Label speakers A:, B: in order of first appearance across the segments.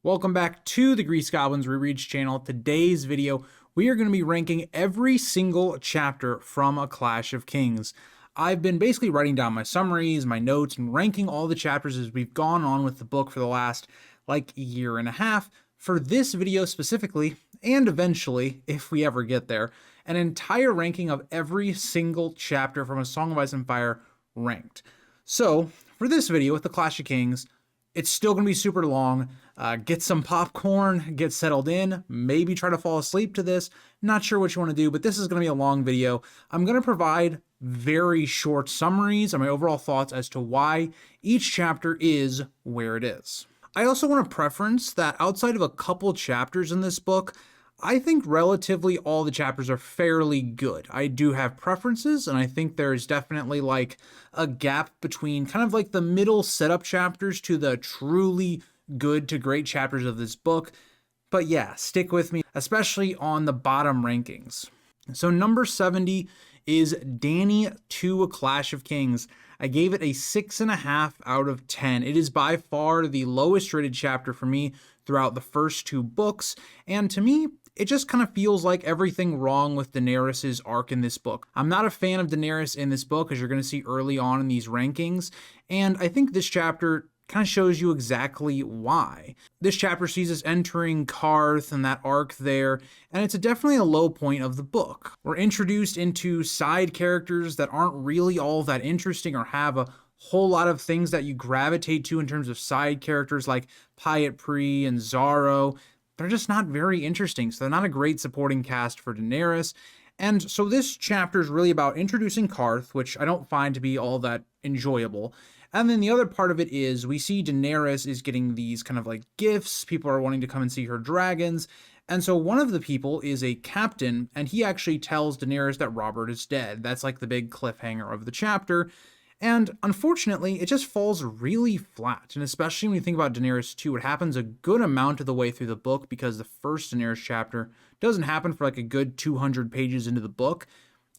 A: Welcome back to the Grease Goblins Rereads channel. Today's video, we are going to be ranking every single chapter from A Clash of Kings. I've been basically writing down my summaries, my notes, and ranking all the chapters as we've gone on with the book for the last, year and a half. For this video specifically, and eventually, if we ever get there, an entire ranking of every single chapter from A Song of Ice and Fire ranked. So, for this video with The Clash of Kings, it's still going to be super long. Get some popcorn, get settled in, maybe try to fall asleep to this. Not sure what you want to do, but this is going to be a long video. I'm going to provide very short summaries and my overall thoughts as to why each chapter is where it is. I also want to preference that outside of a couple chapters in this book, I think relatively all the chapters are fairly good. I do have preferences, and I think there's definitely a gap between kind of the middle setup chapters to the truly good to great chapters of this book. But yeah, stick with me, especially on the bottom rankings. So number 70 is Dany to A Clash of Kings. I gave it a 6.5 out of 10. It is by far the lowest rated chapter for me throughout the first two books, and to me, it just kind of feels like everything wrong with Daenerys' arc in this book. I'm not a fan of Daenerys in this book, as you're going to see early on in these rankings, and I think this chapter kind of shows you exactly why. This chapter sees us entering Qarth and that arc there, and it's definitely a low point of the book. We're introduced into side characters that aren't really all that interesting or have a whole lot of things that you gravitate to in terms of side characters like Pyat Pree and Zaro. They're just not very interesting, so they're not a great supporting cast for Daenerys. And so this chapter is really about introducing Qarth, which I don't find to be all that enjoyable. And then the other part of it is we see Daenerys is getting these kind of gifts. People are wanting to come and see her dragons. And so one of the people is a captain, and he actually tells Daenerys that Robert is dead. That's the big cliffhanger of the chapter. And unfortunately, it just falls really flat. And especially when you think about Daenerys 2, it happens a good amount of the way through the book because the first Daenerys chapter doesn't happen for a good 200 pages into the book.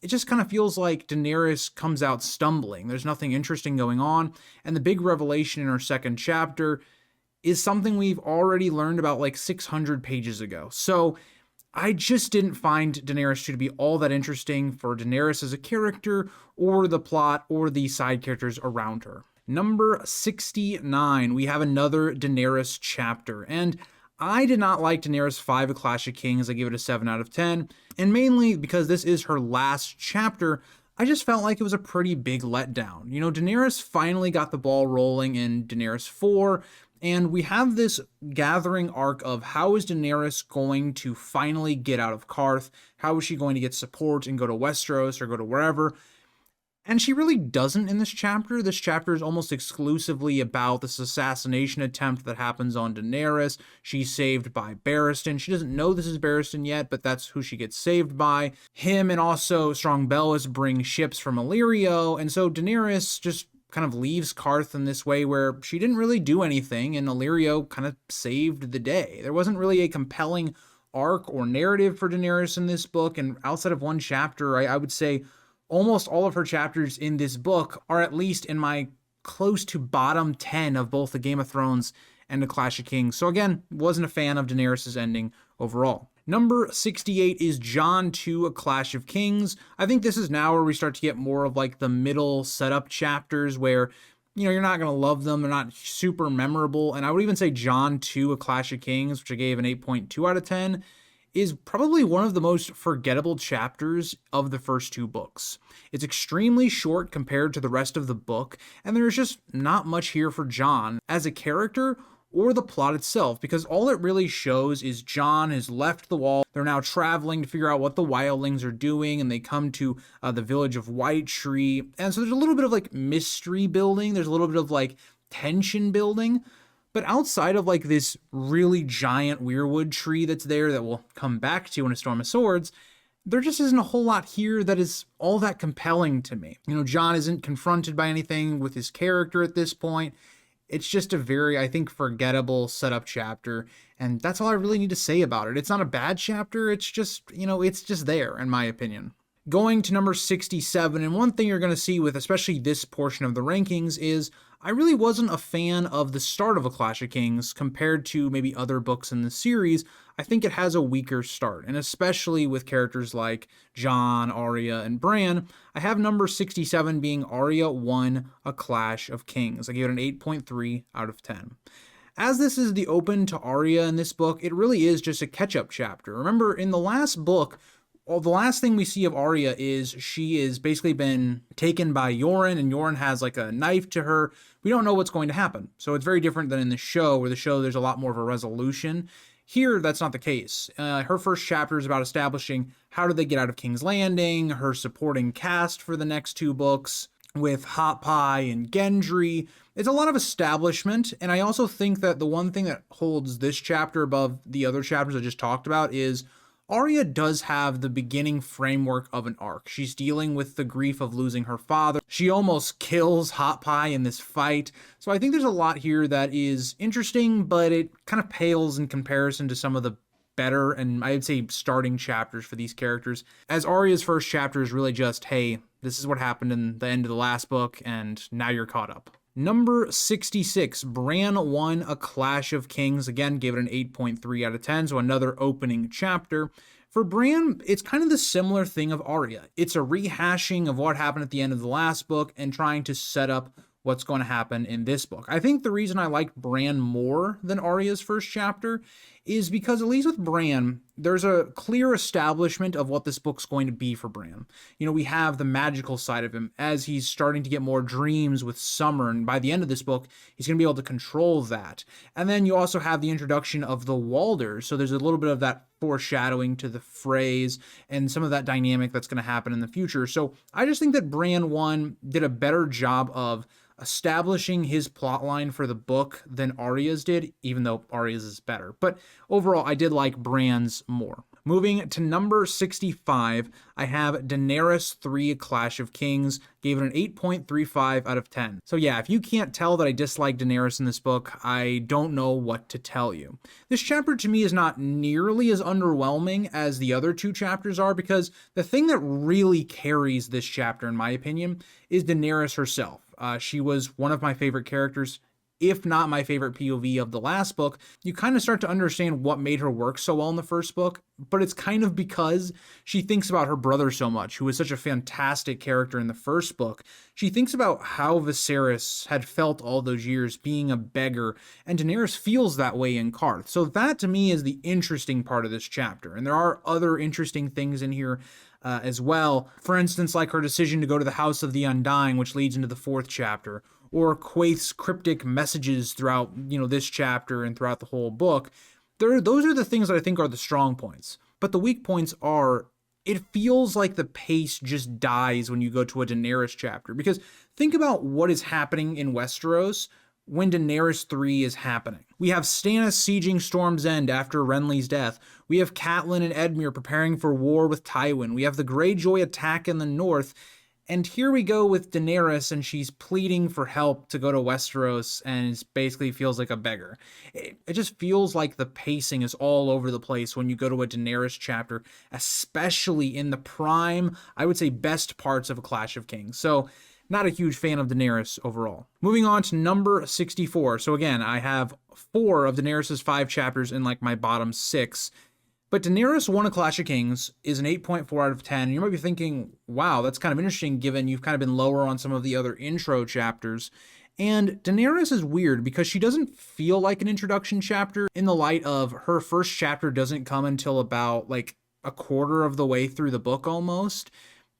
A: It just kind of feels like Daenerys comes out stumbling. There's nothing interesting going on. And the big revelation in her second chapter is something we've already learned about 600 pages ago. So I just didn't find Daenerys 2 to be all that interesting for Daenerys as a character, or the plot, or the side characters around her. Number 69, we have another Daenerys chapter, and I did not like Daenerys 5, A Clash of Kings. I gave it a 7 out of 10, and mainly because this is her last chapter, I just felt like it was a pretty big letdown. Daenerys finally got the ball rolling in Daenerys 4, and we have this gathering arc of how is Daenerys going to finally get out of Qarth? How is she going to get support and go to Westeros or go to wherever? And she really doesn't in this chapter. This chapter is almost exclusively about this assassination attempt that happens on Daenerys. She's saved by Barristan. She doesn't know this is Barristan yet, but that's who she gets saved by. Him and also Strong Bellis bring ships from Illyrio, and so Daenerys just kind of leaves Qarth in this way where she didn't really do anything, and Illyrio kind of saved the day. There wasn't really a compelling arc or narrative for Daenerys in this book, and outside of one chapter, I would say almost all of her chapters in this book are at least in my close to bottom 10 of both the Game of Thrones and The Clash of Kings. So again, wasn't a fan of Daenerys' ending overall. Number 68 is Jon to A Clash of Kings. I think this is now where we start to get more of the middle setup chapters where, you're not going to love them. They're not super memorable. And I would even say Jon to A Clash of Kings, which I gave an 8.2 out of 10, is probably one of the most forgettable chapters of the first two books. It's extremely short compared to the rest of the book, and there's just not much here for Jon as a character or the plot itself, because all it really shows is Jon has left the Wall. They're now traveling to figure out what the wildlings are doing, and they come to the village of White Tree. And so there's a little bit of mystery building. There's a little bit of tension building. But outside of this really giant weirwood tree that's there that we'll come back to in A Storm of Swords, there just isn't a whole lot here that is all that compelling to me. Jon isn't confronted by anything with his character at this point. It's just a very, I think, forgettable setup chapter, and that's all I really need to say about it. It's not a bad chapter, it's just, it's just there, in my opinion. Going to number 67, and one thing you're going to see with especially this portion of the rankings is I really wasn't a fan of the start of A Clash of Kings compared to maybe other books in the series. I think it has a weaker start, and especially with characters like Jon, Arya, and Bran. I have number 67 being Arya won A Clash of Kings. I gave it an 8.3 out of 10. As this is the open to Arya in this book, it really is just a catch-up chapter. Remember, in the last book, the last thing we see of Arya is she is basically been taken by Yoren, and Yoren has like a knife to her. We don't know what's going to happen. So it's very different than in the show, where the show there's a lot more of a resolution. Here, that's not the case. Her first chapter is about establishing how do they get out of King's Landing, her supporting cast for the next two books with Hot Pie and Gendry. It's a lot of establishment, and I also think that the one thing that holds this chapter above the other chapters I just talked about is Arya does have the beginning framework of an arc. She's dealing with the grief of losing her father. She almost kills Hot Pie in this fight. So I think there's a lot here that is interesting, but it kind of pales in comparison to some of the better and I'd say starting chapters for these characters. As Arya's first chapter is really just, hey, this is what happened in the end of the last book, and now you're caught up. Number 66, Bran won A Clash of Kings. Again, gave it an 8.3 out of 10, so another opening chapter. For Bran, it's kind of the similar thing of Arya. It's a rehashing of what happened at the end of the last book and trying to set up what's going to happen in this book. I think the reason I like Bran more than Arya's first chapter is because, at least with Bran, there's a clear establishment of what this book's going to be for Bran. You know, we have the magical side of him as he's starting to get more dreams with Summer, and by the end of this book, he's going to be able to control that. And then you also have the introduction of the Walders, so there's a little bit of that foreshadowing to the phrase and some of that dynamic that's going to happen in the future. So I just think that Bran 1 did a better job of establishing his plotline for the book than Arya's did, even though Arya's is better. But overall, I did like Bran's more. Moving to number 65, I have Daenerys 3 Clash of Kings, gave it an 8.35 out of 10. So yeah, if you can't tell that I dislike Daenerys in this book, I don't know what to tell you. This chapter to me is not nearly as underwhelming as the other two chapters are, because the thing that really carries this chapter, in my opinion, is Daenerys herself. She was one of my favorite characters, if not my favorite POV of the last book. You kind of start to understand what made her work so well in the first book, but it's kind of because she thinks about her brother so much, who was such a fantastic character in the first book. She thinks about how Viserys had felt all those years being a beggar, and Daenerys feels that way in Qarth. So that to me is the interesting part of this chapter, and there are other interesting things in here as well. For instance, like her decision to go to the House of the Undying, which leads into the fourth chapter, or Quaith's cryptic messages throughout, this chapter and throughout the whole book. Those are the things that I think are the strong points. But the weak points are, it feels like the pace just dies when you go to a Daenerys chapter. Because think about what is happening in Westeros when Daenerys 3 is happening. We have Stannis sieging Storm's End after Renly's death. We have Catelyn and Edmure preparing for war with Tywin. We have the Greyjoy attack in the north. And here we go with Daenerys, and she's pleading for help to go to Westeros, and it basically feels like a beggar. It just feels like the pacing is all over the place when you go to a Daenerys chapter, especially in the prime, I would say, best parts of A Clash of Kings. So not a huge fan of Daenerys overall. Moving on to number 64. So again, I have 4 of Daenerys' 5 chapters in like my bottom 6. But Daenerys won A Clash of Kings is an 8.4 out of 10. You might be thinking, wow, that's kind of interesting given you've kind of been lower on some of the other intro chapters. And Daenerys is weird because she doesn't feel like an introduction chapter in the light of her first chapter doesn't come until about like a quarter of the way through the book almost.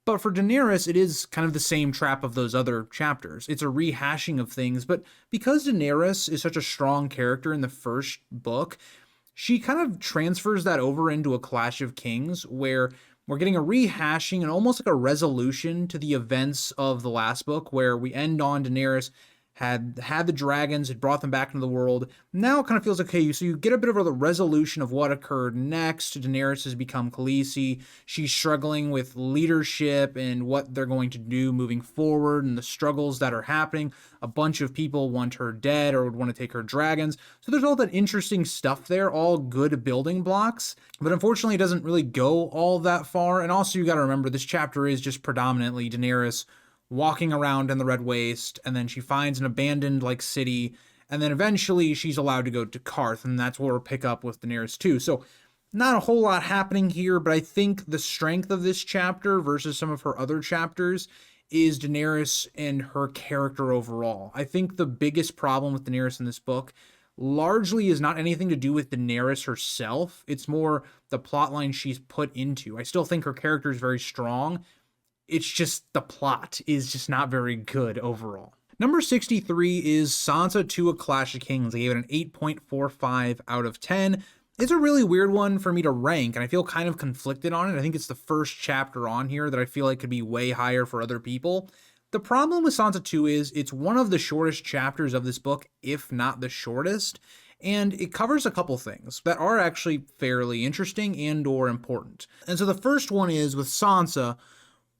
A: But for Daenerys, it is kind of the same trap of those other chapters. It's a rehashing of things, but because Daenerys is such a strong character in the first book, she kind of transfers that over into A Clash of Kings, where we're getting a rehashing and almost like a resolution to the events of the last book, where we end on Daenerys had the dragons, had brought them back into the world. Now it kind of feels okay, so you get a bit of a resolution of what occurred next. Daenerys has become Khaleesi. She's struggling with leadership and what they're going to do moving forward and the struggles that are happening. A bunch of people want her dead or would want to take her dragons. So there's all that interesting stuff there, all good building blocks. But unfortunately, it doesn't really go all that far. And also, you got to remember, this chapter is just predominantly Daenerys walking around in the Red Waste, and then she finds an abandoned like city, and then eventually she's allowed to go to Karth, and that's where we'll pick up with Daenerys too. So not a whole lot happening here, but I think the strength of this chapter versus some of her other chapters is Daenerys and her character overall. I think the biggest problem with Daenerys in this book largely is not anything to do with Daenerys herself. It's more the plotline she's put into. I still think her character is very strong. It's just the plot is just not very good overall. Number 63 is Sansa to A Clash of Kings. I gave it an 8.45 out of 10. It's a really weird one for me to rank, and I feel kind of conflicted on it. I think it's the first chapter on here that I feel like could be way higher for other people. The problem with Sansa 2 is it's one of the shortest chapters of this book, if not the shortest, and it covers a couple things that are actually fairly interesting and or important. And so the first one is with Sansa,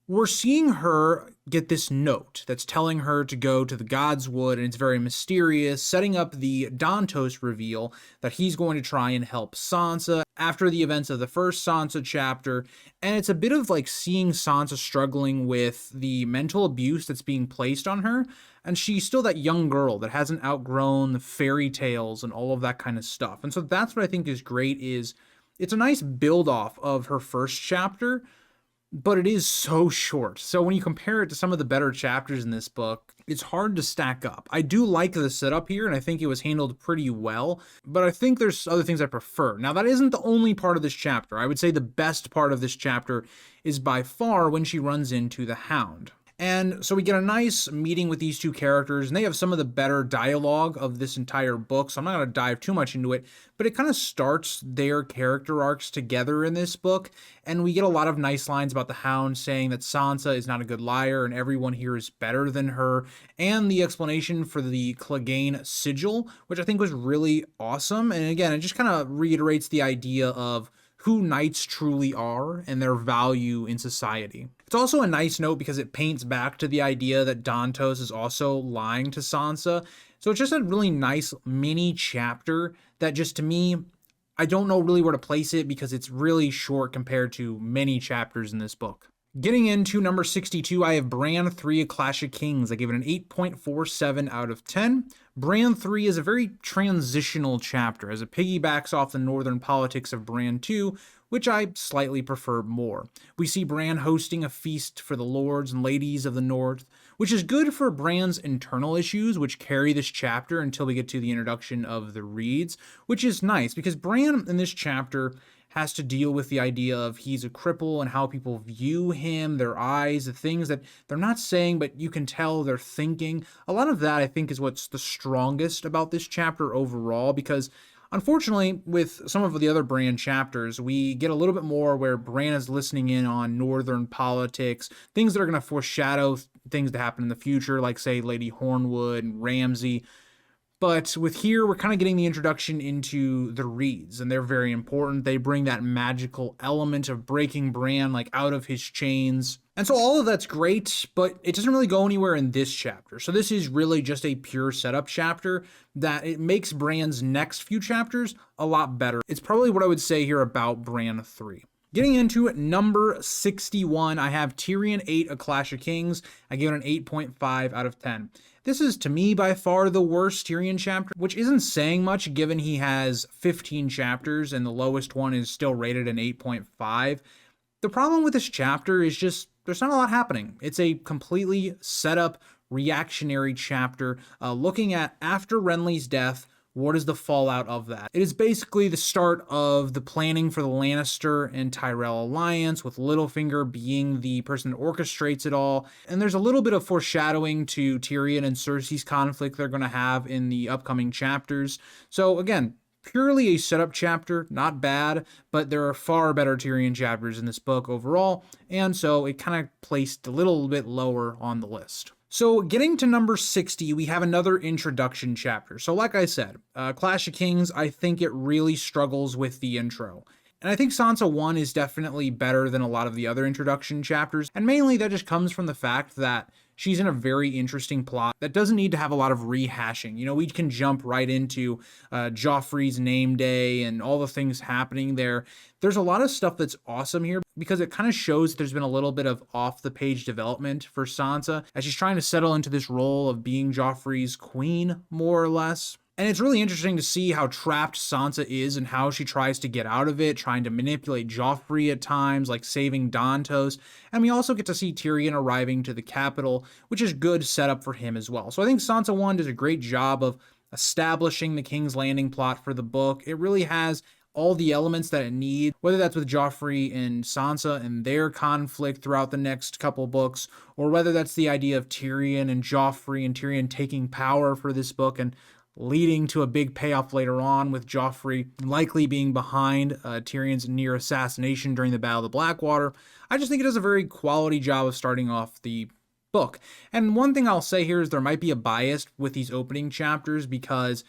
A: we're seeing her get this note that's telling her to go to the God's Wood, and it's very mysterious, setting up the Dantos reveal that he's going to try and help Sansa after the events of the first Sansa chapter. And it's a bit of like seeing Sansa struggling with the mental abuse that's being placed on her, and she's still that young girl that hasn't outgrown the fairy tales and all of that kind of stuff. And so that's what I think is great, is it's a nice build off of her first chapter, but it is so short. So when you compare it to some of the better chapters in this book, it's hard to stack up. I do like the setup here, and I think it was handled pretty well, but I think there's other things I prefer. Now, that isn't the only part of this chapter. I would say the best part of this chapter is by far when she runs into the Hound. And so we get a nice meeting with these two characters, and they have some of the better dialogue of this entire book, so I'm not going to dive too much into it, but it kind of starts their character arcs together in this book, and we get a lot of nice lines about the Hound saying that Sansa is not a good liar and everyone here is better than her, and the explanation for the Clegane sigil, which I think was really awesome. And again, it just kind of reiterates the idea of who knights truly are and their value in society. It's also a nice note because it paints back to the idea that Dantos is also lying to Sansa. So it's just a really nice mini chapter that just, to me, I don't know really where to place it because it's really short compared to many chapters in this book. Getting into number 62, I have Bran 3, A Clash of Kings. I gave it an 8.47 out of 10. Bran 3 is a very transitional chapter as it piggybacks off the northern politics of Bran 2, which I slightly prefer more. We see Bran hosting a feast for the lords and ladies of the north, which is good for Bran's internal issues, which carry this chapter until we get to the introduction of the Reeds, which is nice because Bran in this chapter has to deal with the idea of he's a cripple and how people view him, their eyes, the things that they're not saying, but you can tell they're thinking. A lot of that, I think, is what's the strongest about this chapter overall, because unfortunately, with some of the other Bran chapters, we get a little bit more where Bran is listening in on northern politics, things that are going to foreshadow things to happen in the future, like, say, Lady Hornwood and Ramsay. But with here, we're kind of getting the introduction into the Reeds, and they're very important. They bring that magical element of breaking Bran like out of his chains. And so all of that's great, but it doesn't really go anywhere in this chapter. So this is really just a pure setup chapter that it makes Bran's next few chapters a lot better. It's probably what I would say here about Bran 3. Getting into number 61, I have Tyrion 8, A Clash of Kings. I give it an 8.5 out of 10. This is, to me, by far the worst Tyrion chapter, which isn't saying much given he has 15 chapters and the lowest one is still rated an 8.5. The problem with this chapter is just there's not a lot happening. It's a completely set up reactionary chapter looking at after Renly's death, what is the fallout of that? It is basically the start of the planning for the Lannister and Tyrell alliance, with Littlefinger being the person that orchestrates it all. And there's a little bit of foreshadowing to Tyrion and Cersei's conflict they're going to have in the upcoming chapters. So again, purely a setup chapter, not bad, but there are far better Tyrion chapters in this book overall, and so it kind of placed a little bit lower on the list. So getting to number 60, we have another introduction chapter. So like I said, Clash of Kings, I think it really struggles with the intro. And I think Sansa 1 is definitely better than a lot of the other introduction chapters. And mainly that just comes from the fact that she's in a very interesting plot that doesn't need to have a lot of rehashing. You know, we can jump right into Joffrey's name day and all the things happening there. There's a lot of stuff that's awesome here because it kind of shows there's been a little bit of off-the-page development for Sansa as she's trying to settle into this role of being Joffrey's queen, more or less. And it's really interesting to see how trapped Sansa is and how she tries to get out of it, trying to manipulate Joffrey at times, like saving Dantos. And we also get to see Tyrion arriving to the capital, which is good setup for him as well. So I think Sansa 1 does a great job of establishing the King's Landing plot for the book. It really has all the elements that it needs, whether that's with Joffrey and Sansa and their conflict throughout the next couple books, or whether that's the idea of Tyrion and Joffrey and Tyrion taking power for this book and leading to a big payoff later on with Joffrey likely being behind Tyrion's near assassination during the Battle of the Blackwater. I just think it does a very quality job of starting off the book. And one thing I'll say here is there might be a bias with these opening chapters because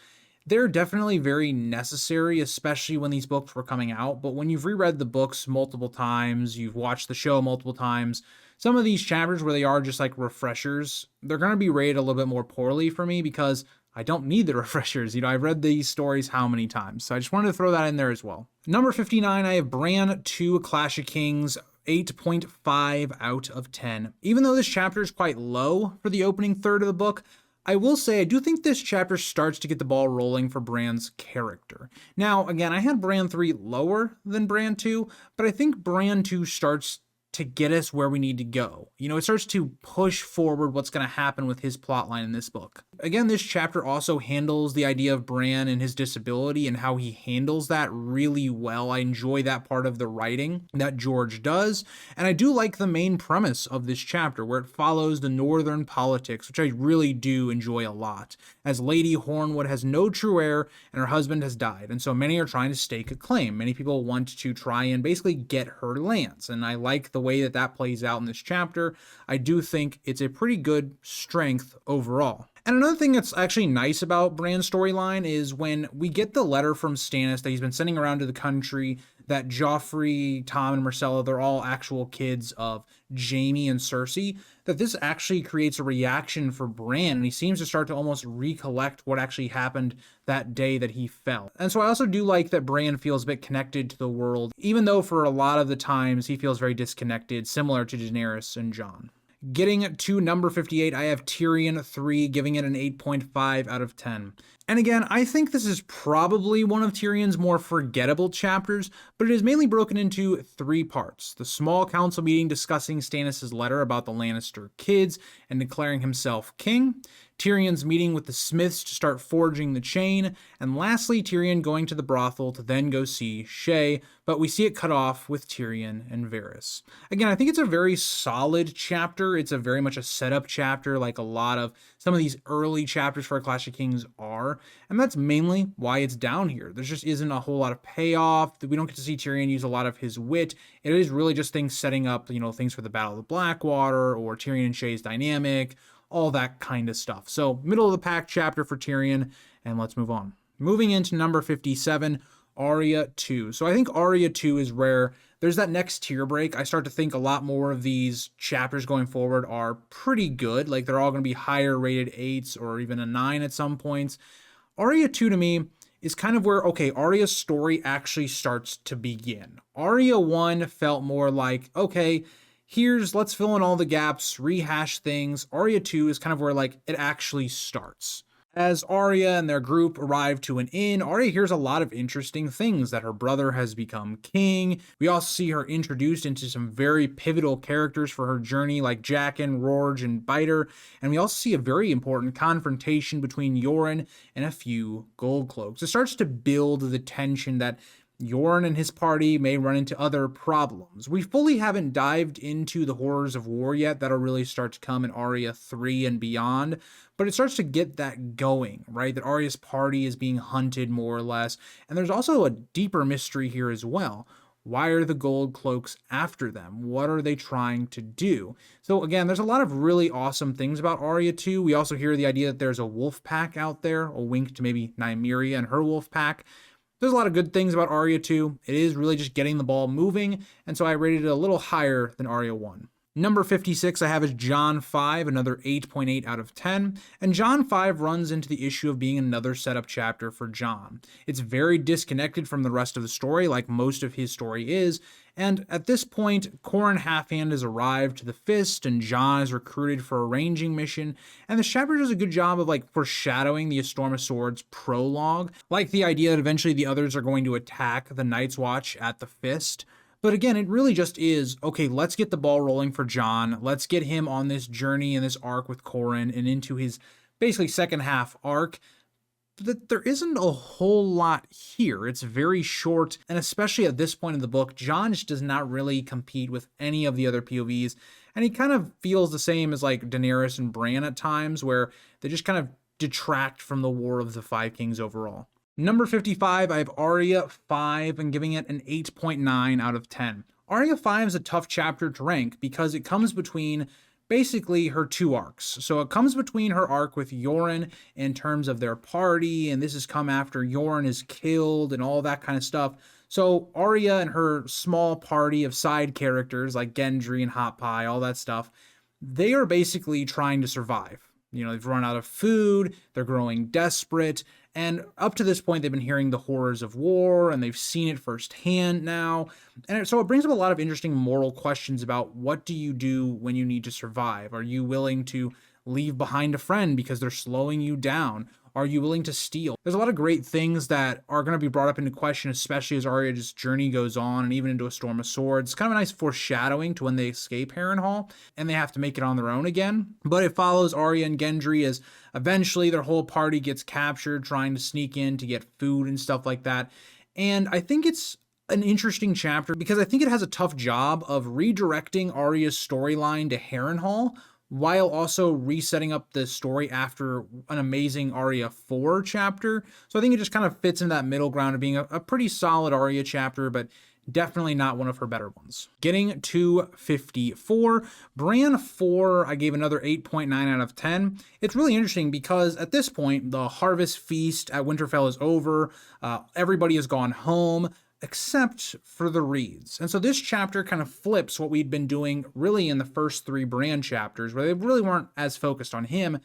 A: they're definitely very necessary, especially when these books were coming out. But when you've reread the books multiple times, you've watched the show multiple times, some of these chapters where they are just like refreshers, they're going to be rated a little bit more poorly for me because I don't need the refreshers. You know, I've read these stories how many times? So I just wanted to throw that in there as well. Number 59, I have Bran 2, A Clash of Kings, 8.5 out of 10. Even though this chapter is quite low for the opening third of the book, I will say I do think this chapter starts to get the ball rolling for Bran's character. Now, again, I had Bran 3 lower than Bran 2, but I think Bran 2 starts to get us where we need to go. You know, it starts to push forward what's going to happen with his plotline in this book. Again, this chapter also handles the idea of Bran and his disability and how he handles that really well. I enjoy that part of the writing that George does. And I do like the main premise of this chapter where it follows the northern politics, which I really do enjoy a lot. As Lady Hornwood has no true heir and her husband has died. And so many are trying to stake a claim. Many people want to try and basically get her lands. And I like the way that that plays out in this chapter. I do think it's a pretty good strength overall. And another thing that's actually nice about Bran's storyline is when we get the letter from Stannis that he's been sending around to the country that Joffrey, Tom, and Myrcella, they're all actual kids of Jaime and Cersei, that this actually creates a reaction for Bran, and he seems to start to almost recollect what actually happened that day that he fell. And so I also do like that Bran feels a bit connected to the world, even though for a lot of the times he feels very disconnected, similar to Daenerys and Jon. Getting to number 58, I have Tyrion 3, giving it an 8.5 out of 10. And again, I think this is probably one of Tyrion's more forgettable chapters, but it is mainly broken into 3 parts. The small council meeting discussing Stannis' letter about the Lannister kids and declaring himself king, Tyrion's meeting with the Smiths to start forging the chain, and lastly, Tyrion going to the brothel to then go see Shae, but we see it cut off with Tyrion and Varys. Again, I think it's a very solid chapter. It's a very much a setup chapter, like a lot of some of these early chapters for A Clash of Kings are, and that's mainly why it's down here. There just isn't a whole lot of payoff. We don't get to see Tyrion use a lot of his wit. It is really just things setting up, you know, things for the Battle of the Blackwater or Tyrion and Shae's dynamic, all that kind of stuff. So middle of the pack chapter for Tyrion, and let's move on. Moving into number 57, Arya 2. So I think Arya 2 is where there's that next tier break. I start to think a lot more of these chapters going forward are pretty good. Like they're all going to be higher rated 8s or even a 9 at some points. Arya 2 to me is kind of where, okay, Arya's story actually starts to begin. Arya 1 felt more like, okay, let's fill in all the gaps, rehash things. Arya 2 is kind of where like it actually starts. As Arya and their group arrive to an inn, Arya hears a lot of interesting things, that her brother has become king. We also see her introduced into some very pivotal characters for her journey, like Jaqen, Rorge, and Biter. And we also see a very important confrontation between Yoren and a few Gold Cloaks. It starts to build the tension that Yoren and his party may run into other problems. We fully haven't dived into the horrors of war yet. That'll really start to come in Arya 3 and beyond. But it starts to get that going, right? That Arya's party is being hunted more or less. And there's also a deeper mystery here as well. Why are the Gold Cloaks after them? What are they trying to do? So again, there's a lot of really awesome things about Arya 2. We also hear the idea that there's a wolf pack out there, a wink to maybe Nymeria and her wolf pack. There's a lot of good things about Arya 2. It is really just getting the ball moving, and so I rated it a little higher than Arya 1. Number 56 I have is John 5, another 8.8 out of 10. And John 5 runs into the issue of being another setup chapter for John. It's very disconnected from the rest of the story, like most of his story is. And at this point, Corran Halfhand has arrived to the Fist, and John is recruited for a ranging mission. And the chapter does a good job of foreshadowing the A Storm of Swords prologue, like the idea that eventually the others are going to attack the Night's Watch at the Fist. But again, it really just is, okay, let's get the ball rolling for John. Let's get him on this journey and this arc with Corran and into his basically second half arc. But there isn't a whole lot here. It's very short, and especially at this point in the book, John just does not really compete with any of the other POVs, and he kind of feels the same as Daenerys and Bran at times, where they just kind of detract from the War of the Five Kings overall. Number 55, I have Arya 5 and giving it an 8.9 out of 10. Arya 5 is a tough chapter to rank because it comes between basically her two arcs. So it comes between her arc with Yoren in terms of their party, and this has come after Yoren is killed and all that kind of stuff. So Arya and her small party of side characters like Gendry and Hot Pie, all that stuff, they are basically trying to survive. They've run out of food, they're growing desperate, and up to this point, they've been hearing the horrors of war, and they've seen it firsthand now. And so it brings up a lot of interesting moral questions about what do you do when you need to survive? Are you willing to leave behind a friend because they're slowing you down? Are you willing to steal? There's a lot of great things that are going to be brought up into question, especially as Arya's journey goes on and even into A Storm of Swords. It's kind of a nice foreshadowing to when they escape Harrenhal and they have to make it on their own again. But it follows Arya and Gendry as eventually their whole party gets captured, trying to sneak in to get food and stuff like that. And I think it's an interesting chapter because I think it has a tough job of redirecting Arya's storyline to Harrenhal, while also resetting up the story after an amazing Arya 4 chapter. So I think it just kind of fits in that middle ground of being a pretty solid Arya chapter, but definitely not one of her better ones. Getting to 54, Bran 4, I gave another 8.9 out of 10. It's really interesting because at this point, the harvest feast at Winterfell is over. Everybody has gone home, except for the Reeds. And so this chapter kind of flips what we'd been doing really in the first 3 Bran chapters, where they really weren't as focused on him.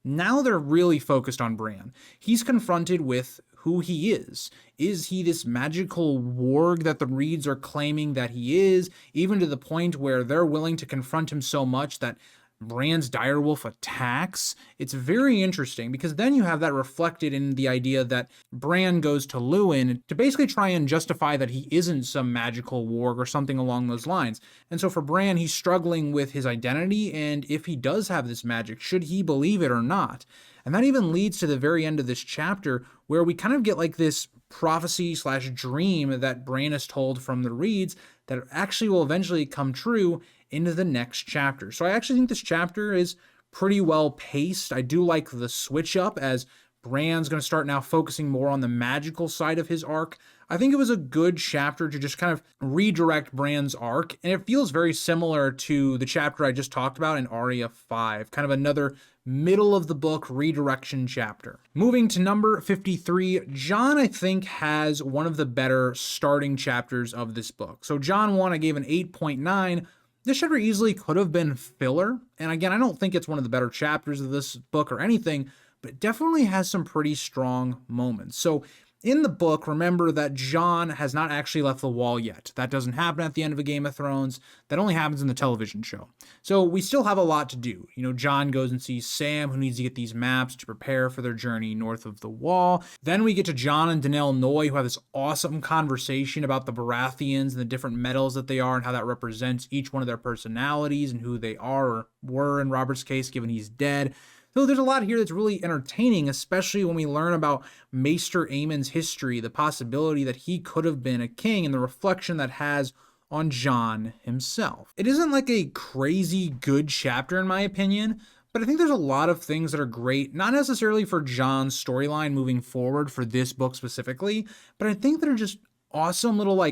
A: Now they're really focused on Bran. He's confronted with who he is. Is he this magical warg that the Reeds are claiming that he is, even to the point where they're willing to confront him so much that Bran's direwolf attacks? It's very interesting because then you have that reflected in the idea that Bran goes to Luwin to basically try and justify that he isn't some magical warg or something along those lines. And so for Bran, he's struggling with his identity, and if he does have this magic, should he believe it or not? And that even leads to the very end of this chapter where we kind of get this prophecy / dream that Bran is told from the Reeds that actually will eventually come true into the next chapter. So I actually think this chapter is pretty well paced. I do like the switch up as Bran's going to start now focusing more on the magical side of his arc. I think it was a good chapter to just kind of redirect Bran's arc, and it feels very similar to the chapter I just talked about in Arya 5, kind of another middle of the book redirection chapter. Moving to number 53, Jon, I think, has one of the better starting chapters of this book. So Jon 1, I gave an 8.9. This chapter easily could have been filler, and again, I don't think it's one of the better chapters of this book or anything, but it definitely has some pretty strong moments. So in the book, remember that Jon has not actually left the Wall yet. That doesn't happen at the end of a Game of Thrones. That only happens in the television show. So we still have a lot to do. Jon goes and sees Sam, who needs to get these maps to prepare for their journey north of the Wall. Then we get to Jon and Danelle Noy, who have this awesome conversation about the Baratheons and the different metals that they are and how that represents each one of their personalities and who they are or were in Robert's case, given he's dead. So there's a lot here that's really entertaining, especially when we learn about Maester Aemon's history, the possibility that he could have been a king, and the reflection that has on Jon himself. It isn't like a crazy good chapter in my opinion, but I think there's a lot of things that are great, not necessarily for Jon's storyline moving forward for this book specifically, but I think they're just awesome little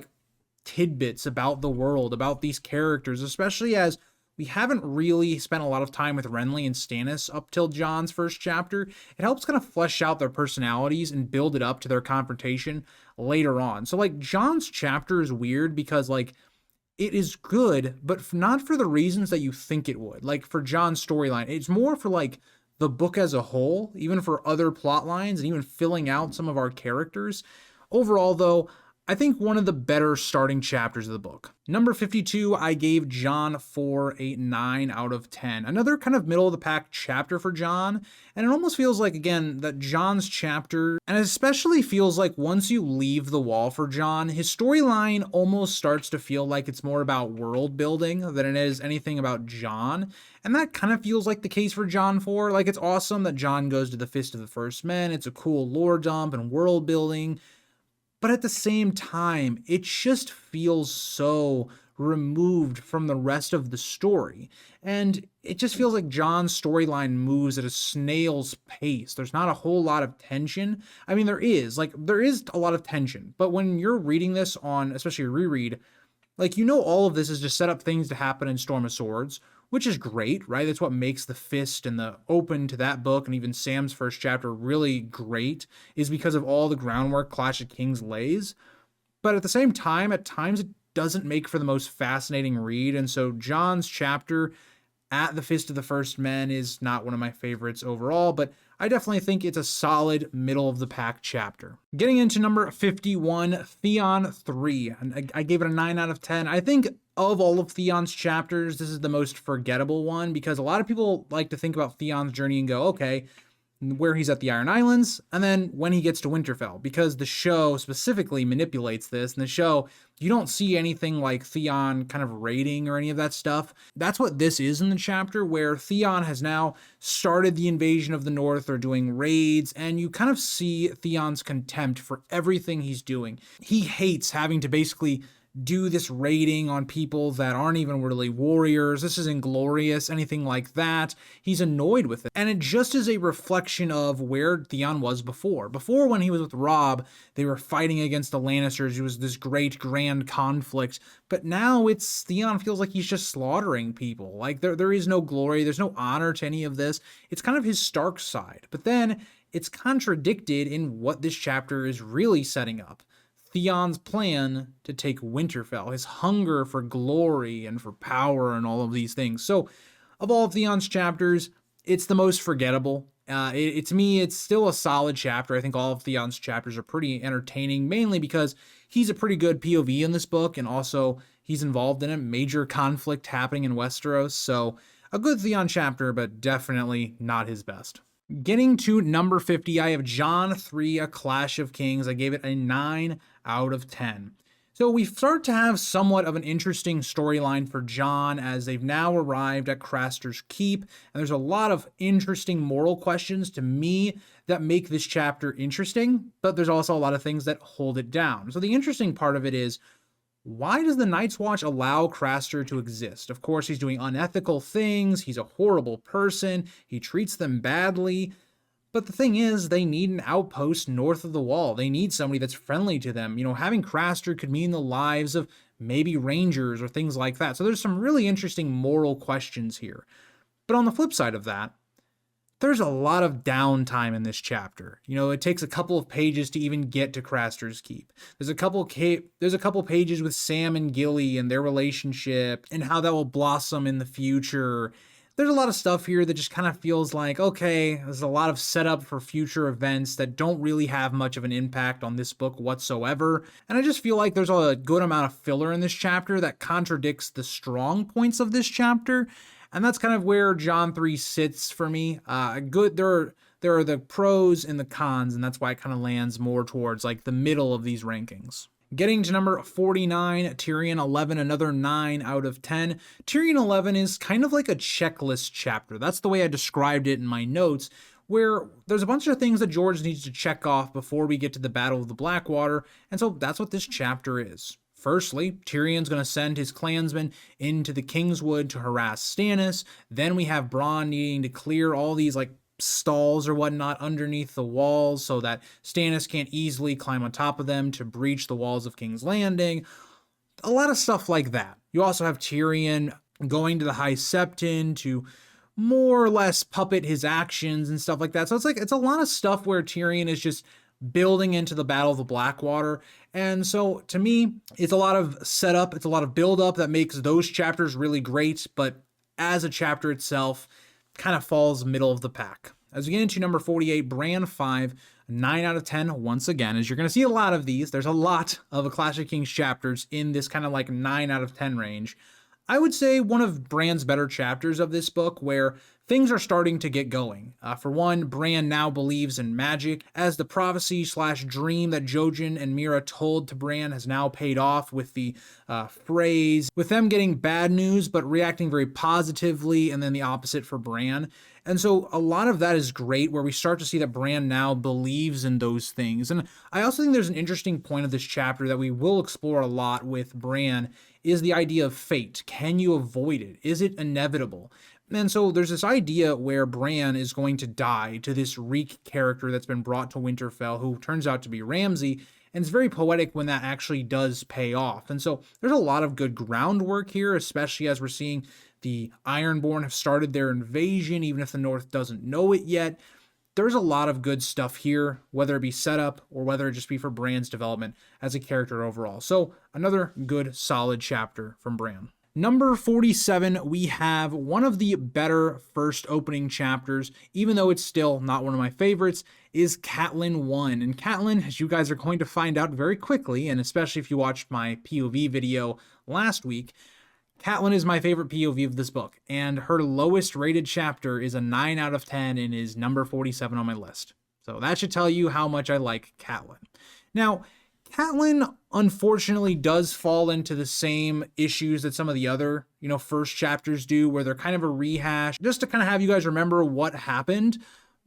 A: tidbits about the world, about these characters, especially as we haven't really spent a lot of time with Renly and Stannis up till Jon's first chapter. It helps kind of flesh out their personalities and build it up to their confrontation later on. So Jon's chapter is weird because it is good, but not for the reasons that you think it would. Like for Jon's storyline, it's more for like the book as a whole, even for other plot lines and even filling out some of our characters. Overall, though, I think one of the better starting chapters of the book. Number 52, I gave Jon 4.89 out of 10. Another kind of middle of the pack chapter for Jon. And it almost feels like, again, that Jon's chapter, and it especially feels like once you leave the wall for Jon, his storyline almost starts to feel like it's more about world building than it is anything about Jon. And that kind of feels like the case for Jon 4. Like, it's awesome that Jon goes to the Fist of the First Men. It's a cool lore dump and world building. But at the same time, it just feels so removed from the rest of the story. And it just feels like Jon's storyline moves at a snail's pace. There's not a whole lot of tension. I mean, there is a lot of tension. But when you're reading this on, especially a reread, like, you know, all of this is just set up things to happen in Storm of Swords, which is great, right? That's what makes the Fist and the open to that book and even Sam's first chapter really great, is because of all the groundwork Clash of Kings lays. But at the same time, at times it doesn't make for the most fascinating read. And so Jon's chapter at the Fist of the First Men is not one of my favorites overall, but I definitely think it's a solid middle of the pack chapter. Getting into number 51, Theon 3. And I gave it a 9 out of 10. I think of all of Theon's chapters, this is the most forgettable one, because a lot of people like to think about Theon's journey and go, okay, where he's at the Iron Islands, and then when he gets to Winterfell, because the show specifically manipulates this. In the show, you don't see anything like Theon kind of raiding or any of that stuff. That's what this is in the chapter, where Theon has now started the invasion of the North or doing raids, and you kind of see Theon's contempt for everything he's doing. He hates having to basically do this raiding on people that aren't even really warriors. This isn't glorious, anything like that. He's annoyed with it. And it just is a reflection of where Theon was before. Before, when he was with Robb, they were fighting against the Lannisters. It was this great grand conflict. But now Theon feels like he's just slaughtering people. Like there is no glory. There's no honor to any of this. It's kind of his Stark side. But then it's contradicted in what this chapter is really setting up. Theon's plan to take Winterfell, his hunger for glory and for power and all of these things. So, of all of Theon's chapters, it's the most forgettable. To me, it's still a solid chapter. I think all of Theon's chapters are pretty entertaining, mainly because he's a pretty good POV in this book, and also he's involved in a major conflict happening in Westeros. So, a good Theon chapter, but definitely not his best. Getting to number 50, I have Jon 3, A Clash of Kings. I gave it a 9 out of 10. So we start to have somewhat of an interesting storyline for Jon, as they've now arrived at Craster's Keep, and there's a lot of interesting moral questions to me that make this chapter interesting, but there's also a lot of things that hold it down. So the interesting part of it is, why does the Night's Watch allow Craster to exist? Of course, he's doing unethical things, he's a horrible person, he treats them badly, but the thing is, they need an outpost north of the wall. They need somebody that's friendly to them. You know, having Craster could mean the lives of maybe rangers or things like that. So there's some really interesting moral questions here. But on the flip side of that, there's a lot of downtime in this chapter. You know, it takes a couple of pages to even get to Craster's Keep. There's a couple pages with Sam and Gilly and their relationship and how that will blossom in the future. There's a lot of stuff here that just kind of feels like, okay, there's a lot of setup for future events that don't really have much of an impact on this book whatsoever. And I just feel like there's a good amount of filler in this chapter that contradicts the strong points of this chapter. And that's kind of where Jon 3 sits for me. There are the pros and the cons, and that's why it kind of lands more towards like the middle of these rankings. Getting to number 49, Tyrion 11, another 9 out of 10. Tyrion 11 is kind of like a checklist chapter. That's the way I described it in my notes, where there's a bunch of things that George needs to check off before we get to the Battle of the Blackwater, and so that's what this chapter is. Firstly, Tyrion's going to send his clansmen into the Kingswood to harass Stannis. Then we have Bronn needing to clear all these like stalls or whatnot underneath the walls so that Stannis can't easily climb on top of them to breach the walls of King's Landing. A lot of stuff like that. You also have Tyrion going to the High Septon to more or less puppet his actions and stuff like that. So it's a lot of stuff where Tyrion is just building into the Battle of the Blackwater. And so to me, it's a lot of setup, it's a lot of build up that makes those chapters really great, but as a chapter itself, kind of falls middle of the pack. As we get into number 48, Bran 5, 9 out of 10 once again, as you're going to see a lot of these. There's a lot of A Clash of Kings chapters in this kind of like 9 out of 10 range. I would say one of Bran's better chapters of this book where things are starting to get going. For one, Bran now believes in magic, as the prophecy/dream that Jojen and Mira told to Bran has now paid off with the phrase, with them getting bad news but reacting very positively, and then the opposite for Bran. And so a lot of that is great, where we start to see that Bran now believes in those things. And I also think there's an interesting point of this chapter that we will explore a lot with Bran, is the idea of fate. Can you avoid it? Is it inevitable? And so there's this idea where Bran is going to die to this Reek character that's been brought to Winterfell, who turns out to be Ramsay. And it's very poetic when that actually does pay off. And so there's a lot of good groundwork here, especially as we're seeing the Ironborn have started their invasion, even if the North doesn't know it yet. There's a lot of good stuff here, whether it be setup or whether it just be for Bran's development as a character overall. So another good, solid chapter from Bran. Number 47, we have one of the better first opening chapters, even though it's still not one of my favorites, is Catelyn 1. And Catelyn, as you guys are going to find out very quickly, and especially if you watched my POV video last week, Catelyn is my favorite POV of this book, and her lowest rated chapter is a 9 out of 10 and is number 47 on my list. So that should tell you how much I like Catelyn. Now, Catelyn unfortunately does fall into the same issues that some of the other, first chapters do, where they're kind of a rehash, just to kind of have you guys remember what happened.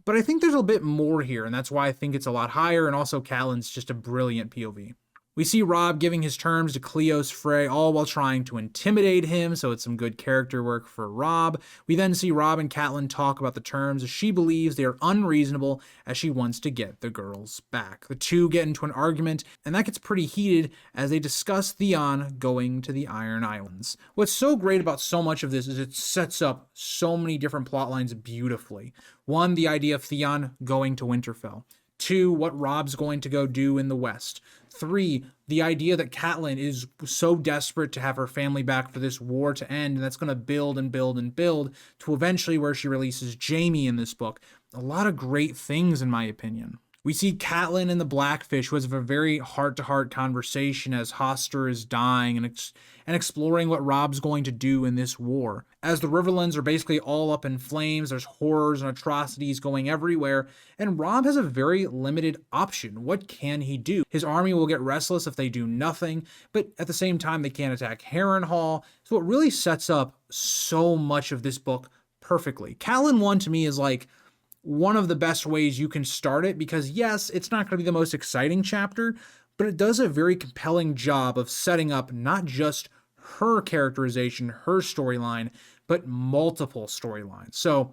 A: But I think there's a bit more here, and that's why I think it's a lot higher, and also Catelyn's just a brilliant POV. We see Robb giving his terms to Cleos Frey, all while trying to intimidate him, so it's some good character work for Robb. We then see Robb and Catelyn talk about the terms, as she believes they are unreasonable, as she wants to get the girls back. The two get into an argument, and that gets pretty heated as they discuss Theon going to the Iron Islands. What's so great about so much of this is it sets up so many different plot lines beautifully. One, the idea of Theon going to Winterfell. 2, what Robb's going to go do in the West. 3, the idea that Catelyn is so desperate to have her family back for this war to end, and that's going to build and build and build to eventually where she releases Jaime in this book. A lot of great things, in my opinion. We see Catelyn and the Blackfish, who has a very heart-to-heart conversation as Hoster is dying and exploring what Robb's going to do in this war. As the Riverlands are basically all up in flames, there's horrors and atrocities going everywhere, and Robb has a very limited option. What can he do? His army will get restless if they do nothing, but at the same time, they can't attack Harrenhal. So it really sets up so much of this book perfectly. Catelyn 1 to me is like one of the best ways you can start it, because yes, it's not going to be the most exciting chapter, but it does a very compelling job of setting up not just her characterization, her storyline, but multiple storylines. So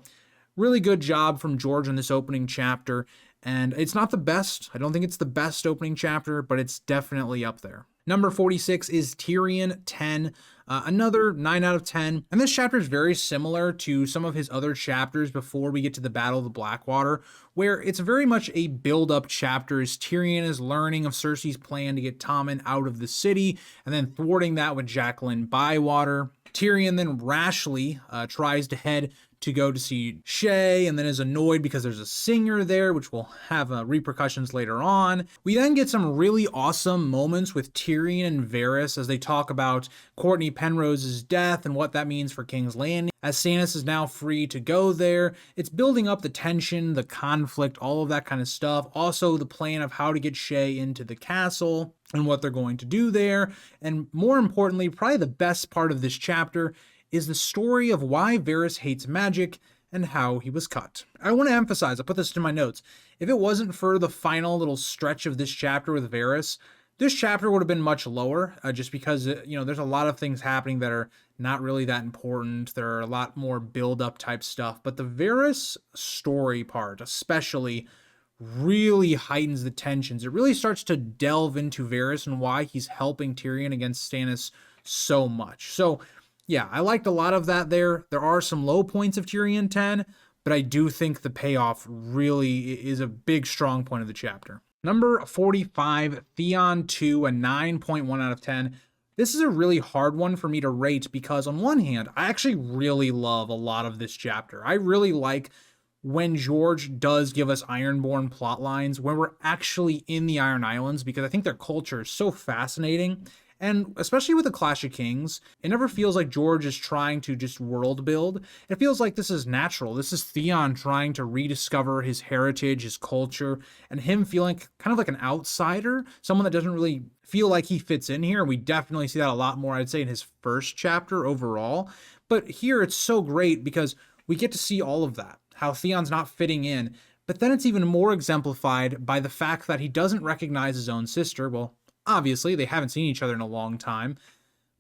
A: really good job from George in this opening chapter. And it's not the best. I don't think it's the best opening chapter, but it's definitely up there. Number 46 is Tyrion 10, another 9 out of 10. And this chapter is very similar to some of his other chapters before we get to the Battle of the Blackwater, where it's very much a build-up chapter as Tyrion is learning of Cersei's plan to get Tommen out of the city, and then thwarting that with Jaqen Bywater. Tyrion then rashly tries to head to go to see Shay, and then is annoyed because there's a singer there, which will have repercussions later on. We then get some really awesome moments with Tyrion and Varys as they talk about Courtney Penrose's death and what that means for King's Landing. As Stannis is now free to go there, it's building up the tension, the conflict, all of that kind of stuff. Also, the plan of how to get Shay into the castle and what they're going to do there. And more importantly, probably the best part of this chapter is the story of why Varys hates magic and how he was cut. I want to emphasize, I put this in my notes, if it wasn't for the final little stretch of this chapter with Varys, this chapter would have been much lower, just because, there's a lot of things happening that are not really that important. There are a lot more build-up type stuff, but the Varys story part, especially, really heightens the tensions. It really starts to delve into Varys and why he's helping Tyrion against Stannis so much. So, yeah, I liked a lot of that there. There are some low points of Tyrion 10, but I do think the payoff really is a big, strong point of the chapter. Number 45, Theon 2, a 9.1 out of 10. This is a really hard one for me to rate because, on one hand, I actually really love a lot of this chapter. I really like when George does give us Ironborn plot lines, when we're actually in the Iron Islands, because I think their culture is so fascinating. And especially with the Clash of Kings, it never feels like George is trying to just world build. It feels like this is natural. This is Theon trying to rediscover his heritage, his culture, and him feeling kind of like an outsider, someone that doesn't really feel like he fits in here. And we definitely see that a lot more, I'd say, in his first chapter overall. But here it's so great because we get to see all of that, how Theon's not fitting in. But then it's even more exemplified by the fact that he doesn't recognize his own sister. Well, obviously, they haven't seen each other in a long time.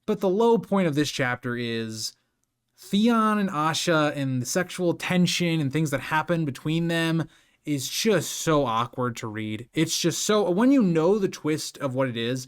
A: But the low point of this chapter is Theon and Asha and the sexual tension and things that happen between them is just so awkward to read. It's just so, when you know the twist of what it is,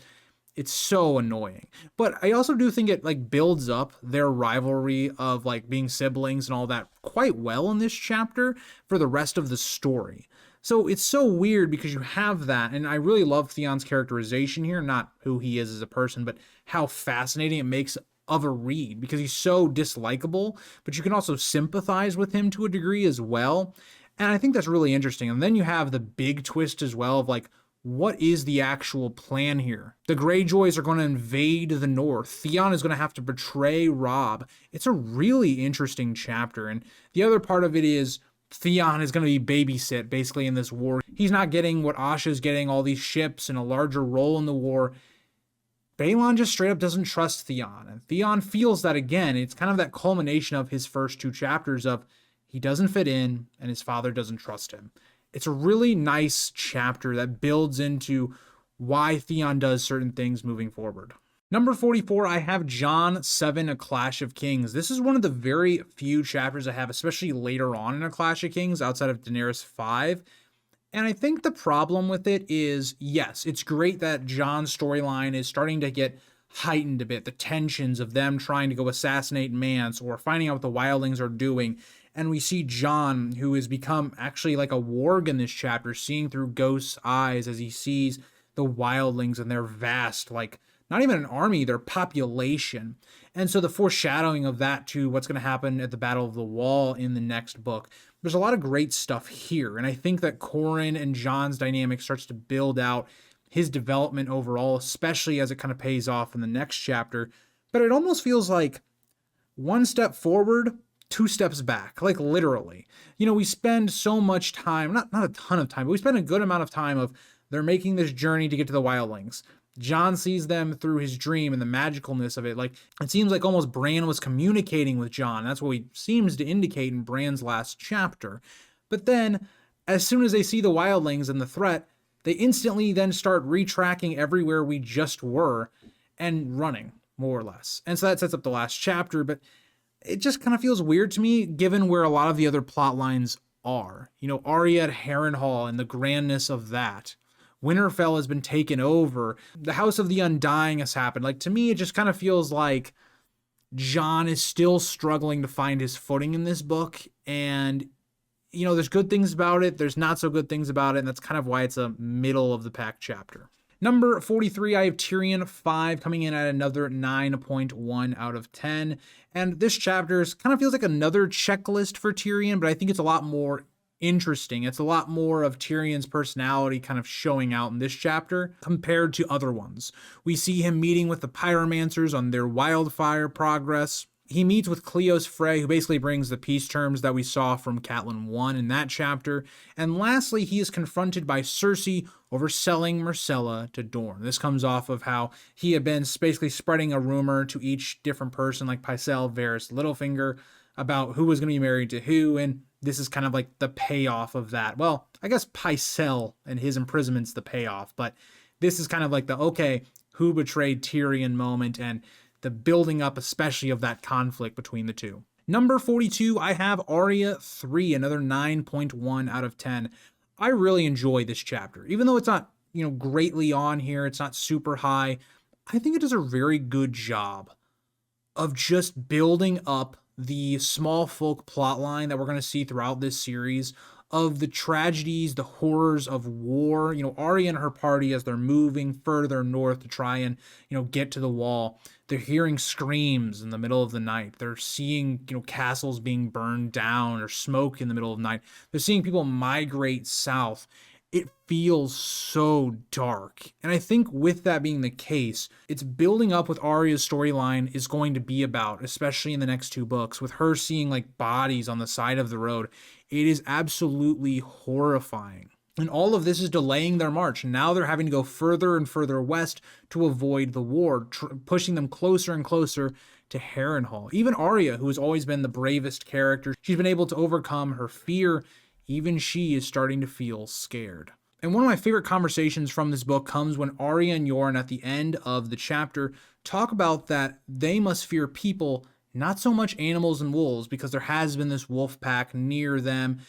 A: it's so annoying. But I also do think it like builds up their rivalry of like being siblings and all that quite well in this chapter for the rest of the story. So it's so weird because you have that, and I really love Theon's characterization here, not who he is as a person, but how fascinating it makes of a read, because he's so dislikable, but you can also sympathize with him to a degree as well. And I think that's really interesting. And then you have the big twist as well of like, what is the actual plan here? The Greyjoys are going to invade the north. Theon is going to have to betray Robb. It's a really interesting chapter. And the other part of it is Theon is going to be babysit basically in this war. He's not getting what Asha's getting, all these ships and a larger role in the war. Balon just straight up doesn't trust Theon. And Theon feels that again. It's kind of that culmination of his first two chapters of he doesn't fit in and his father doesn't trust him. It's a really nice chapter that builds into why Theon does certain things moving forward. Number 44, I have Jon 7, A Clash of Kings. This is one of the very few chapters I have, especially later on in A Clash of Kings, outside of Daenerys 5. And I think the problem with it is, yes, it's great that Jon's storyline is starting to get heightened a bit. The tensions of them trying to go assassinate Mance or finding out what the wildlings are doing. And we see Jon, who has become actually like a warg in this chapter, seeing through Ghost's eyes as he sees the wildlings and their vast, like, not even an army, their population. And so the foreshadowing of that to what's going to happen at the Battle of the Wall in the next book. There's a lot of great stuff here. And I think that Qhorin and Jon's dynamic starts to build out his development overall, especially as it kind of pays off in the next chapter. But it almost feels like one step forward, two steps back, like literally. You know, we spend so much time, not a ton of time, but we spend a good amount of time of they're making this journey to get to the wildlings. Jon sees them through his dream and the magicalness of it. Like, it seems like almost Bran was communicating with Jon. That's what he seems to indicate in Bran's last chapter. But then, as soon as they see the wildlings and the threat, they instantly then start retracking everywhere we just were and running, more or less. And so that sets up the last chapter, but it just kind of feels weird to me, given where a lot of the other plot lines are. You know, Arya at Harrenhal and the grandness of that. Winterfell has been taken over. The House of the Undying has happened. Like, to me, it just kind of feels like Jon is still struggling to find his footing in this book. And, you know, there's good things about it. There's not so good things about it. And that's kind of why it's a middle of the pack chapter. Number 43, I have Tyrion 5 coming in at another 9.1 out of 10. And this chapter kind of feels like another checklist for Tyrion, but I think it's a lot more interesting. It's a lot more of Tyrion's personality kind of showing out in this chapter compared to other ones. We see him meeting with the pyromancers on their wildfire progress. He meets with Cleos Frey, who basically brings the peace terms that we saw from Catelyn 1 in that chapter. And lastly, he is confronted by Cersei over selling Myrcella to Dorne. This comes off of how he had been basically spreading a rumor to each different person, like Pycelle, Varys, Littlefinger, about who was going to be married to who, and this is kind of like the payoff of that. Well, I guess Pycelle and his imprisonment's the payoff, but this is kind of like the, okay, who betrayed Tyrion moment and the building up especially of that conflict between the two. Number 42, I have Arya 3, another 9.1 out of 10. I really enjoy this chapter. Even though it's not, you know, greatly on here, it's not super high, I think it does a very good job of just building up the small folk plotline that we're going to see throughout this series of the tragedies, the horrors of war. Arya and her party, as they're moving further north to try and, get to the wall, they're hearing screams in the middle of the night. They're seeing, castles being burned down or smoke in the middle of the night. They're seeing people migrate south. It feels so dark. And I think with that being the case, it's building up with Arya's storyline is going to be about, especially in the next 2 books, with her seeing like bodies on the side of the road. It is absolutely horrifying. And all of this is delaying their march. Now they're having to go further and further west to avoid the war, pushing them closer and closer to Harrenhal. Even Arya, who has always been the bravest character, she's been able to overcome her fear. Even she is starting to feel scared. And one of my favorite conversations from this book comes when Arya and Yoren at the end of the chapter talk about that they must fear people, not so much animals and wolves, because there has been this wolf pack near them.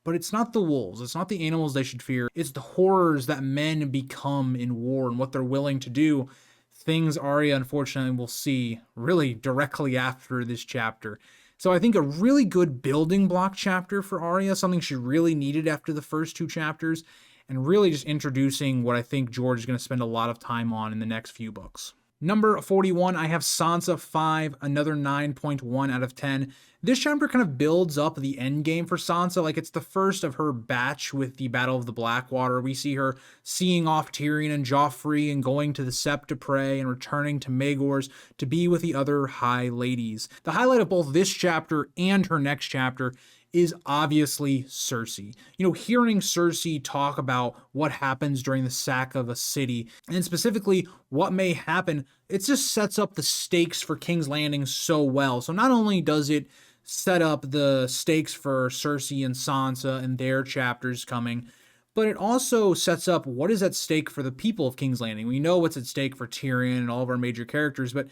A: But it's not the wolves, it's not the animals they should fear, it's the horrors that men become in war and what they're willing to do. Things Arya, unfortunately, will see really directly after this chapter. So I think a really good building block chapter for Arya, something she really needed after the first 2 chapters, and really just introducing what I think George is going to spend a lot of time on in the next few books. Number 41, I have Sansa 5, another 9.1 out of 10. This chapter kind of builds up the end game for Sansa, like it's the first of her batch with the Battle of the Blackwater. We see her seeing off Tyrion and Joffrey and going to the Sept to pray and returning to Maegor's to be with the other high ladies. The highlight of both this chapter and her next chapter is obviously Cersei. Hearing Cersei talk about what happens during the sack of a city, and specifically what may happen, it just sets up the stakes for King's Landing so well. So not only does it set up the stakes for Cersei and Sansa and their chapters coming, but it also sets up what is at stake for the people of King's Landing. We know what's at stake for Tyrion and all of our major characters, but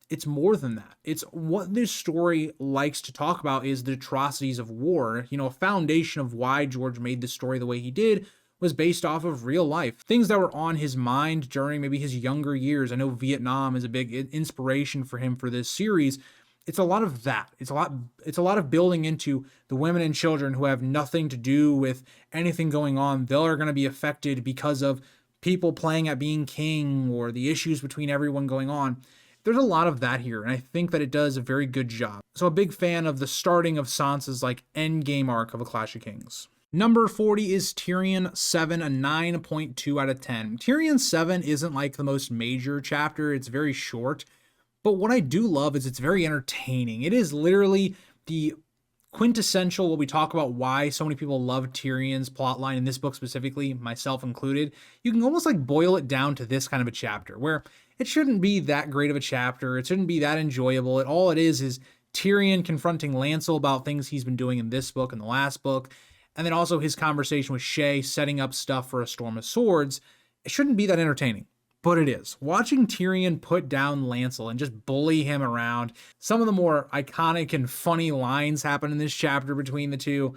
A: it's more than that. It's what this story likes to talk about is the atrocities of war. A foundation of why George made this story the way he did was based off of real life. Things that were on his mind during maybe his younger years. I know Vietnam is a big inspiration for him for this series. It's a lot of that. It's a lot of building into the women and children who have nothing to do with anything going on. They are going to be affected because of people playing at being king or the issues between everyone going on. There's a lot of that here, and I think that it does a very good job. So a big fan of the starting of Sansa's end game arc of A Clash of Kings. Number 40 is Tyrion 7, a 9.2 out of 10. Tyrion 7 isn't the most major chapter. It's very short. But what I do love is it's very entertaining. It is literally the quintessential, what we talk about why so many people love Tyrion's plotline in this book specifically, myself included. You can almost boil it down to this kind of a chapter where it shouldn't be that great of a chapter. It shouldn't be that enjoyable. All it is Tyrion confronting Lancel about things he's been doing in this book and the last book. And then also his conversation with Shae setting up stuff for A Storm of Swords. It shouldn't be that entertaining, but it is. Watching Tyrion put down Lancel and just bully him around. Some of the more iconic and funny lines happen in this chapter between the two.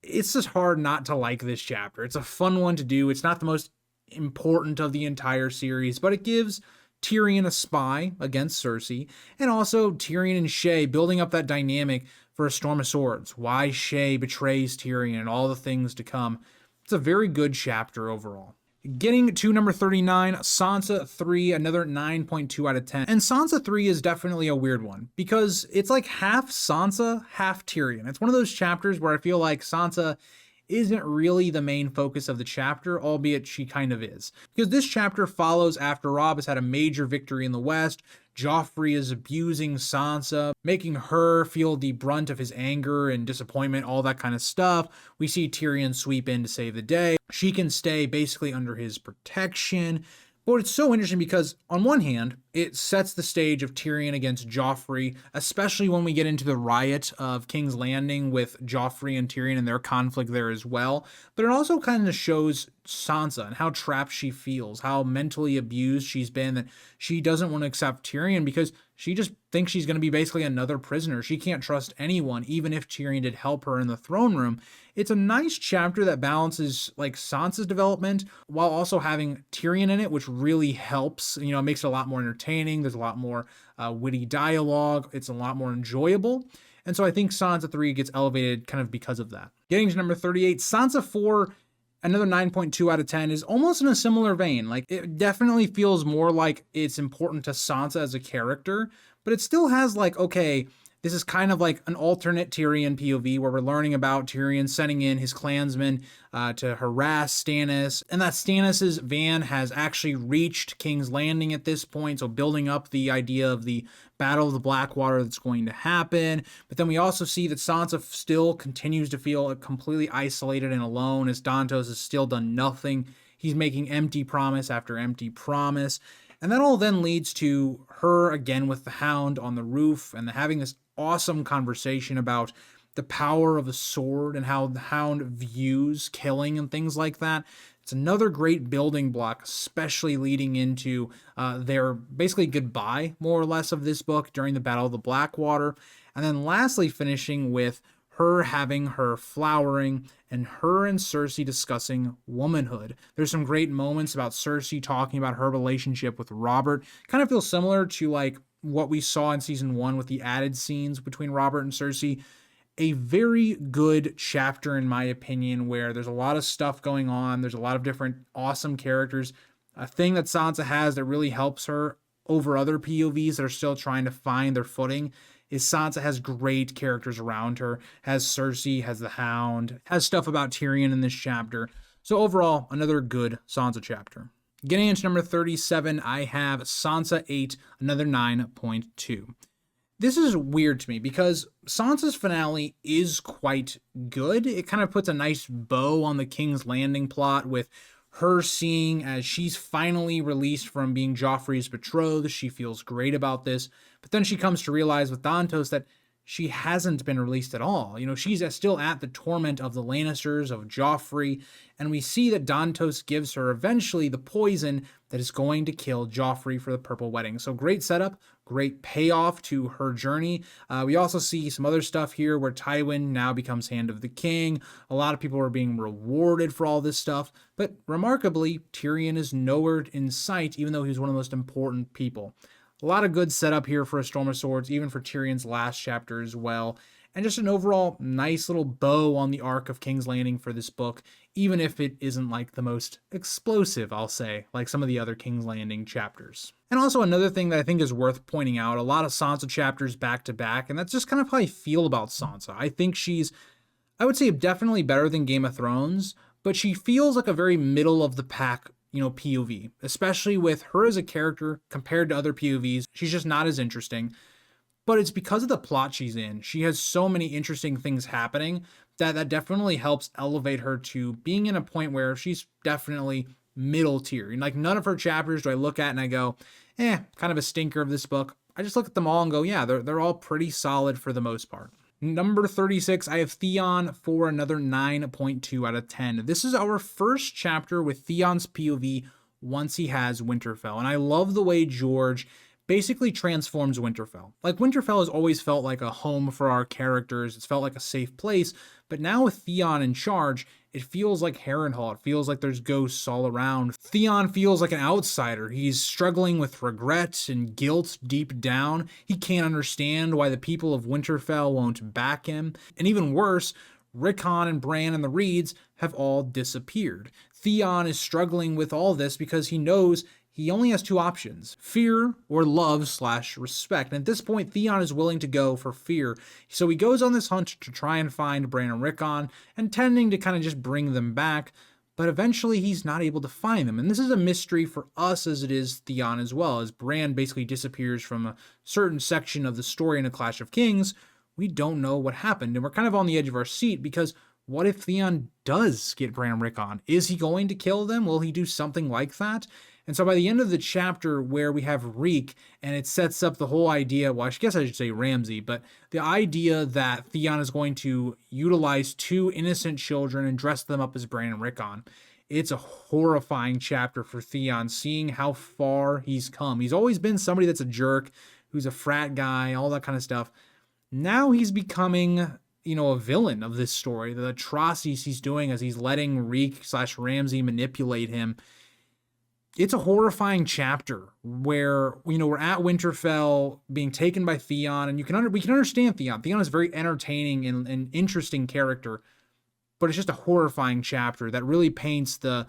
A: It's just hard not to like this chapter. It's a fun one to do. It's not the most important of the entire series, but it gives Tyrion a spy against Cersei, and also Tyrion and Shae building up that dynamic for A Storm of Swords, why Shae betrays Tyrion and all the things to come. It's a very good chapter overall. Getting to number 39, Sansa 3, another 9.2 out of 10. And Sansa 3 is definitely a weird one because it's half Sansa, half Tyrion. It's one of those chapters where I feel like Sansa isn't really the main focus of the chapter, albeit she kind of is. Because this chapter follows after Robb has had a major victory in the West. Joffrey is abusing Sansa, making her feel the brunt of his anger and disappointment, all that kind of stuff. We see Tyrion sweep in to save the day. She can stay basically under his protection. But it's so interesting because, on one hand, it sets the stage of Tyrion against Joffrey, especially when we get into the riot of King's Landing with Joffrey and Tyrion and their conflict there as well. But it also kind of shows Sansa and how trapped she feels, how mentally abused she's been, that she doesn't want to accept Tyrion because she just thinks she's going to be basically another prisoner. She can't trust anyone, even if Tyrion did help her in the throne room. It's a nice chapter that balances Sansa's development while also having Tyrion in it, which really helps. It makes it a lot more entertaining. There's a lot more witty dialogue. It's a lot more enjoyable. And so I think Sansa 3 gets elevated kind of because of that. Getting to number 38, Sansa 4, another 9.2 out of 10, is almost in a similar vein. Like, it definitely feels more like it's important to Sansa as a character, but it still has like, okay, this is kind of like an alternate Tyrion POV where we're learning about Tyrion sending in his clansmen to harass Stannis, and that Stannis's van has actually reached King's Landing at this point, so building up the idea of the Battle of the Blackwater that's going to happen. But then we also see that Sansa still continues to feel completely isolated and alone, as Dantos has still done nothing. He's making empty promise after empty promise. And that all then leads to her again with the Hound on the roof and having this awesome conversation about the power of a sword and how the Hound views killing and things like that. It's another great building block, especially leading into their basically goodbye, more or less, of this book during the Battle of the Blackwater. And then lastly, finishing with her having her flowering and her and Cersei discussing womanhood. There's some great moments about Cersei talking about her relationship with Robert. Kind of feels similar to like what we saw in season 1 with the added scenes between Robert and Cersei. A very good chapter, in my opinion, where there's a lot of stuff going on. There's a lot of different awesome characters. A thing that Sansa has that really helps her over other POVs that are still trying to find their footing is Sansa has great characters around her, has Cersei, has the Hound, has stuff about Tyrion in this chapter. So overall, another good Sansa chapter. Getting into number 37, I have Sansa 8, another 9.2. This is weird to me because Sansa's finale is quite good. It kind of puts a nice bow on the King's Landing plot with her seeing as she's finally released from being Joffrey's betrothed. She feels great about this, but then she comes to realize with Dantos that she hasn't been released at all. You know, she's still at the torment of the Lannisters, of Joffrey, and we see that Dantos gives her eventually the poison that is going to kill Joffrey for the Purple Wedding. So great setup, great payoff to her journey. We also see some other stuff here where Tywin now becomes Hand of the King. A lot of people are being rewarded for all this stuff, but remarkably, Tyrion is nowhere in sight, even though he's one of the most important people. A lot of good setup here for A Storm of Swords, even for Tyrion's last chapter as well. And just an overall nice little bow on the arc of King's Landing for this book, even if it isn't like the most explosive, I'll say, like some of the other King's Landing chapters. And also another thing that I think is worth pointing out, a lot of Sansa chapters back to back, and that's just kind of how I feel about Sansa. I think she's, I would say, definitely better than Game of Thrones, but she feels like a very middle of the pack, you know, POV, especially with her as a character compared to other POVs. She's just not as interesting, but it's because of the plot she's in. She has so many interesting things happening that definitely helps elevate her to being in a point where she's definitely middle tier. And like none of her chapters do I look at and I go, kind of a stinker of this book. I just look at them all and go, yeah, they're all pretty solid for the most part. Number 36, I have Theon for another 9.2 out of 10. This is our first chapter with Theon's POV once he has Winterfell. And I love the way George basically transforms Winterfell. Like, Winterfell has always felt like a home for our characters. It's felt like a safe place. But now with Theon in charge, it feels like Harrenhal. It feels like there's ghosts all around. Theon feels like an outsider. He's struggling with regret and guilt deep down. He can't understand why the people of Winterfell won't back him. And even worse, Rickon and Bran and the Reeds have all disappeared. Theon is struggling with all this because he knows he only has two options: fear or love/respect. And at this point, Theon is willing to go for fear. So he goes on this hunt to try and find Bran and Rickon, intending to kind of just bring them back. But eventually he's not able to find them. And this is a mystery for us as it is Theon as well. As Bran basically disappears from a certain section of the story in A Clash of Kings, we don't know what happened. And we're kind of on the edge of our seat because what if Theon does get Bran and Rickon? Is he going to kill them? Will he do something like that? And so by the end of the chapter where we have Reek, and it sets up the whole idea, well, I guess I should say Ramsay, but the idea that Theon is going to utilize two innocent children and dress them up as Bran and Rickon. It's a horrifying chapter for Theon, seeing how far he's come. He's always been somebody that's a jerk, who's a frat guy, all that kind of stuff. Now he's becoming, you know, a villain of this story. The atrocities he's doing as he's letting Reek/Ramsay manipulate him. It's a horrifying chapter where, we're at Winterfell being taken by Theon, and we can understand Theon. Theon is a very entertaining and interesting character, but it's just a horrifying chapter that really paints the,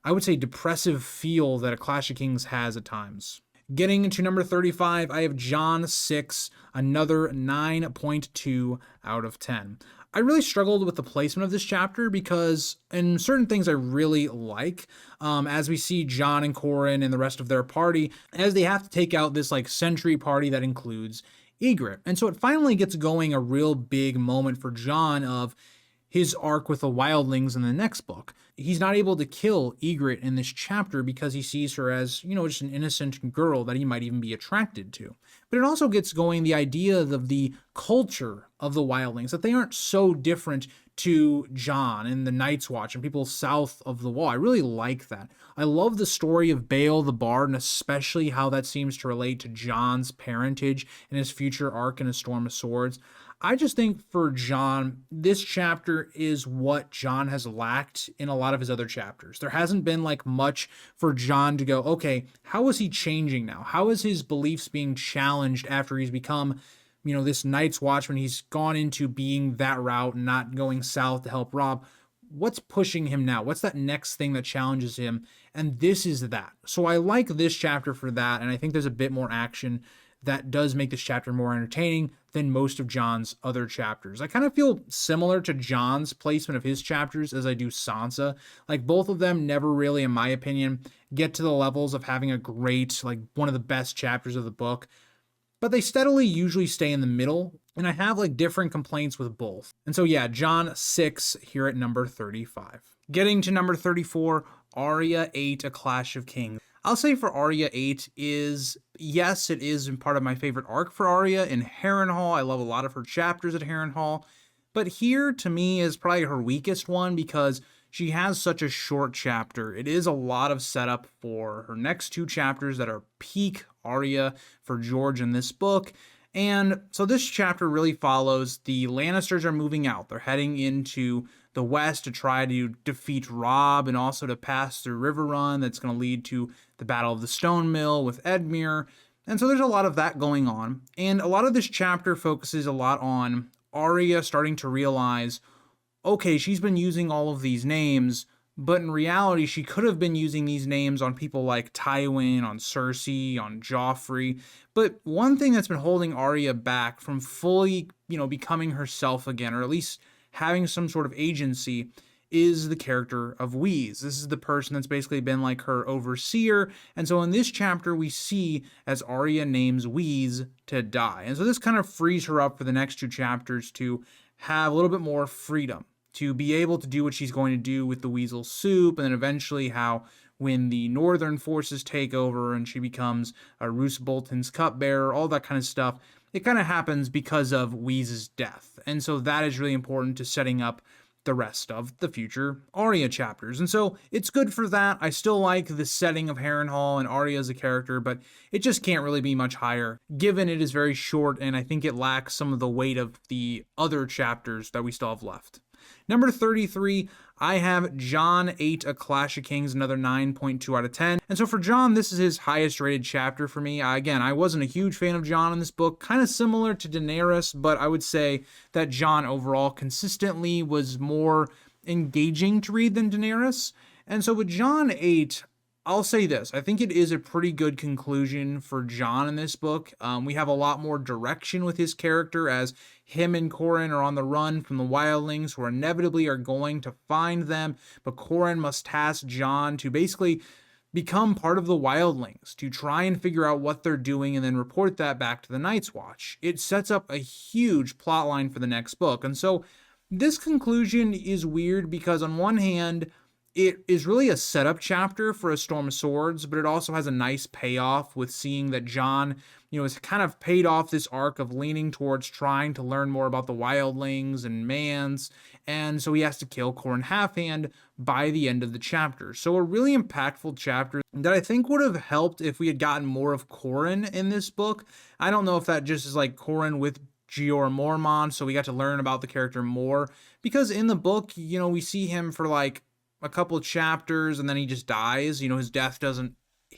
A: I would say, depressive feel that A Clash of Kings has at times. Getting into number 35, I have Jon 6, another 9.2 out of 10. I really struggled with the placement of this chapter because in certain things I really like, as we see Jon and Corran and the rest of their party, as they have to take out this like sentry party that includes Ygritte. And so it finally gets going a real big moment for Jon of his arc with the wildlings in the next book. He's not able to kill Ygritte in this chapter because he sees her as, just an innocent girl that he might even be attracted to. But it also gets going the idea of the culture of the wildlings, that they aren't so different to Jon and the Night's Watch and people south of the Wall. I really like that. I love the story of Bale the Bard, and especially how that seems to relate to Jon's parentage and his future arc in A Storm of Swords. I just think for Jon, this chapter is what Jon has lacked in a lot of his other chapters. There hasn't been like much for Jon to go, okay, how is he changing now? How is his beliefs being challenged after he's become, this Night's Watchman? He's gone into being that route and not going south to help Robb. What's pushing him now? What's that next thing that challenges him? And this is that. So I like this chapter for that, and I think there's a bit more action that does make this chapter more entertaining than most of Jon's other chapters. I kind of feel similar to Jon's placement of his chapters as I do Sansa. Like, both of them never really, in my opinion, get to the levels of having a great, like one of the best chapters of the book, but they steadily usually stay in the middle, and I have like different complaints with both. And so yeah, Jon 6 here at number 35. Getting to number 34, Arya 8, A Clash of Kings. I'll say for Arya 8 is, yes, it is part of my favorite arc for Arya in Harrenhal. I love a lot of her chapters at Harrenhal. But here, to me, is probably her weakest one because she has such a short chapter. It is a lot of setup for her next two chapters that are peak Arya for George in this book. And so this chapter really follows the Lannisters are moving out. They're heading into the west to try to defeat Robb and also to pass through River Run. That's going to lead to the Battle of the Stone Mill with Edmure. And so there's a lot of that going on. And a lot of this chapter focuses a lot on Arya starting to realize, okay, she's been using all of these names, but in reality, she could have been using these names on people like Tywin, on Cersei, on Joffrey. But one thing that's been holding Arya back from fully, becoming herself again, or at least having some sort of agency, is the character of Wheeze. This is the person that's basically been like her overseer. And so in this chapter, we see as Arya names Wheeze to die. And so this kind of frees her up for the next two chapters to have a little bit more freedom, to be able to do what she's going to do with the Weasel Soup, and then eventually how when the northern forces take over and she becomes a Roose Bolton's cupbearer, all that kind of stuff, it kind of happens because of Wheeze's death. And so that is really important to setting up the rest of the future Arya chapters. And so it's good for that. I still like the setting of Harrenhal and Arya as a character, but it just can't really be much higher given it is very short, and I think it lacks some of the weight of the other chapters that we still have left. Number 33, I have Jon 8, A Clash of Kings, another 9.2 out of 10. And so for Jon, this is his highest rated chapter for me. Again, I wasn't a huge fan of Jon in this book, kind of similar to Daenerys, but I would say that Jon overall consistently was more engaging to read than Daenerys. And so with Jon 8, I'll say this. I think it is a pretty good conclusion for Jon in this book. We have a lot more direction with his character as him and Corran are on the run from the wildlings who inevitably are going to find them. But Corran must task Jon to basically become part of the wildlings, to try and figure out what they're doing and then report that back to the Night's Watch. It sets up a huge plot line for the next book. And so this conclusion is weird because on one hand, it is really a setup chapter for A Storm of Swords, but it also has a nice payoff with seeing that Jon, has kind of paid off this arc of leaning towards trying to learn more about the wildlings and Mans, and so he has to kill Corran Halfhand by the end of the chapter. So a really impactful chapter that I think would have helped if we had gotten more of Corran in this book. I don't know if that just is like Corran with Jeor Mormont, so we got to learn about the character more, because in the book, we see him for like a couple of chapters and then he just dies. His death doesn't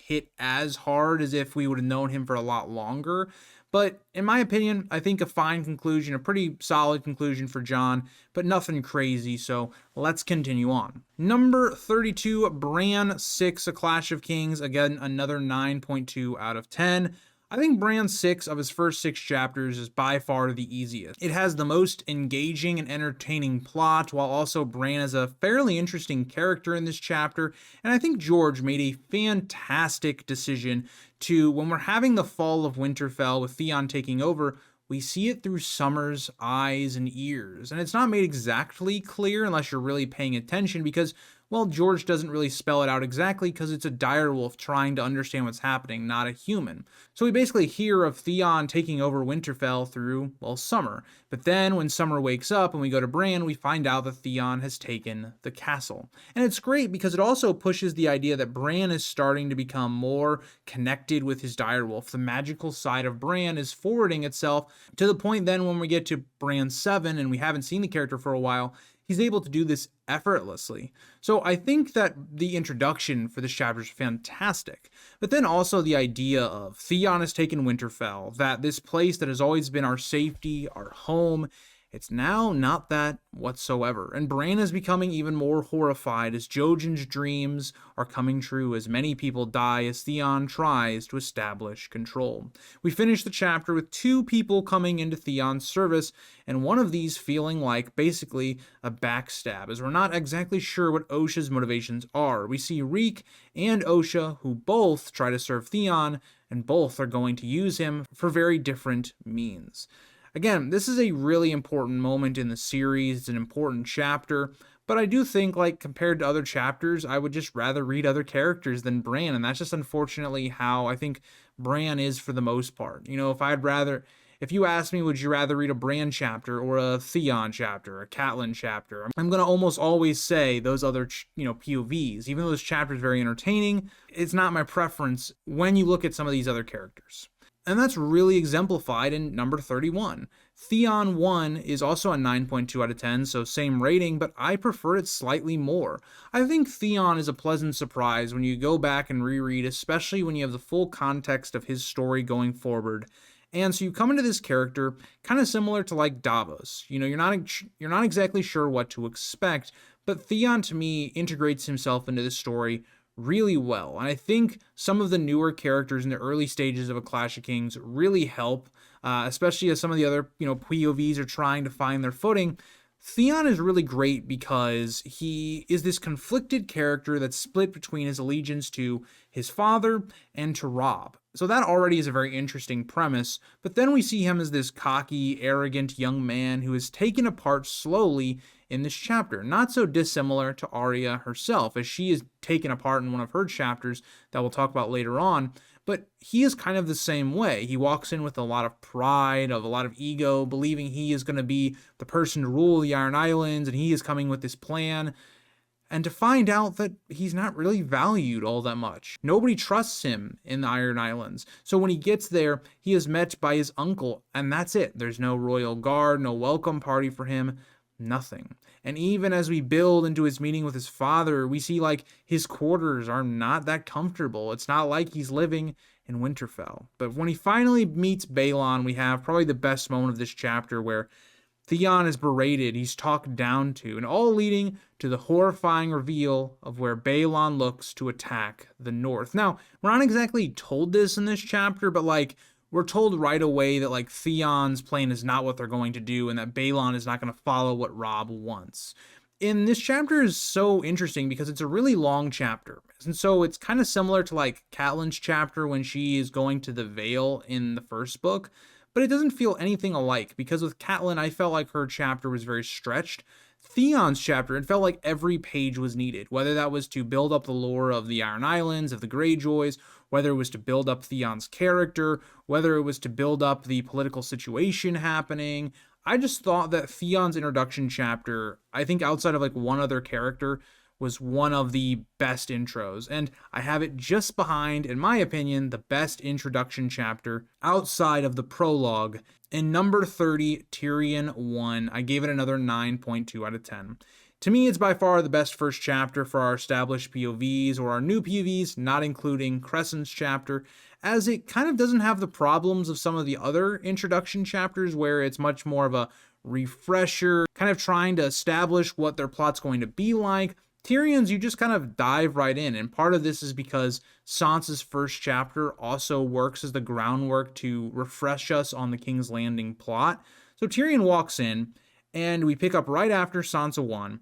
A: hit as hard as if we would have known him for a lot longer. But in my opinion, I think a fine conclusion, a pretty solid conclusion for Jon, but nothing crazy, so let's continue on. Number 32, Bran 6, A Clash of Kings. Again, another 9.2 out of 10. I think Bran 6 of his first 6 chapters is by far the easiest. It has the most engaging and entertaining plot, while also Bran is a fairly interesting character in this chapter, and I think George made a fantastic decision to, when we're having the fall of Winterfell with Theon taking over, we see it through Summer's eyes and ears. And it's not made exactly clear unless you're really paying attention because, well, George doesn't really spell it out exactly because it's a direwolf trying to understand what's happening, not a human. So we basically hear of Theon taking over Winterfell through, well, Summer. But then when Summer wakes up and we go to Bran, we find out that Theon has taken the castle. And it's great because it also pushes the idea that Bran is starting to become more connected with his direwolf. The magical side of Bran is forwarding itself to the point then when we get to Bran 7 and we haven't seen the character for a while, he's able to do this effortlessly. So I think that the introduction for this chapter is fantastic. But then also the idea of Theon has taken Winterfell, that this place that has always been our safety, our home, it's now not that whatsoever. And Bran is becoming even more horrified as Jojen's dreams are coming true as many people die as Theon tries to establish control. We finish the chapter with 2 people coming into Theon's service, and one of these feeling like basically a backstab, as we're not exactly sure what Osha's motivations are. We see Reek and Osha, who both try to serve Theon, and both are going to use him for very different means. Again, this is a really important moment in the series. It's an important chapter, but I do think, like, compared to other chapters, I would just rather read other characters than Bran, and that's just unfortunately how I think Bran is for the most part. You know, if you ask me, would you rather read a Bran chapter or a Theon chapter, a Catelyn chapter, I'm going to almost always say those other, POVs. Even though this chapter is very entertaining, it's not my preference when you look at some of these other characters. And that's really exemplified in number 31. Theon 1 is also a 9.2 out of 10, so same rating, but I prefer it slightly more. I think Theon is a pleasant surprise when you go back and reread, especially when you have the full context of his story going forward. And so you come into this character kind of similar to like Davos. You know, you're not exactly sure what to expect, but Theon to me integrates himself into the story really well. And I think some of the newer characters in the early stages of A Clash of Kings really help, especially as some of the other, POVs are trying to find their footing. Theon is really great because he is this conflicted character that's split between his allegiance to his father and to Robb. So that already is a very interesting premise, but then we see him as this cocky, arrogant young man who is taken apart slowly in this chapter, not so dissimilar to Arya herself, as she is taken apart in one of her chapters that we'll talk about later on, but he is kind of the same way. He walks in with a lot of pride, of a lot of ego, believing he is going to be the person to rule the Iron Islands, and he is coming with this plan, and to find out that he's not really valued all that much. Nobody trusts him in the Iron Islands. So when he gets there, he is met by his uncle, and that's it. There's no royal guard, no welcome party for him, nothing. And even as we build into his meeting with his father, we see like his quarters are not that comfortable. It's not like he's living in Winterfell. But when he finally meets Balon, we have probably the best moment of this chapter where Theon is berated, he's talked down to, and all leading to the horrifying reveal of where Balon looks to attack the north. Now, we're not exactly told this in this chapter, but like, we're told right away that like Theon's plan is not what they're going to do and that Balon is not going to follow what Robb wants. And this chapter is so interesting because it's a really long chapter. And so it's kind of similar to like Catelyn's chapter when she is going to the Vale in the first book, but it doesn't feel anything alike because with Catelyn, I felt like her chapter was very stretched. Theon's chapter, it felt like every page was needed, whether that was to build up the lore of the Iron Islands, of the Greyjoys, whether it was to build up Theon's character, whether it was to build up the political situation happening. I just thought that Theon's introduction chapter, I think outside of like one other character, was one of the best intros, and I have it just behind, in my opinion, the best introduction chapter outside of the prologue. In number 30, Tyrion 1, I gave it another 9.2 out of 10. To me, it's by far the best first chapter for our established POVs or our new POVs, not including Crescent's chapter, as it kind of doesn't have the problems of some of the other introduction chapters where it's much more of a refresher, kind of trying to establish what their plot's going to be like. Tyrion's, you just kind of dive right in, and part of this is because Sansa's first chapter also works as the groundwork to refresh us on the King's Landing plot. So Tyrion walks in, and we pick up right after Sansa 1,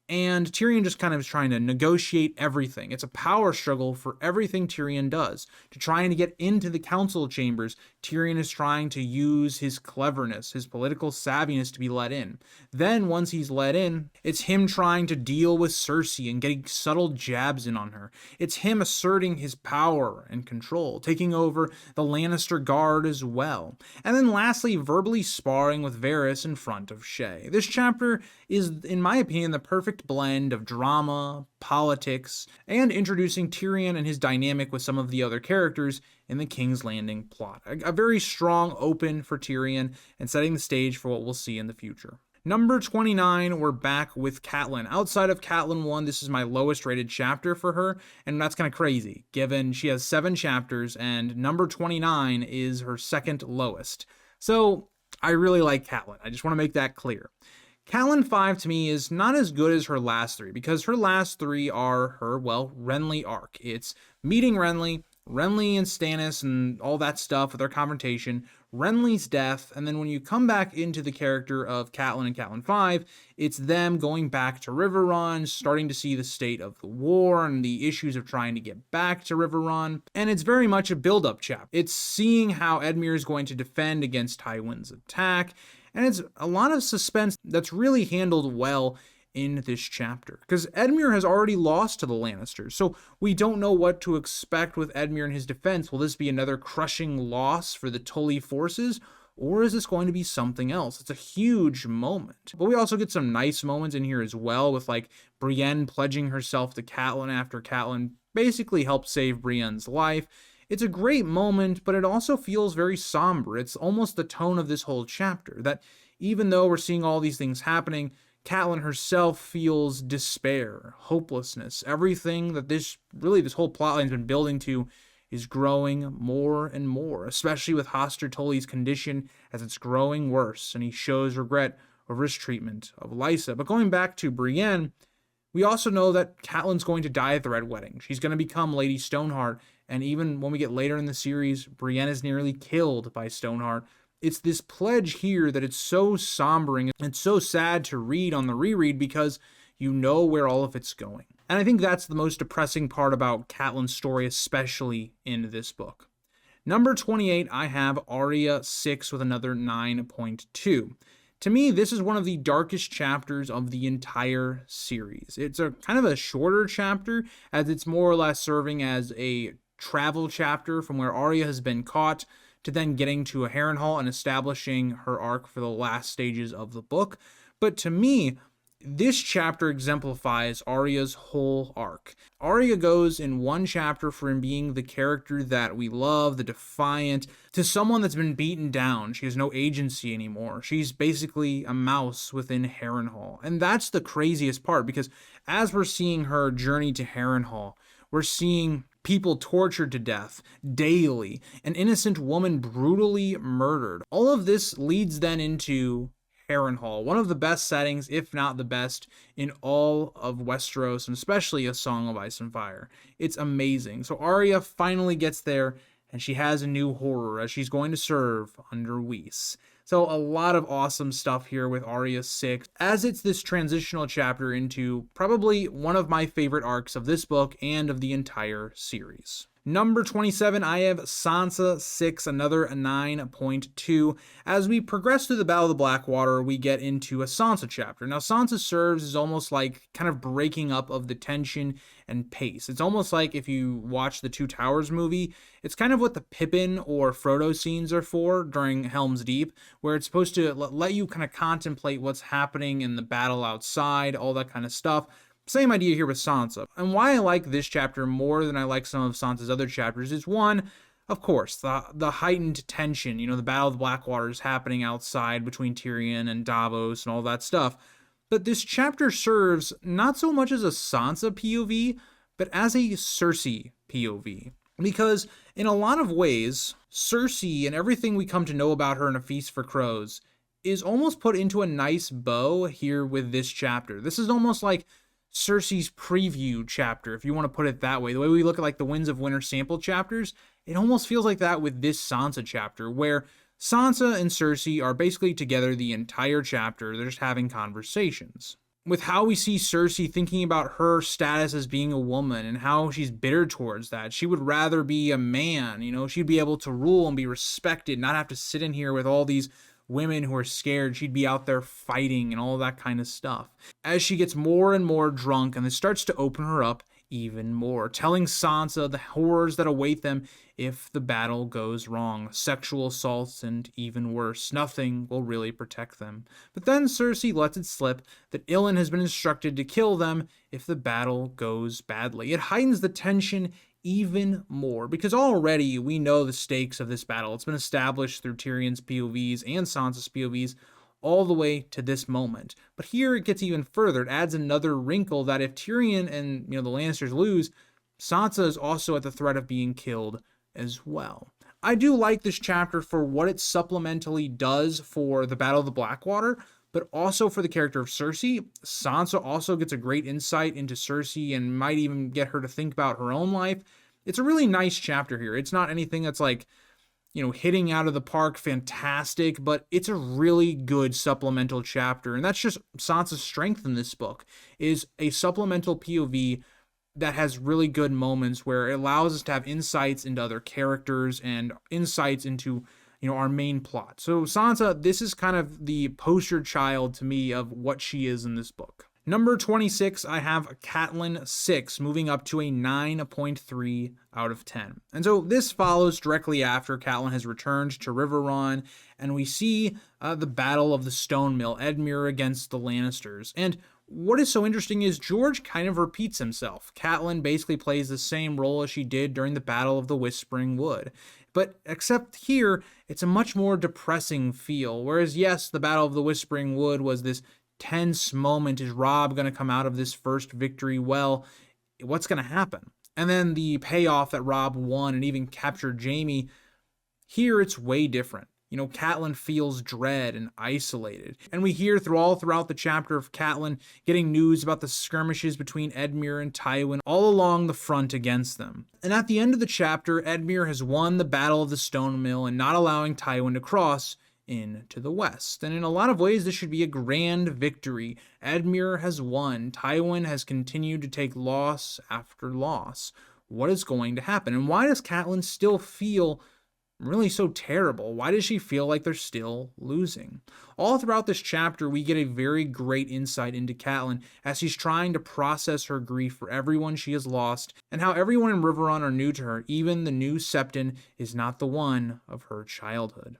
A: and Tyrion just kind of is trying to negotiate everything. It's a power struggle for everything Tyrion does. To trying to get into the council chambers, Tyrion is trying to use his cleverness, his political savviness to be let in. Then, once he's let in, it's him trying to deal with Cersei and getting subtle jabs in on her. It's him asserting his power and control, taking over the Lannister guard as well. And then lastly, verbally sparring with Varys in front of Shay. This chapter is, in my opinion, the perfect blend of drama, politics, and introducing Tyrion and his dynamic with some of the other characters in the King's Landing plot. A very strong open for Tyrion and setting the stage for what we'll see in the future. Number 29, we're back with Catelyn. Outside of Catelyn 1, this is my lowest rated chapter for her, and that's kind of crazy, given she has 7 chapters, and number 29 is her second lowest. So, I really like Catelyn. I just want to make that clear. Catelyn 5 to me is not as good as her last 3, because her last 3 are her, well, Renly arc. It's meeting Renly and Stannis and all that stuff with their confrontation, Renly's death, and then when you come back into the character of Catelyn and Catelyn 5, it's them going back to Riverrun, starting to see the state of the war and the issues of trying to get back to Riverrun, and it's very much a build-up chapter. It's seeing how Edmure is going to defend against Tywin's attack, and it's a lot of suspense that's really handled well in this chapter, because Edmure has already lost to the Lannisters, so we don't know what to expect with Edmure and his defense. Will this be another crushing loss for the Tully forces, or is this going to be something else? It's a huge moment. But we also get some nice moments in here as well, with like Brienne pledging herself to Catelyn after Catelyn basically helped save Brienne's life. It's a great moment, but it also feels very somber. It's almost the tone of this whole chapter, that even though we're seeing all these things happening, Catelyn herself feels despair, hopelessness. Everything that this whole plotline's been building to is growing more and more, especially with Hoster Tully's condition as it's growing worse, and he shows regret over his treatment of Lysa. But going back to Brienne, we also know that Catelyn's going to die at the Red Wedding. She's going to become Lady Stoneheart, and even when we get later in the series, Brienne is nearly killed by Stoneheart. It's this pledge here that it's so sombering and so sad to read on the reread, because you know where all of it's going. And I think that's the most depressing part about Catelyn's story, especially in this book. Number 28, I have Arya 6 with another 9.2. To me, this is one of the darkest chapters of the entire series. It's a kind of a shorter chapter, as it's more or less serving as a travel chapter from where Arya has been caught to then getting to a Harrenhal and establishing her arc for the last stages of the book. But to me, this chapter exemplifies Arya's whole arc. Arya goes in one chapter from being the character that we love, the defiant, to someone that's been beaten down. She has no agency anymore. She's basically a mouse within Harrenhal. And that's the craziest part, because as we're seeing her journey to Harrenhal, we're seeing people tortured to death daily, an innocent woman brutally murdered. All of this leads then into Harrenhal, one of the best settings, if not the best, in all of Westeros, and especially A Song of Ice and Fire. It's amazing. So Arya finally gets there, and she has a new horror as she's going to serve under Whis. So a lot of awesome stuff here with Arya 6, as it's this transitional chapter into probably one of my favorite arcs of this book and of the entire series. Number 27, I have Sansa 6, another 9.2. As we progress through the Battle of the Blackwater, we get into a Sansa chapter. Now, Sansa serves as almost like kind of breaking up of the tension and pace. It's almost like if you watch the Two Towers movie, it's kind of what the Pippin or Frodo scenes are for during Helm's Deep, where it's supposed to let you kind of contemplate what's happening in the battle outside, all that kind of stuff. Same idea here with Sansa. And why I like this chapter more than I like some of Sansa's other chapters is, one, of course, the heightened tension. You know, the Battle of the Blackwater is happening outside between Tyrion and Davos and all that stuff. But this chapter serves not so much as a Sansa POV, but as a Cersei POV. Because in a lot of ways, Cersei and everything we come to know about her in A Feast for Crows is almost put into a nice bow here with this chapter. This is almost like Cersei's preview chapter, if you want to put it that way. The way we look at like the Winds of Winter sample chapters, it almost feels like that with this Sansa chapter, where Sansa and Cersei are basically together the entire chapter. They're just having conversations. With how we see Cersei thinking about her status as being a woman and how she's bitter towards that. She would rather be a man, she'd be able to rule and be respected, not have to sit in here with all these women who are scared. She'd be out there fighting and all that kind of stuff. As she gets more and more drunk, and this starts to open her up even more, telling Sansa the horrors that await them if the battle goes wrong. Sexual assaults and even worse. Nothing will really protect them. But then Cersei lets it slip that Ilyn has been instructed to kill them if the battle goes badly. It heightens the tension even more, because already we know the stakes of this battle. It's been established through Tyrion's POVs and Sansa's POVs all the way to this moment. But here it gets even further. It adds another wrinkle that if Tyrion and the Lannisters lose, Sansa is also at the threat of being killed as well. I do like this chapter for what it supplementally does for the Battle of the Blackwater, but also for the character of Cersei. Sansa also gets a great insight into Cersei and might even get her to think about her own life. It's a really nice chapter here. It's not anything that's like, hitting out of the park fantastic, but it's a really good supplemental chapter. And that's just Sansa's strength in this book, is a supplemental POV that has really good moments where it allows us to have insights into other characters and insights into our main plot. So Sansa, this is kind of the poster child to me of what she is in this book. Number 26, I have Catelyn 6, moving up to a 9.3 out of 10. And so this follows directly after Catelyn has returned to Riverrun, and we see the Battle of the Stone Mill, Edmure against the Lannisters. And what is so interesting is George kind of repeats himself. Catelyn basically plays the same role as she did during the Battle of the Whispering Wood. But except here, it's a much more depressing feel. Whereas, yes, the Battle of the Whispering Wood was this tense moment. Is Robb going to come out of this first victory well? What's going to happen? And then the payoff that Robb won and even captured Jaime. Here, it's way different. Catelyn feels dread and isolated. And we hear throughout the chapter of Catelyn getting news about the skirmishes between Edmure and Tywin all along the front against them. And at the end of the chapter, Edmure has won the Battle of the Stone Mill and not allowing Tywin to cross into the west. And in a lot of ways, this should be a grand victory. Edmure has won. Tywin has continued to take loss after loss. What is going to happen? And why does Catelyn still feel really so terrible? Why does she feel like they're still losing? All throughout this chapter, we get a very great insight into Catelyn as she's trying to process her grief for everyone she has lost and how everyone in Riverrun are new to her. Even the new Septon is not the one of her childhood.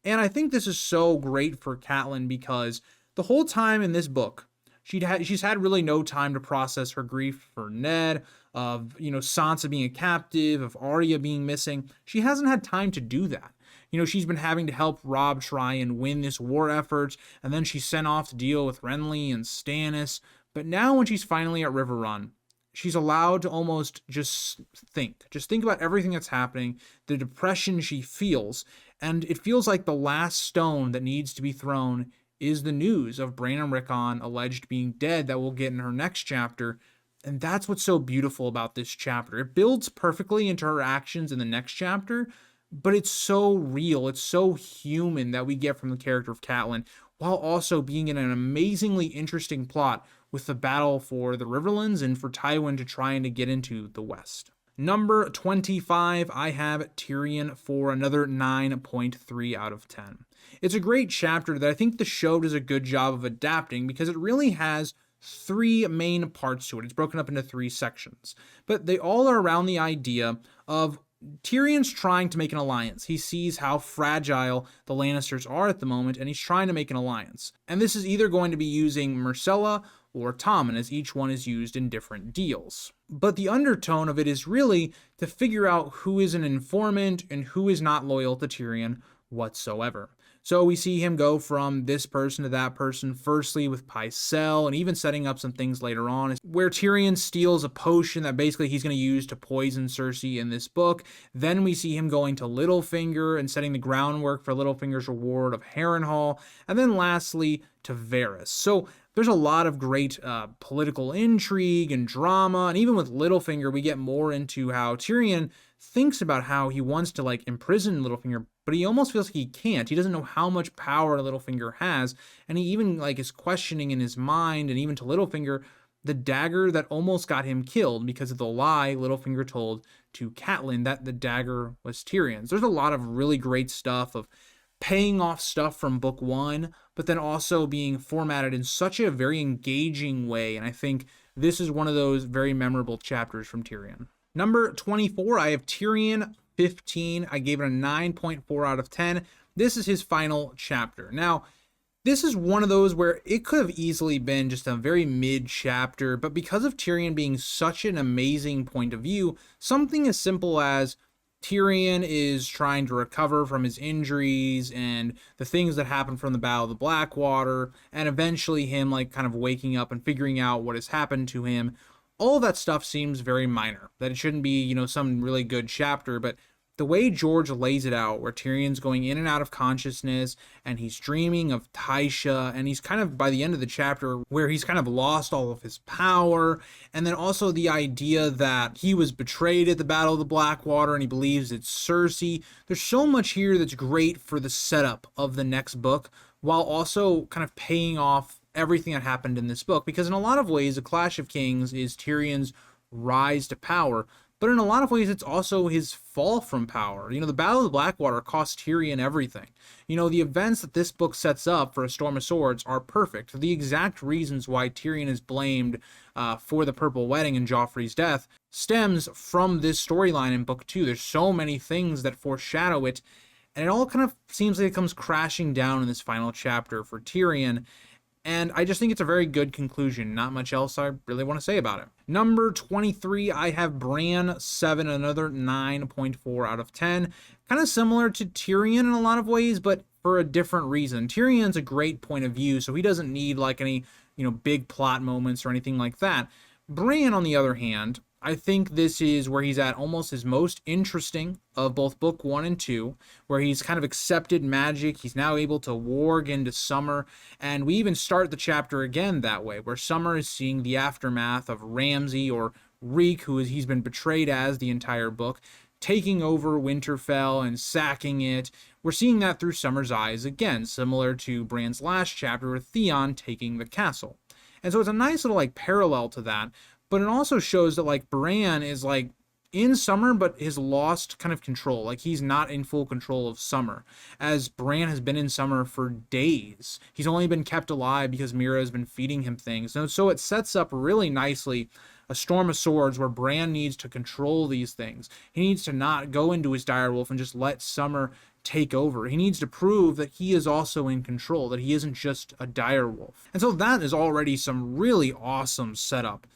A: And I think this is so great for Catelyn because the whole time in this book, she's had really no time to process her grief for Ned, of Sansa being a captive, of Arya being missing. She hasn't had time to do that. She's been having to help Robb try and win this war effort, and then she's sent off to deal with Renly and Stannis. But now when she's finally at Riverrun, she's allowed to almost just think about everything that's happening, the depression she feels, and it feels like the last stone that needs to be thrown is the news of Bran and Rickon alleged being dead that we'll get in her next chapter. And that's what's so beautiful about this chapter. It builds perfectly into her actions in the next chapter, but it's so real, it's so human that we get from the character of Catelyn, while also being in an amazingly interesting plot with the battle for the Riverlands and for Tywin to try and to get into the West. Number 25, I have Tyrion for another 9.3 out of 10. It's a great chapter that I think the show does a good job of adapting because it really has three main parts to it. It's broken up into three sections, but they all are around the idea of Tyrion's trying to make an alliance. He sees how fragile the Lannisters are at the moment, and he's trying to make an alliance. And this is either going to be using Myrcella or Tommen, as each one is used in different deals. But the undertone of it is really to figure out who is an informant and who is not loyal to Tyrion whatsoever. So we see him go from this person to that person, firstly with Pycelle, and even setting up some things later on, where Tyrion steals a potion that basically he's going to use to poison Cersei in this book. Then we see him going to Littlefinger and setting the groundwork for Littlefinger's reward of Harrenhal, and then lastly to Varys. So there's a lot of great political intrigue and drama, and even with Littlefinger, we get more into how Tyrion thinks about how he wants to imprison Littlefinger, but he almost feels like he can't. He doesn't know how much power Littlefinger has, and he even is questioning in his mind, and even to Littlefinger, the dagger that almost got him killed because of the lie Littlefinger told to Catelyn that the dagger was Tyrion's. There's a lot of really great stuff of paying off stuff from book one, but then also being formatted in such a very engaging way, and I think this is one of those very memorable chapters from Tyrion. Number 24, I have Tyrion 15. I gave it a 9.4 out of 10. This is his final chapter. Now, this is one of those where it could have easily been just a very mid chapter, but because of Tyrion being such an amazing point of view, something as simple as Tyrion is trying to recover from his injuries and the things that happened from the Battle of the Blackwater, and eventually him kind of waking up and figuring out what has happened to him. All that stuff seems very minor, that it shouldn't be, some really good chapter, but the way George lays it out, where Tyrion's going in and out of consciousness, and he's dreaming of Tysha, and he's kind of, by the end of the chapter, where he's kind of lost all of his power, and then also the idea that he was betrayed at the Battle of the Blackwater, and he believes it's Cersei. There's so much here that's great for the setup of the next book, while also kind of paying off everything that happened in this book, because in a lot of ways, A Clash of Kings is Tyrion's rise to power, but in a lot of ways, it's also his fall from power. The Battle of the Blackwater cost Tyrion everything. The events that this book sets up for A Storm of Swords are perfect. The exact reasons why Tyrion is blamed for the Purple Wedding and Joffrey's death stems from this storyline in book 2. There's so many things that foreshadow it, and it all kind of seems like it comes crashing down in this final chapter for Tyrion. And I just think it's a very good conclusion. Not much else I really want to say about it. Number 23, I have Bran 7, another 9.4 out of 10. Kind of similar to Tyrion in a lot of ways, but for a different reason. Tyrion's a great point of view, so he doesn't need any, big plot moments or anything like that. Bran, on the other hand, I think this is where he's at almost his most interesting of both book 1 and 2, where he's kind of accepted magic. He's now able to warg into Summer, and we even start the chapter again that way, where Summer is seeing the aftermath of Ramsay, or Reek, he's been betrayed as the entire book, taking over Winterfell and sacking it. We're seeing that through Summer's eyes again, similar to Bran's last chapter with Theon taking the castle. And so it's a nice little parallel to that. But it also shows that Bran is in Summer, but has lost kind of control. He's not in full control of Summer, as Bran has been in Summer for days. He's only been kept alive because Mira has been feeding him things. And so it sets up really nicely A Storm of Swords, where Bran needs to control these things. He needs to not go into his direwolf and just let Summer take over. He needs to prove that he is also in control, that he isn't just a direwolf. And so that is already some really awesome setup.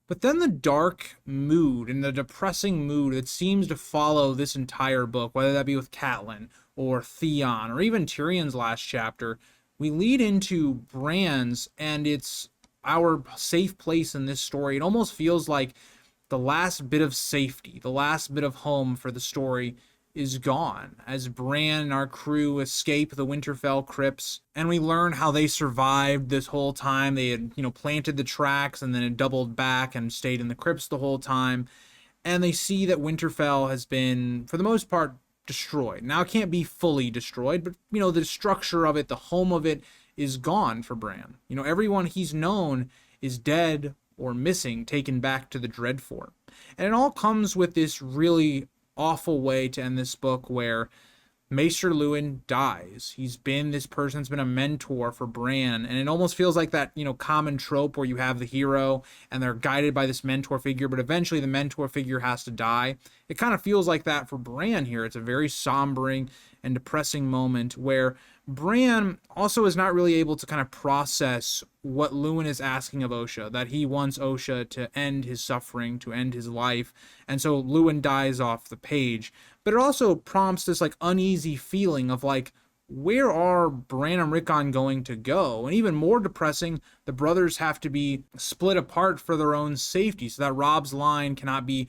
A: But then the dark mood and the depressing mood that seems to follow this entire book, whether that be with Catelyn or Theon or even Tyrion's last chapter, we lead into Bran's, and it's our safe place in this story. It almost feels like the last bit of safety, the last bit of home for the story is gone, as Bran and our crew escape the Winterfell crypts, and we learn how they survived this whole time. They had, planted the tracks and then had doubled back and stayed in the crypts the whole time. And they see that Winterfell has been, for the most part, destroyed. Now, it can't be fully destroyed, but, the structure of it, the home of it, is gone for Bran. Everyone he's known is dead or missing, taken back to the Dreadfort. And it all comes with this really awful way to end this book, where Maester Luwin dies. He's been this person that's been a mentor for Bran, and it almost feels like that, common trope where you have the hero and they're guided by this mentor figure, but eventually the mentor figure has to die. it kind of feels like that for Bran here. It's a very sombering and depressing moment where Bran also is not really able to kind of process what Luwin is asking of Osha, that he wants Osha to end his suffering, to end his life, and so Luwin dies off the page. But it also prompts this like uneasy feeling of like, where are Bran and Rickon going to go? And even more depressing, the brothers have to be split apart for their own safety, so that Robb's line cannot be,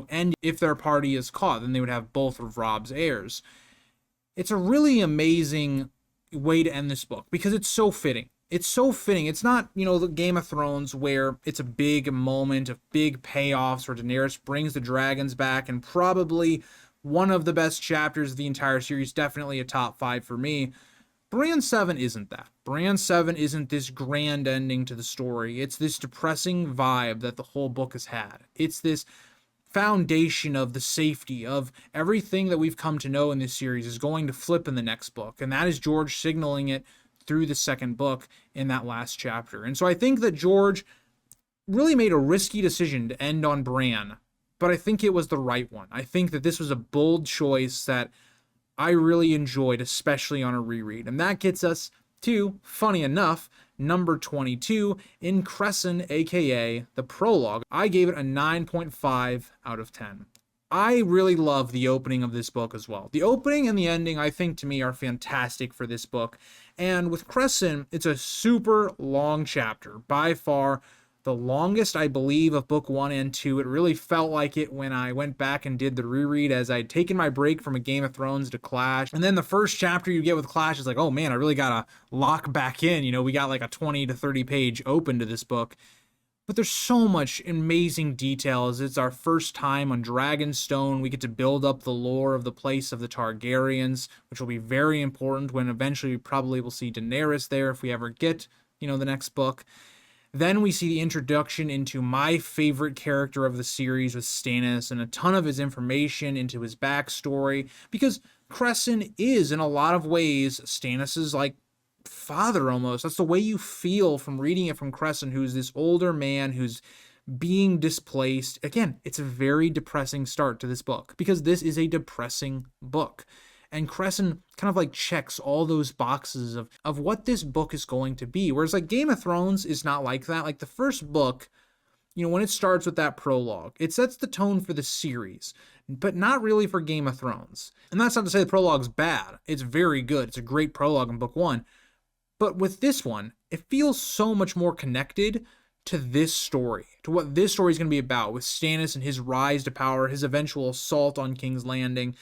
A: end if their party is caught. Then they would have both of Robb's heirs. It's a really amazing way to end this book because it's so fitting. It's so fitting. It's not, the Game of Thrones where it's a big moment of big payoffs where Daenerys brings the dragons back and probably one of the best chapters of the entire series, definitely a top 5 for me. Bran 7 isn't that. Bran 7 isn't this grand ending to the story. It's this depressing vibe that the whole book has had. It's this foundation of the safety of everything that we've come to know in this series is going to flip in the next book. And that is George signaling it through the second book in that last chapter. And so I think that George really made a risky decision to end on Bran, but I think it was the right one. I think that this was a bold choice that I really enjoyed, especially on a reread. And that gets us to, funny enough, number 22, In Crescent, aka the prologue. I gave it a 9.5 out of 10. I really love the opening of this book as well. The opening and the ending, I think, to me, are fantastic for this book. And with Crescent, it's a super long chapter, by far the longest, I believe, of book 1 and 2. It really felt like it when I went back and did the reread, as I'd taken my break from a Game of Thrones to Clash. And then the first chapter you get with Clash is like, oh man, I really gotta lock back in. We got like a 20 to 30 page open to this book. But there's so much amazing details. It's our first time on Dragonstone. We get to build up the lore of the place of the Targaryens, which will be very important when eventually we probably will see Daenerys there if we ever get, the next book. Then we see the introduction into my favorite character of the series with Stannis and a ton of his information into his backstory, because Crescent is, in a lot of ways, Stannis's like father almost. That's the way you feel from reading it from Crescent, who's this older man who's being displaced. Again, it's a very depressing start to this book because this is a depressing book. And Crescent kind of like checks all those boxes of what this book is going to be. Whereas like Game of Thrones is not like that. Like the first book, when it starts with that prologue, it sets the tone for the series, but not really for Game of Thrones. And that's not to say the prologue's bad. It's very good. It's a great prologue in book 1. But with this one, it feels so much more connected to this story, to what this story is going to be about, with Stannis and his rise to power, his eventual assault on King's Landing,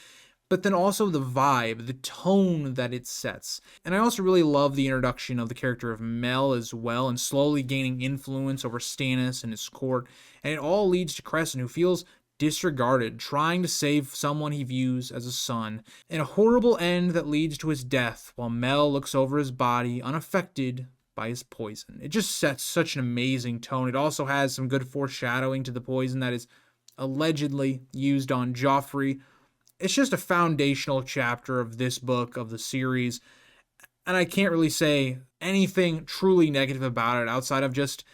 A: but then also the vibe, the tone that it sets. And I also really love the introduction of the character of Mel as well, and slowly gaining influence over Stannis and his court. And it all leads to Crescent, who feels disregarded, trying to save someone he views as a son, and a horrible end that leads to his death while Mel looks over his body unaffected by his poison. It just sets such an amazing tone. It also has some good foreshadowing to the poison that is allegedly used on Joffrey. It's just a foundational chapter of this book, of the series, and I can't really say anything truly negative about it outside of just,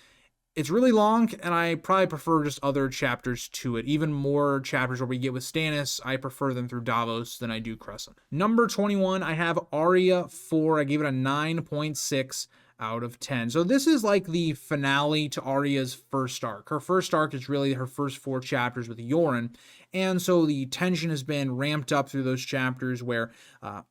A: it's really long, and I probably prefer just other chapters to it. Even more chapters where we get with Stannis, I prefer them through Davos than I do Crescent. Number 21, I have Arya 4. I gave it a 9.6 out of 10. So this is like the finale to Arya's first arc. Her first arc is really her first 4 chapters with Yoren, and so the tension has been ramped up through those chapters where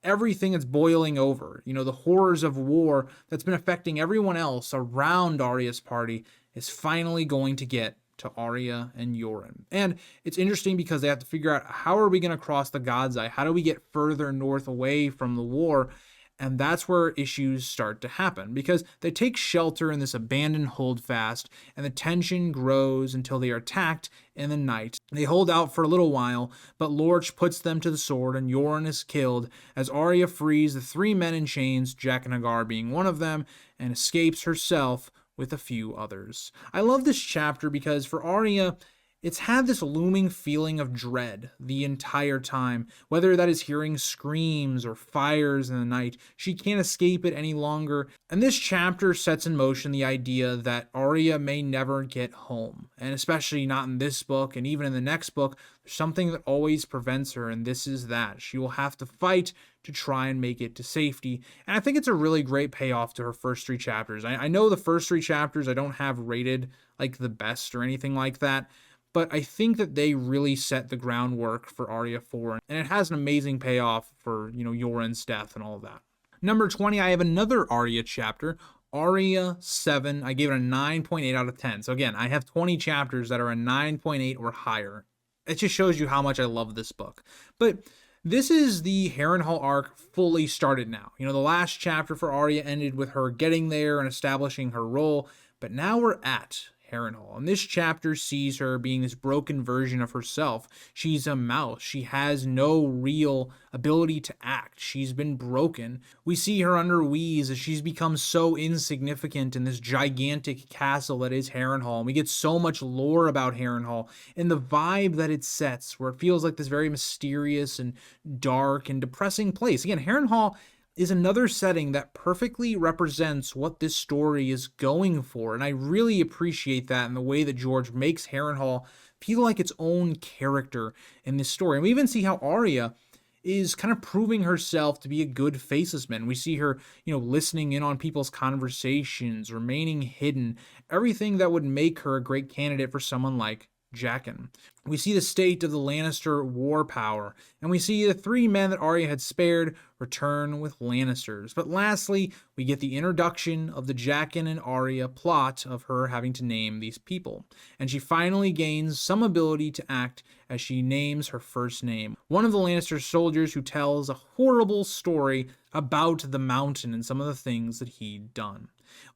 A: everything is boiling over. The horrors of war that's been affecting everyone else around Arya's party is finally going to get to Arya and Yoren. And it's interesting because they have to figure out, how are we going to cross the God's Eye? How do we get further north away from the war? And that's where issues start to happen, because they take shelter in this abandoned holdfast, and the tension grows until they are attacked in the night. They hold out for a little while, but Lorch puts them to the sword, and Yoren is killed as Arya frees the 3 men in chains, Jack and Hagar being one of them, and escapes herself with a few others. I love this chapter because for Arya, it's had this looming feeling of dread the entire time, whether that is hearing screams or fires in the night. She can't escape it any longer. And this chapter sets in motion the idea that Arya may never get home. And especially not in this book, and even in the next book, there's something that always prevents her, and this is that. She will have to fight to try and make it to safety. And I think it's a really great payoff to her first 3 chapters. I know the first 3 chapters I don't have rated like the best or anything like that, but I think that they really set the groundwork for Arya 4, and it has an amazing payoff for, Yoren's death and all of that. Number 20, I have another Arya chapter, Arya 7. I gave it a 9.8 out of 10. So again, I have 20 chapters that are a 9.8 or higher. It just shows you how much I love this book. But this is the Harrenhal arc fully started now. The last chapter for Arya ended with her getting there and establishing her role, but now we're at Harrenhal. And this chapter sees her being this broken version of herself. She's a mouse. She has no real ability to act. She's been broken. We see her under Wheeze as she's become so insignificant in this gigantic castle that is Harrenhal. And we get so much lore about Harrenhal and the vibe that it sets, where it feels like this very mysterious and dark and depressing place. Again, Harrenhal is another setting that perfectly represents what this story is going for, and I really appreciate that in the way that George makes Harrenhal feel like its own character in this story. And we even see how Arya is kind of proving herself to be a good facelessman. We see her, listening in on people's conversations, remaining hidden, everything that would make her a great candidate for someone like Jaqen. We see the state of the Lannister war power, and we see the 3 men that Arya had spared return with Lannisters. But lastly, we get the introduction of the Jaqen and Arya plot of her having to name these people, and she finally gains some ability to act as she names her first name. One of the Lannister soldiers who tells a horrible story about the mountain and some of the things that he'd done.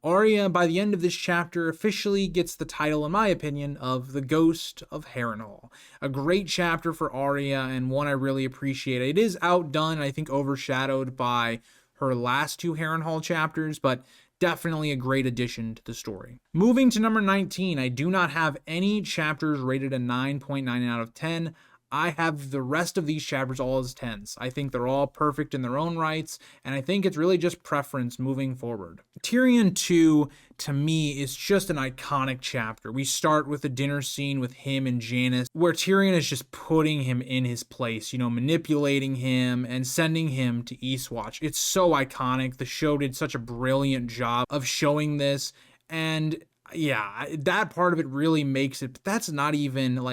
A: Arya, by the end of this chapter, officially gets the title, in my opinion, of the Ghost of Harrenhal. A great chapter for Arya, and one I really appreciate. It is outdone, I think overshadowed by her last 2 Harrenhal chapters, but definitely a great addition to the story. Moving to number 19, I do not have any chapters rated a 9.9 out of 10. I have the rest of these chapters all as 10s. I think they're all perfect in their own rights, and I think it's really just preference moving forward. Tyrion 2, to me, is just an iconic chapter. We start with the dinner scene with him and Janis, where Tyrion is just putting him in his place, manipulating him and sending him to Eastwatch. It's so iconic. The show did such a brilliant job of showing this, and yeah, that part of it really makes it, but that's not even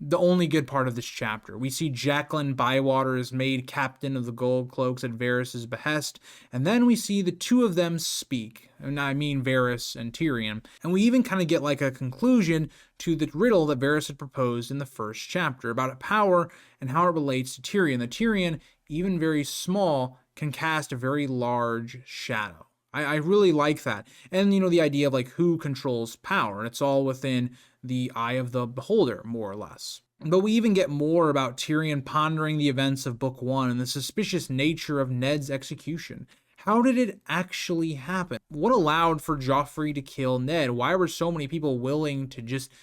A: the only good part of this chapter. We see Jaqen Bywater is made captain of the Gold Cloaks at Varys' behest, and then we see the 2 of them speak, and I mean Varys and Tyrion, and we even kind of get a conclusion to the riddle that Varys had proposed in the first chapter about power and how it relates to Tyrion. That Tyrion, even very small, can cast a very large shadow. I really like that. And, the idea of who controls power. It's all within the eye of the beholder, more or less. But we even get more about Tyrion pondering the events of Book 1 and the suspicious nature of Ned's execution. How did it actually happen? What allowed for Joffrey to kill Ned? Why were so many people willing to just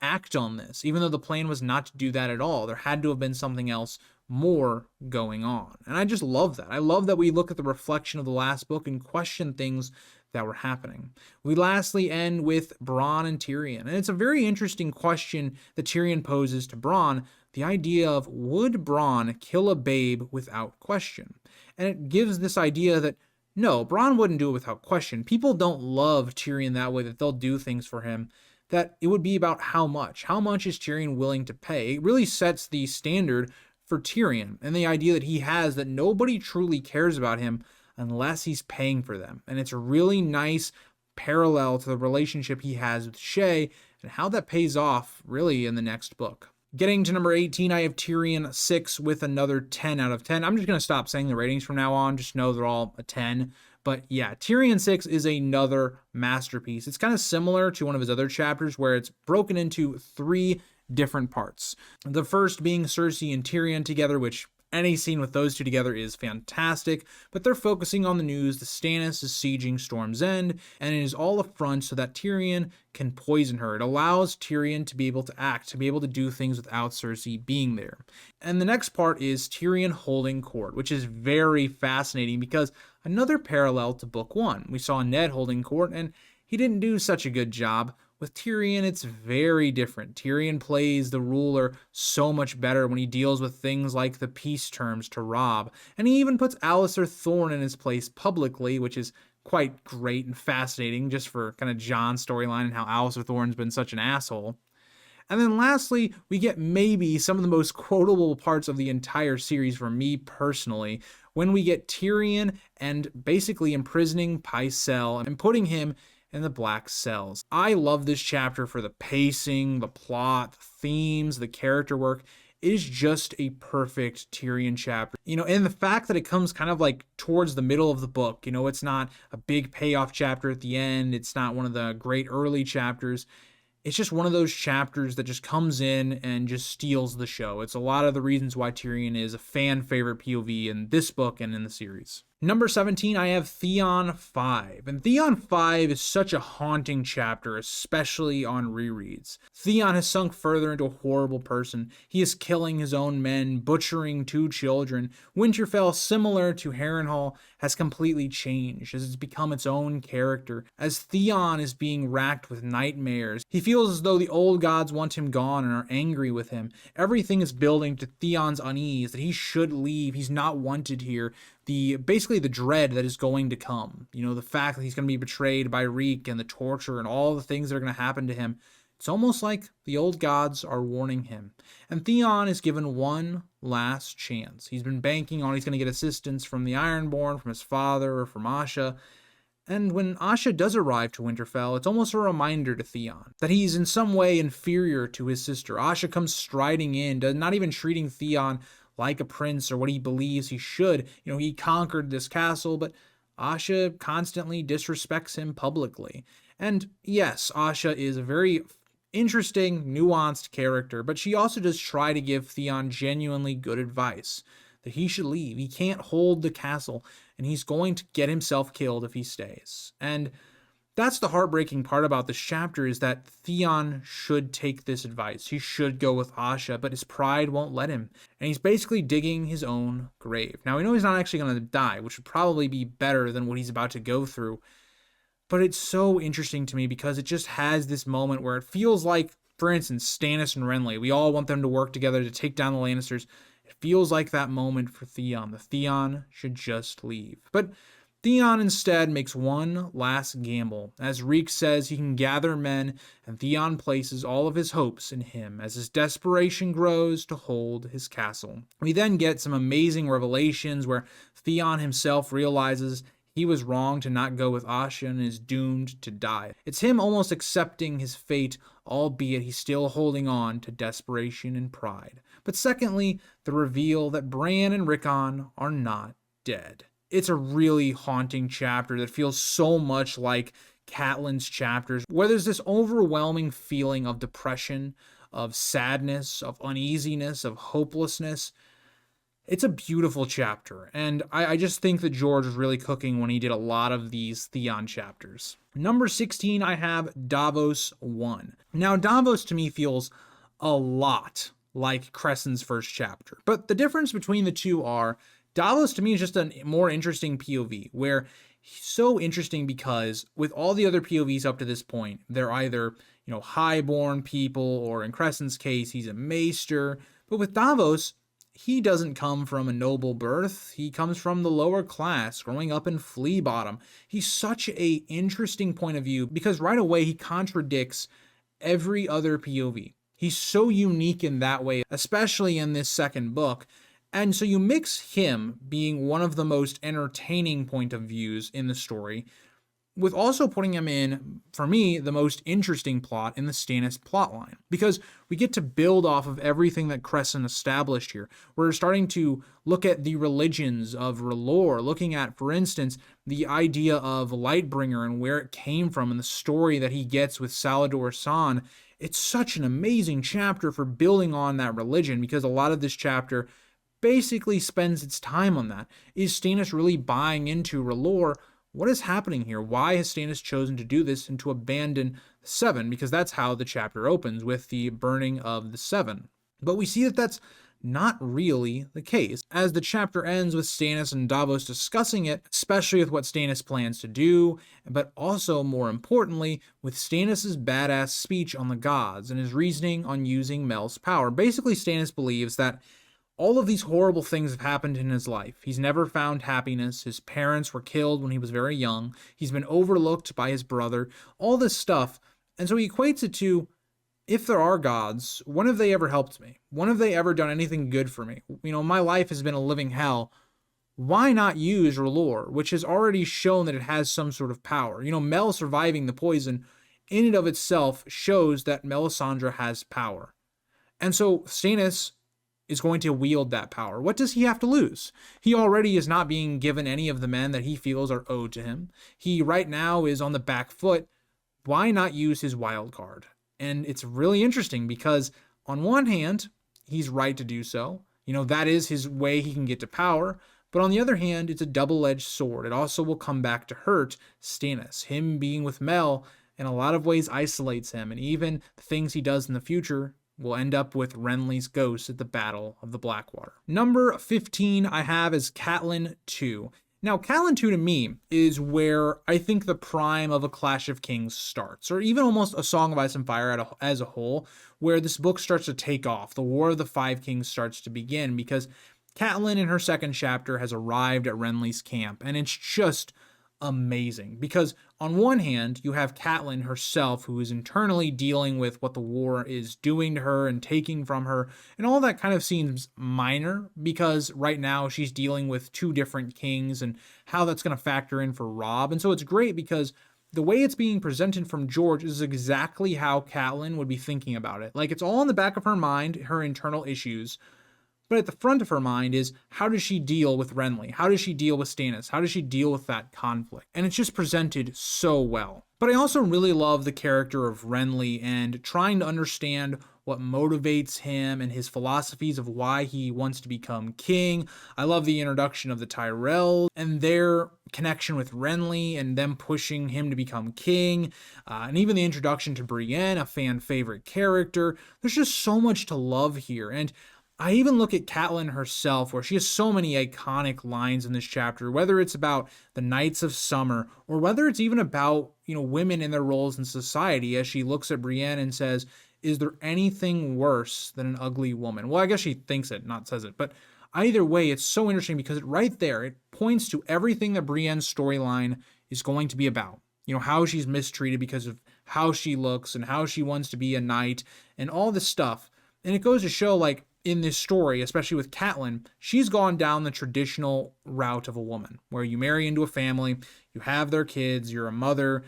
A: act on this, even though the plan was not to do that at all? There had to have been something else more going on. And I just love that. I love that we look at the reflection of the last book and question things that were happening. We lastly end with Bronn and Tyrion. And it's a very interesting question that Tyrion poses to Bronn, the idea of, would Bronn kill a babe without question? And it gives this idea that no, Bronn wouldn't do it without question. People don't love Tyrion that way, that they'll do things for him, that it would be about how much. How much is Tyrion willing to pay? It really sets the standard for Tyrion, and the idea that he has that nobody truly cares about him unless he's paying for them. And it's a really nice parallel to the relationship he has with Shae and how that pays off really in the next book. Getting to number 18, I have Tyrion 6 with another 10 out of 10. I'm just going to stop saying the ratings from now on. Just know they're all a 10. But yeah, Tyrion 6 is another masterpiece. It's kind of similar to one of his other chapters where it's broken into 3 different parts. The first being Cersei and Tyrion together, which Any scene with those two together is fantastic, but they're focusing on the news that Stannis is sieging Storm's End, and it is all a front so that Tyrion can poison her. It allows Tyrion to be able to act, to be able to do things without Cersei being there. And the next part is Tyrion holding court, which is very fascinating because another parallel to Book 1. We saw Ned holding court, and he didn't do such a good job. With Tyrion, it's very different. Tyrion plays the ruler so much better when he deals with things like the peace terms to Robb. And he even puts Alliser Thorne in his place publicly, which is quite great and fascinating just for kind of Jon's storyline and how Alliser Thorne's been such an asshole. And then lastly, we get maybe some of the most quotable parts of the entire series for me personally, when we get Tyrion and basically imprisoning Pycelle and putting him in the Black Cells. I love this chapter for the pacing, the plot, the themes, the character work. It is just a perfect Tyrion chapter. And the fact that it comes kind of like towards the middle of the book, it's not a big payoff chapter at the end. It's not one of the great early chapters. It's just one of those chapters that just comes in and just steals the show. It's a lot of the reasons why Tyrion is a fan favorite POV in this book and in the series. Number 17, I have Theon 5. And Theon 5 is such a haunting chapter, especially on rereads. Theon has sunk further into a horrible person. He is killing his own men, butchering 2 children. Winterfell, similar to Harrenhal, has completely changed as it's become its own character. As Theon is being racked with nightmares, he feels as though the old gods want him gone and are angry with him. Everything is building to Theon's unease, that he should leave, he's not wanted here. Basically the dread that is going to come. The fact that he's going to be betrayed by Reek and the torture and all the things that are going to happen to him. It's almost like the old gods are warning him. And Theon is given one last chance. He's been banking on he's going to get assistance from the Ironborn, from his father, or from Asha. And when Asha does arrive to Winterfell, it's almost a reminder to Theon that he's in some way inferior to his sister. Asha comes striding in, not even treating Theon like a prince or what he believes he should. He conquered this castle, but Asha constantly disrespects him publicly. And yes, Asha is a very interesting, nuanced character, but she also does try to give Theon genuinely good advice, that he should leave. He can't hold the castle, and he's going to get himself killed if he stays. And that's the heartbreaking part about this chapter, is that Theon should take this advice. He should go with Asha, but his pride won't let him. And he's basically digging his own grave. Now, we know he's not actually going to die, which would probably be better than what he's about to go through. But it's so interesting to me because it just has this moment where it feels like, for instance, Stannis and Renly. We all want them to work together to take down the Lannisters. It feels like that moment for Theon. The Theon should just leave. But Theon instead makes one last gamble. As Reek says, he can gather men, and Theon places all of his hopes in him as his desperation grows to hold his castle. We then get some amazing revelations where Theon himself realizes he was wrong to not go with Asha and is doomed to die. It's him almost accepting his fate, albeit he's still holding on to desperation and pride. But secondly, the reveal that Bran and Rickon are not dead. It's a really haunting chapter that feels so much like Catelyn's chapters, where there's this overwhelming feeling of depression, of sadness, of uneasiness, of hopelessness. It's a beautiful chapter, and I just think that George was really cooking when he did a lot of these Theon chapters. Number 16, I have Davos 1. Now, Davos to me feels a lot like Cressen's first chapter, but the difference between the two are Davos to me is just a more interesting POV, where he's so interesting because with all the other POVs up to this point, they're either, highborn people, or in Cressen's case, he's a maester. But with Davos, he doesn't come from a noble birth. He comes from the lower class, growing up in Flea Bottom. He's such a interesting point of view because right away he contradicts every other POV. He's so unique in that way, especially in this second book. And so you mix him being one of the most entertaining point of views in the story with also putting him in, for me, the most interesting plot in the Stannis plotline. Because we get to build off of everything that Cressen established here. We're starting to look at the religions of R'hllor, looking at, for instance, the idea of Lightbringer and where it came from and the story that he gets with Salador San. It's such an amazing chapter for building on that religion, because a lot of this chapter basically spends its time on that. Is Stannis really buying into R'hllor? What is happening here? Why has Stannis chosen to do this and to abandon the Seven? Because that's how the chapter opens, with the burning of the Seven. But we see that that's not really the case, as the chapter ends with Stannis and Davos discussing it, especially with what Stannis plans to do, but also, more importantly, with Stannis' badass speech on the gods and his reasoning on using Mel's power. Basically, Stannis believes that all of these horrible things have happened in his life. He's never found happiness. His parents were killed when he was very young. He's been overlooked by his brother. All this stuff. And so he equates it to, if there are gods, when have they ever helped me? When have they ever done anything good for me? My life has been a living hell. Why not use R'hllor, which has already shown that it has some sort of power? Mel surviving the poison in and of itself shows that Melisandre has power. And so Stannis is going to wield that power. What does he have to lose? He already is not being given any of the men that he feels are owed to him. He right now is on the back foot. Why not use his wild card? And it's really interesting because on one hand, he's right to do so. That is his way he can get to power. But on the other hand, it's a double-edged sword. It also will come back to hurt Stannis. Him being with Mel in a lot of ways isolates him. And even the things he does in the future will end up with Renly's ghost at the Battle of the Blackwater. Number 15 I have is Catelyn 2. Now, Catelyn 2 to me is where I think the prime of A Clash of Kings starts, or even almost A Song of Ice and Fire as a whole, where this book starts to take off. The War of the Five Kings starts to begin, because Catelyn in her second chapter has arrived at Renly's camp, and it's just amazing. Because on one hand, you have Catelyn herself, who is internally dealing with what the war is doing to her and taking from her, and all that kind of seems minor, because right now she's dealing with two different kings and how that's going to factor in for Robb. And so it's great because the way it's being presented from George is exactly how Catelyn would be thinking about it. Like, it's all in the back of her mind, her internal issues. But at the front of her mind is, how does she deal with Renly? How does she deal with Stannis? How does she deal with that conflict? And it's just presented so well. But I also really love the character of Renly and trying to understand what motivates him and his philosophies of why he wants to become king. I love the introduction of the Tyrells and their connection with Renly and them pushing him to become king. And even the introduction to Brienne, a fan favorite character. There's just so much to love here. And I even look at Catelyn herself, where she has so many iconic lines in this chapter, whether it's about the Knights of Summer, or whether it's even about, women in their roles in society, as she looks at Brienne and says, is there anything worse than an ugly woman? Well, I guess she thinks it, not says it, but either way, it's so interesting because right there, it points to everything that Brienne's storyline is going to be about. How she's mistreated because of how she looks and how she wants to be a knight and all this stuff. And it goes to show, like, in this story, especially with Catelyn, she's gone down the traditional route of a woman, where you marry into a family, you have their kids, you're a mother,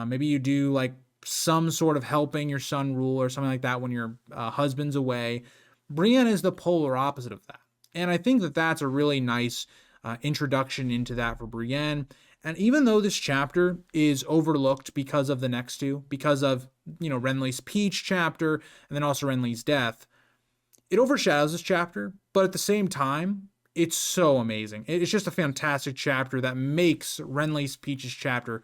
A: maybe you do like some sort of helping your son rule or something like that when your husband's away. Brienne is the polar opposite of that. And I think that that's a really nice introduction into that for Brienne. And even though this chapter is overlooked because of the next two, because of, Renly's Peach chapter, and then also Renly's death, it overshadows this chapter, but at the same time, it's so amazing. It's just a fantastic chapter that makes Renly's Peach's chapter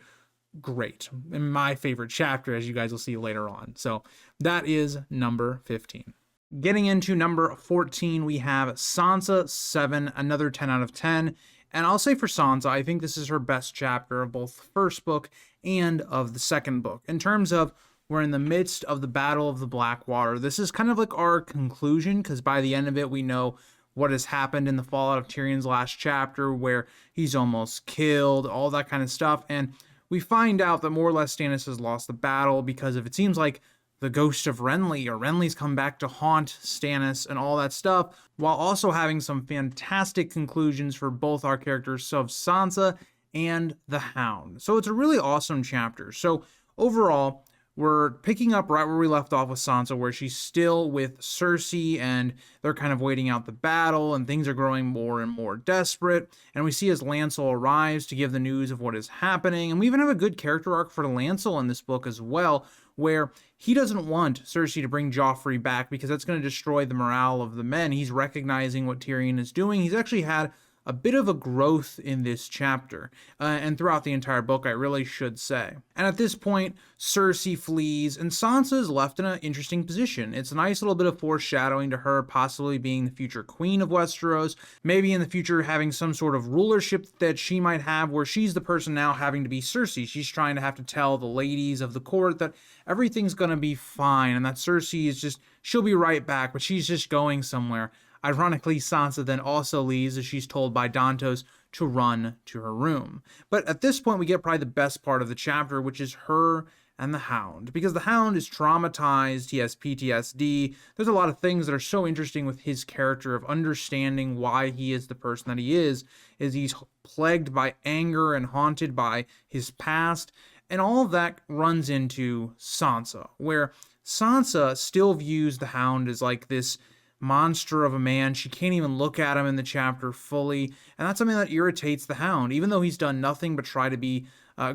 A: great. And my favorite chapter, as you guys will see later on. So that is number 15. Getting into number 14, we have Sansa 7, another 10 out of 10. And I'll say for Sansa, I think this is her best chapter of both the first book and of the second book. In terms of, we're in the midst of the Battle of the Blackwater. This is kind of like our conclusion, because by the end of it, we know what has happened in the fallout of Tyrion's last chapter, where he's almost killed, all that kind of stuff. And we find out that more or less Stannis has lost the battle because of, it seems like, the ghost of Renly, or Renly's come back to haunt Stannis and all that stuff, while also having some fantastic conclusions for both our characters, so of Sansa and the Hound. So it's a really awesome chapter. So overall, we're picking up right where we left off with Sansa, where she's still with Cersei and they're kind of waiting out the battle and things are growing more and more desperate. And we see as Lancel arrives to give the news of what is happening. And we even have a good character arc for Lancel in this book as well, where he doesn't want Cersei to bring Joffrey back because that's going to destroy the morale of the men. He's recognizing what Tyrion is doing. He's actually had a bit of a growth in this chapter, and throughout the entire book, I really should say. And at this point, Cersei flees, and Sansa is left in an interesting position. It's a nice little bit of foreshadowing to her possibly being the future queen of Westeros, maybe in the future having some sort of rulership that she might have, where she's the person now having to be Cersei. She's trying to have to tell the ladies of the court that everything's gonna be fine, and that Cersei is just, she'll be right back, but she's just going somewhere. Ironically, Sansa then also leaves as she's told by Dantos to run to her room. But at this point, we get probably the best part of the chapter, which is her and the Hound. Because the Hound is traumatized, he has PTSD. There's a lot of things that are so interesting with his character of understanding why he is the person that he is he's plagued by anger and haunted by his past. And all of that runs into Sansa, where Sansa still views the Hound as like this monster of a man. She can't even look at him in the chapter fully, and that's something that irritates the Hound, even though he's done nothing but try to be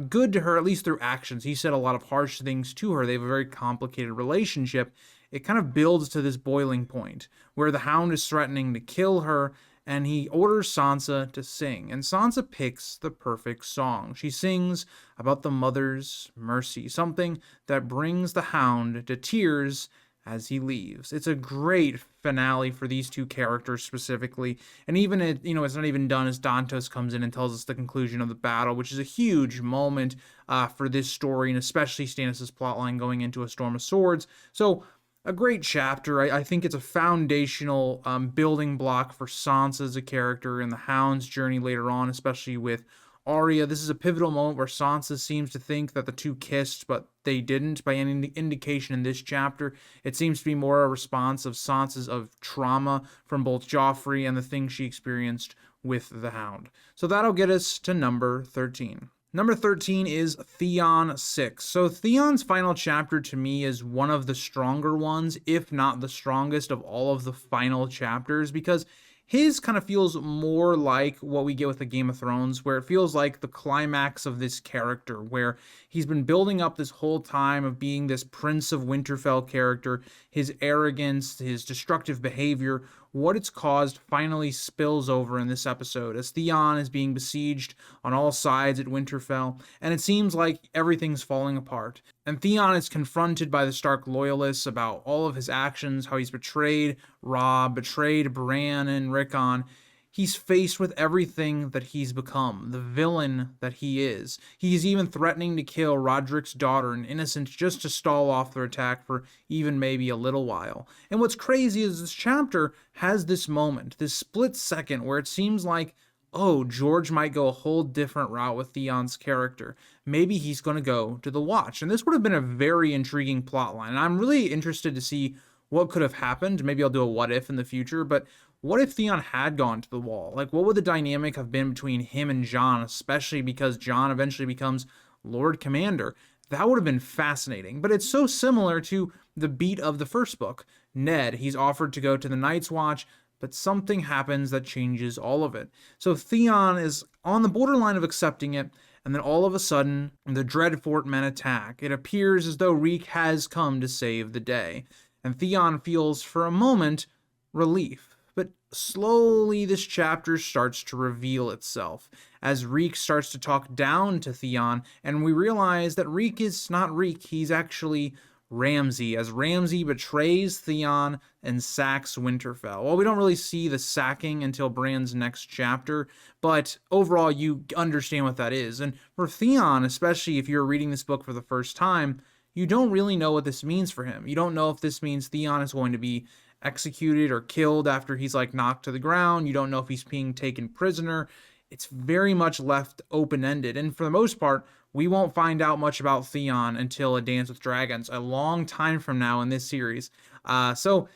A: good to her, at least through actions. He said a lot of harsh things to her. They have a very complicated relationship. It kind of builds to this boiling point where the Hound is threatening to kill her, and he orders Sansa to sing, and Sansa picks the perfect song. She sings about the mother's mercy, something that brings the Hound to tears as he leaves. It's a great finale for these two characters specifically, and even it's not even done as Dantos comes in and tells us the conclusion of the battle, which is a huge moment for this story, and especially Stannis' plotline going into A Storm of Swords. So a great chapter. I think it's a foundational building block for Sansa as a character and the Hound's journey later on, especially with Arya. This is a pivotal moment where Sansa seems to think that the two kissed, but they didn't by any indication in this chapter. It seems to be more a response of Sansa's trauma from both Joffrey and the things she experienced with the Hound. So that'll get us to number 13. Number 13 is Theon 6. So Theon's final chapter to me is one of the stronger ones, if not the strongest of all of the final chapters, because his kind of feels more like what we get with the Game of Thrones, where it feels like the climax of this character, where he's been building up this whole time of being this Prince of Winterfell character, his arrogance, his destructive behavior, what it's caused finally spills over in this episode as Theon is being besieged on all sides at Winterfell, and it seems like everything's falling apart. And Theon is confronted by the Stark loyalists about all of his actions, how he's betrayed Robb, betrayed Bran and Rickon. He's faced with everything that he's become, the villain that he is. He's even threatening to kill Roderick's daughter, an innocent, just to stall off their attack for even maybe a little while. And what's crazy is this chapter has this moment, this split second where it seems like, oh, George might go a whole different route with Theon's character. Maybe he's going to go to the Watch. And this would have been a very intriguing plotline. And I'm really interested to see what could have happened. Maybe I'll do a what if in the future, but what if Theon had gone to the Wall? Like, what would the dynamic have been between him and Jon, especially because Jon eventually becomes Lord Commander? That would have been fascinating. But it's so similar to the beat of the first book. Ned, he's offered to go to the Night's Watch, but something happens that changes all of it. So Theon is on the borderline of accepting it, and then all of a sudden, the Dreadfort men attack. It appears as though Reek has come to save the day, and Theon feels for a moment relief. But slowly this chapter starts to reveal itself as Reek starts to talk down to Theon, and we realize that Reek is not Reek, he's actually Ramsay, as Ramsay betrays Theon and sacks Winterfell. Well, we don't really see the sacking until Bran's next chapter, but overall you understand what that is. And for Theon, especially if you're reading this book for the first time, you don't really know what this means for him. You don't know if this means Theon is going to be executed or killed after he's like knocked to the ground. You don't know if he's being taken prisoner. It's very much left open-ended, and for the most part we won't find out much about Theon until A Dance with Dragons, a long time from now in this series. So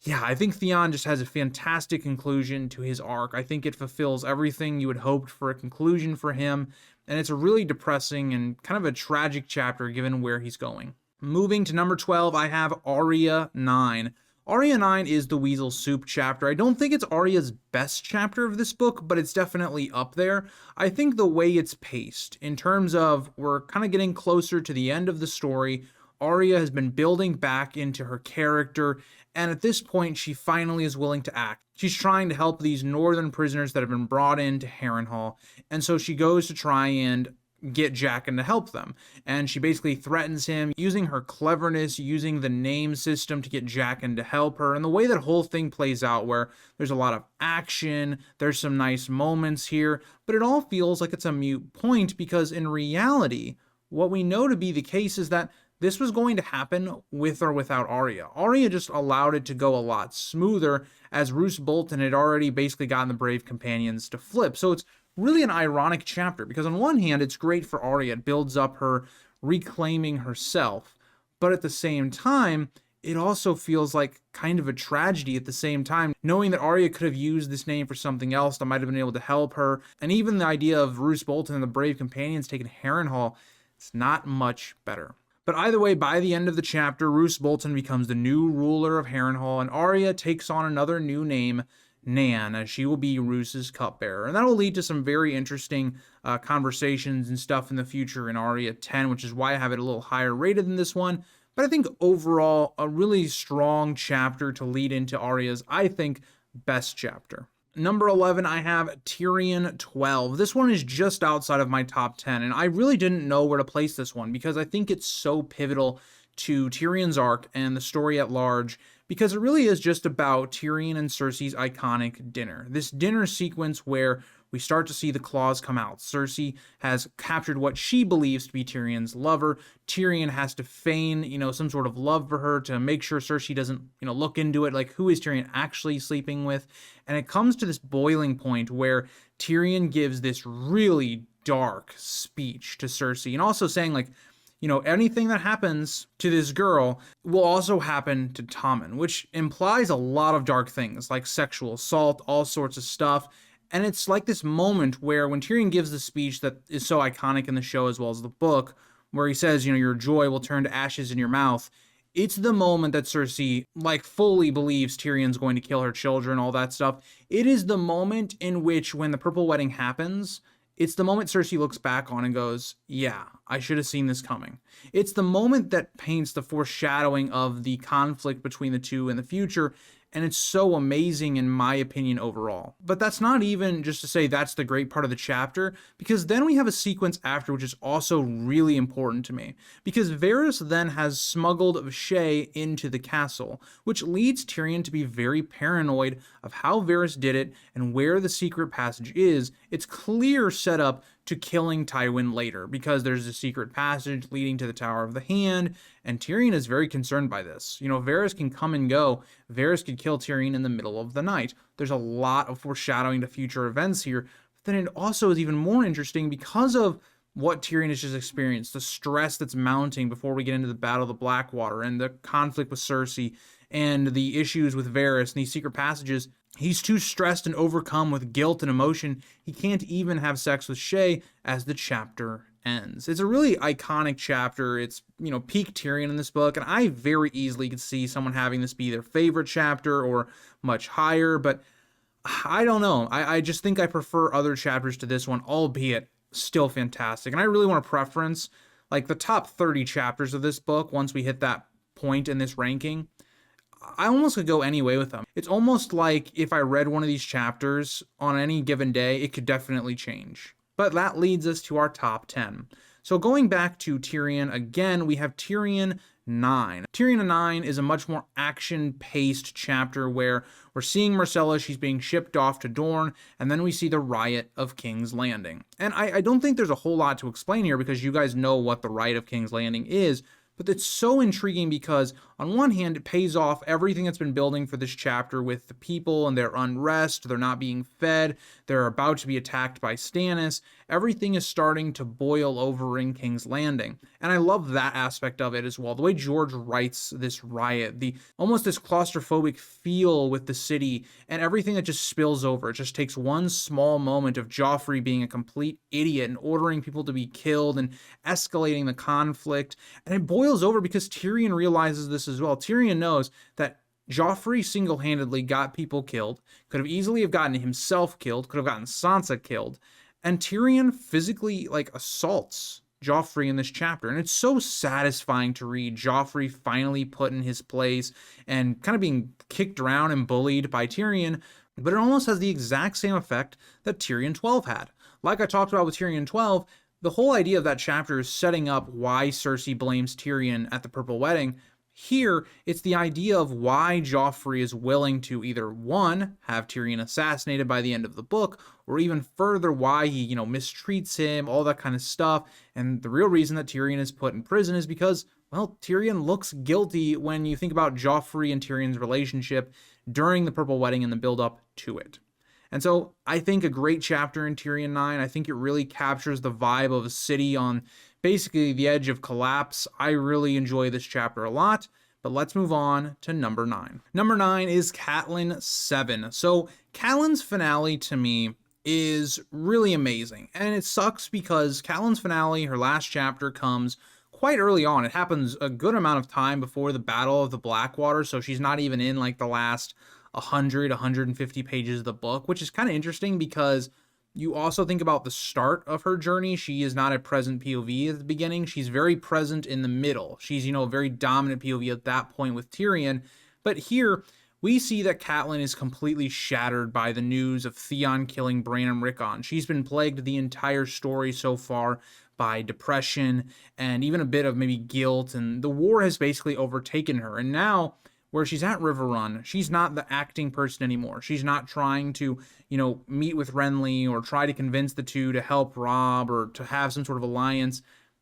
A: yeah, I think Theon just has a fantastic conclusion to his arc. I think it fulfills everything you would hoped for a conclusion for him, and it's a really depressing and kind of a tragic chapter given where he's going. Moving to number 12, I have Arya 9. Arya 9 is the Weasel Soup chapter. I don't think it's Arya's best chapter of this book, but it's definitely up there. I think the way it's paced, in terms of we're kind of getting closer to the end of the story, Arya has been building back into her character, and at this point, she finally is willing to act. She's trying to help these northern prisoners that have been brought into Harrenhal, and so she goes to try and get Jaqen to help them. And she basically threatens him using her cleverness, using the name system to get Jaqen to help her. And the way that whole thing plays out, where there's a lot of action, there's some nice moments here, but it all feels like it's a moot point, because in reality, what we know to be the case is that this was going to happen with or without Arya. Arya just allowed it to go a lot smoother, as Roose Bolton had already basically gotten the Brave Companions to flip. So it's really an ironic chapter, because on one hand, it's great for Arya. It builds up her reclaiming herself. But at the same time, it also feels like kind of a tragedy at the same time, knowing that Arya could have used this name for something else that might have been able to help her. And even the idea of Roose Bolton and the Brave Companions taking Harrenhal, it's not much better. But either way, by the end of the chapter, Roose Bolton becomes the new ruler of Harrenhal, and Arya takes on another new name, Nan, as she will be Roose's cupbearer. And that will lead to some very interesting conversations and stuff in the future in Arya 10, which is why I have it a little higher rated than this one. But I think overall, a really strong chapter to lead into Arya's, I think, best chapter. Number 11, I have Tyrion 12. This one is just outside of my top 10, and I really didn't know where to place this one, because I think it's so pivotal to Tyrion's arc and the story at large, because it really is just about Tyrion and Cersei's iconic dinner. This dinner sequence where we start to see the claws come out. Cersei has captured what she believes to be Tyrion's lover. Tyrion has to feign, some sort of love for her to make sure Cersei doesn't, look into it. Like, who is Tyrion actually sleeping with? And it comes to this boiling point where Tyrion gives this really dark speech to Cersei, and also saying, like, anything that happens to this girl will also happen to Tommen, which implies a lot of dark things, like sexual assault, all sorts of stuff. And it's like this moment where when Tyrion gives the speech that is so iconic in the show as well as the book, where he says, your joy will turn to ashes in your mouth, it's the moment that Cersei, fully believes Tyrion's going to kill her children, all that stuff. It is the moment in which, when the Purple Wedding happens, it's the moment Cersei looks back on and goes, yeah, I should have seen this coming. It's the moment that paints the foreshadowing of the conflict between the two in the future, and it's so amazing in my opinion overall. But that's not even just to say that's the great part of the chapter, because then we have a sequence after which is also really important to me. Because Varys then has smuggled Shae into the castle, which leads Tyrion to be very paranoid of how Varys did it and where the secret passage is. It's clear setup to killing Tywin later, because there's a secret passage leading to the Tower of the Hand, and Tyrion is very concerned by this. Varys can come and go. Varys could kill Tyrion in the middle of the night. There's a lot of foreshadowing to future events here, but then it also is even more interesting because of what Tyrion has just experienced, the stress that's mounting before we get into the Battle of the Blackwater and the conflict with Cersei and the issues with Varys and these secret passages. He's too stressed and overcome with guilt and emotion. He can't even have sex with Shae as the chapter ends. It's a really iconic chapter. It's, peak Tyrion in this book, and I very easily could see someone having this be their favorite chapter or much higher, but I don't know. I just think I prefer other chapters to this one, albeit still fantastic. And I really want to preference, the top 30 chapters of this book once we hit that point in this ranking. I almost could go any way with them. It's almost like if I read one of these chapters on any given day, it could definitely change. But that leads us to our top 10. So going back to Tyrion again, we have Tyrion 9. Tyrion 9 is a much more action-paced chapter where we're seeing Myrcella, she's being shipped off to Dorne, and then we see the riot of King's Landing. And I don't think there's a whole lot to explain here, because you guys know what the riot of King's Landing is, but it's so intriguing because on one hand, it pays off everything that's been building for this chapter with the people and their unrest. They're not being fed. They're about to be attacked by Stannis. Everything is starting to boil over in King's Landing. And I love that aspect of it as well. The way George writes this riot, almost this claustrophobic feel with the city and everything that just spills over. It just takes one small moment of Joffrey being a complete idiot and ordering people to be killed and escalating the conflict. And it boils over because Tyrion realizes this as well. Tyrion knows that Joffrey single-handedly got people killed, could have easily have gotten himself killed, could have gotten Sansa killed, and Tyrion physically assaults Joffrey in this chapter. And it's so satisfying to read Joffrey finally put in his place and kind of being kicked around and bullied by Tyrion, but it almost has the exact same effect that Tyrion 12 had. Like I talked about with Tyrion 12, the whole idea of that chapter is setting up why Cersei blames Tyrion at the Purple Wedding. Here, it's the idea of why Joffrey is willing to either, one, have Tyrion assassinated by the end of the book, or even further, why he, mistreats him, all that kind of stuff. And the real reason that Tyrion is put in prison is because, well, Tyrion looks guilty when you think about Joffrey and Tyrion's relationship during the Purple Wedding and the build-up to it. And so I think a great chapter in Tyrion 9. I think it really captures the vibe of a city on basically the edge of collapse. I really enjoy this chapter a lot, but let's move on to number 9. Number 9 is Catelyn 7. So Catelyn's finale to me is really amazing, and it sucks because Catelyn's finale, her last chapter, comes quite early on. It happens a good amount of time before the Battle of the Blackwater, so she's not even in like the last 150 pages of the book, which is kind of interesting because you also think about the start of her journey. She is not a present POV at the beginning. She's very present in the middle. She's, a very dominant POV at that point with Tyrion. But here, we see that Catelyn is completely shattered by the news of Theon killing Bran and Rickon. She's been plagued the entire story so far by depression and even a bit of maybe guilt, and the war has basically overtaken her. And now, where she's at River Run, she's not the acting person anymore. She's not trying to, meet with Renly or try to convince the two to help Robb or to have some sort of alliance.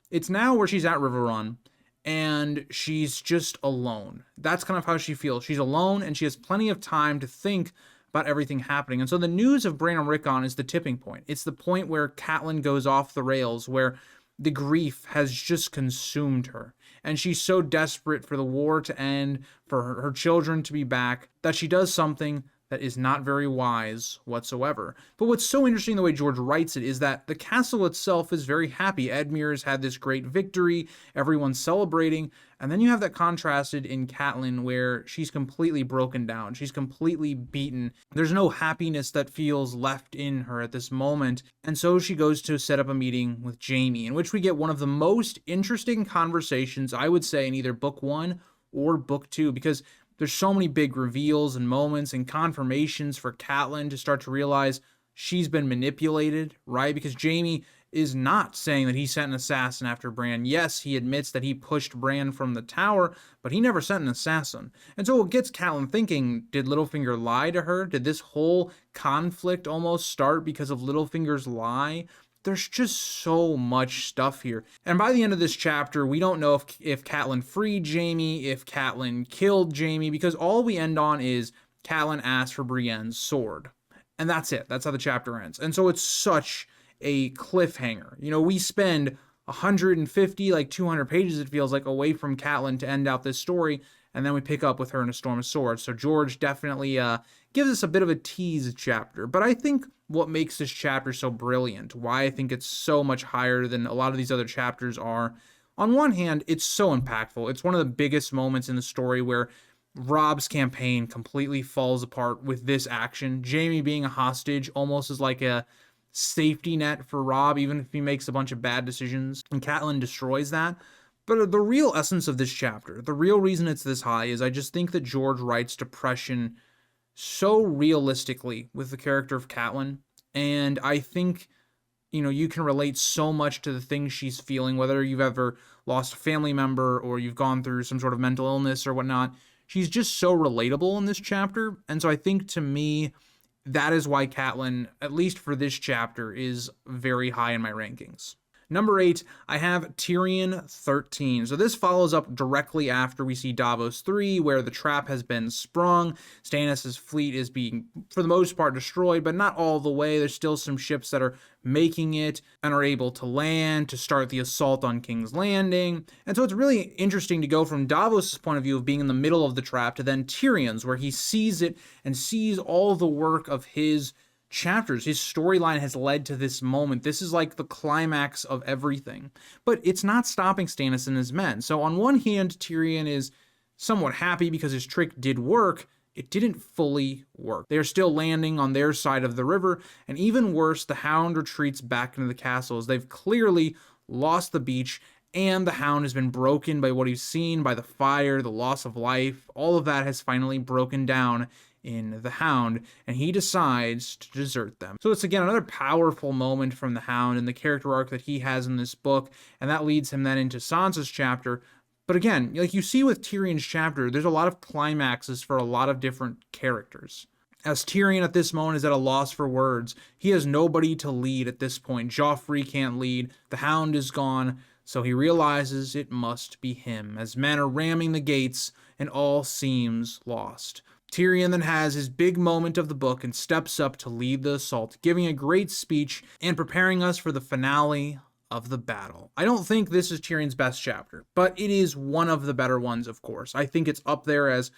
A: It's now where she's at River Run, and she's just alone. That's kind of how she feels. She's alone, and she has plenty of time to think about everything happening. And so the news of Bran and Rickon is the tipping point. It's the point where Catelyn goes off the rails, where the grief has just consumed her. And she's so desperate for the war to end, for her children to be back, that she does something that is not very wise whatsoever. But what's so interesting the way George writes it is that the castle itself is very happy. Edmure has had this great victory, everyone's celebrating, and then you have that contrasted in Catelyn where she's completely broken down, she's completely beaten. There's no happiness that feels left in her at this moment, and so she goes to set up a meeting with Jaime, in which we get one of the most interesting conversations, I would say, in either book 1 or book 2, because there's so many big reveals and moments and confirmations for Catelyn to start to realize she's been manipulated, right? Because Jaime is not saying that he sent an assassin after Bran. Yes, he admits that he pushed Bran from the tower, but he never sent an assassin. And so it gets Catelyn thinking, did Littlefinger lie to her? Did this whole conflict almost start because of Littlefinger's lie? There's just so much stuff here. And by the end of this chapter, we don't know if Catelyn freed Jaime, if Catelyn killed Jaime, because all we end on is Catelyn asks for Brienne's sword. And that's it. That's how the chapter ends. And so it's such a cliffhanger. We spend 150, like 200 pages, it feels like, away from Catelyn to end out this story, and then we pick up with her in A Storm of Swords. So George definitely gives us a bit of a tease chapter. But I think what makes this chapter so brilliant, why I think it's so much higher than a lot of these other chapters are, on one hand, it's so impactful. It's one of the biggest moments in the story where Robb's campaign completely falls apart with this action. Jaime being a hostage almost is like a safety net for Robb, even if he makes a bunch of bad decisions, and Catelyn destroys that. But the real essence of this chapter, the real reason it's this high, is I just think that George writes depression so realistically with the character of Catelyn, and I think, you can relate so much to the things she's feeling, whether you've ever lost a family member or you've gone through some sort of mental illness or whatnot. She's just so relatable in this chapter, and so I think, to me, that is why Catelyn, at least for this chapter, is very high in my rankings. Number 8, I have Tyrion 13. So this follows up directly after we see Davos 3, where the trap has been sprung. Stannis' fleet is being, for the most part, destroyed, but not all the way. There's still some ships that are making it and are able to land to start the assault on King's Landing. And so it's really interesting to go from Davos' point of view of being in the middle of the trap to then Tyrion's, where he sees it and sees all the work of his chapters. His storyline has led to this moment. This is like the climax of everything. But it's not stopping Stannis and his men. So on one hand, Tyrion is somewhat happy because his trick did work. It didn't fully work. They're still landing on their side of the river, and even worse, the Hound retreats back into the castle as they've clearly lost the beach, and the Hound has been broken by what he's seen, by the fire, the loss of life. All of that has finally broken down in the Hound, and he decides to desert them. So it's again another powerful moment from the Hound and the character arc that he has in this book, and that leads him then into Sansa's chapter. But again, like you see with Tyrion's chapter, there's a lot of climaxes for a lot of different characters. As Tyrion at this moment is at a loss for words, he has nobody to lead at this point. Joffrey can't lead, the Hound is gone, so he realizes it must be him, as men are ramming the gates and all seems lost. Tyrion then has his big moment of the book and steps up to lead the assault, giving a great speech and preparing us for the finale of the battle. I don't think this is Tyrion's best chapter, but it is one of the better ones, of course. I think it's up there as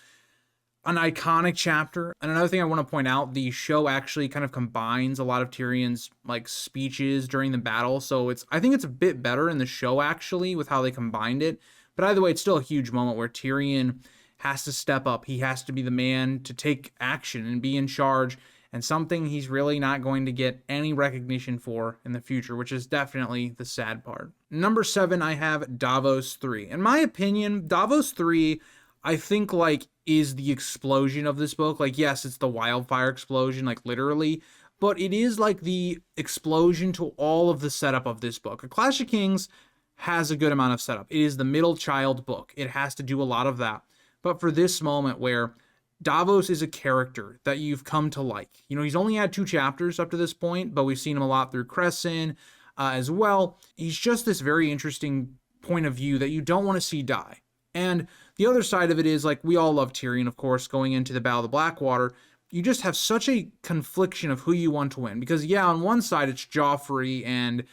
A: an iconic chapter. And another thing I want to point out, the show actually kind of combines a lot of Tyrion's like speeches during the battle. So I think it's a bit better in the show actually with how they combined it. But either way, it's still a huge moment where Tyrion has to step up. He has to be the man to take action and be in charge, and something he's really not going to get any recognition for in the future, which is definitely the sad part. Number 7, I have Davos 3. In my opinion, Davos 3, I think like is the explosion of this book. Like, yes, it's the wildfire explosion, like literally, but it is like the explosion to all of the setup of this book. A Clash of Kings has a good amount of setup. It is the middle child book. It has to do a lot of that. But for this moment where Davos is a character that you've come to like, you know, he's only had 2 chapters up to this point, but we've seen him a lot through Crescent as well. He's just this very interesting point of view that you don't want to see die. And the other side of it is, like, we all love Tyrion, of course, going into the Battle of the Blackwater. You just have such a confliction of who you want to win. Because, yeah, on one side, it's Joffrey and,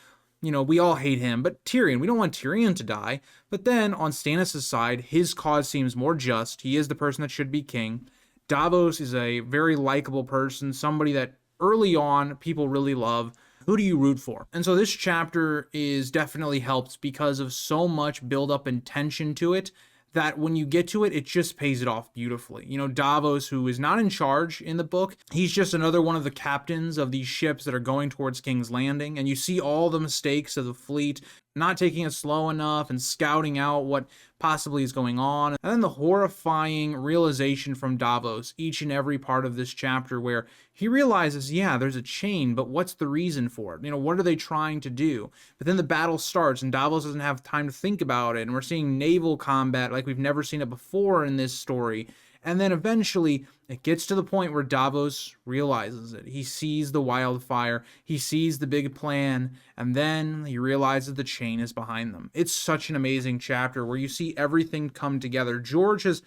A: you know, we all hate him. But Tyrion, we don't want Tyrion to die. But then on Stannis' side, his cause seems more just. He is the person that should be king. Davos is a very likable person, somebody that early on people really love. Who do you root for? And so this chapter is definitely helped because of so much build up and tension to it that when you get to it, it just pays it off beautifully. You know, Davos, who is not in charge in the book, he's just another one of the captains of these ships that are going towards King's Landing. And you see all the mistakes of the fleet, not taking it slow enough and scouting out what possibly is going on. And then the horrifying realization from Davos each and every part of this chapter where he realizes, yeah, there's a chain, but what's the reason for it? You know, what are they trying to do? But then the battle starts and Davos doesn't have time to think about it. And we're seeing naval combat like we've never seen it before in this story. And then eventually it gets to the point where Davos realizes it. He sees the wildfire, he sees the big plan, and then he realizes the chain is behind them. It's such an amazing chapter where you see everything come together. George has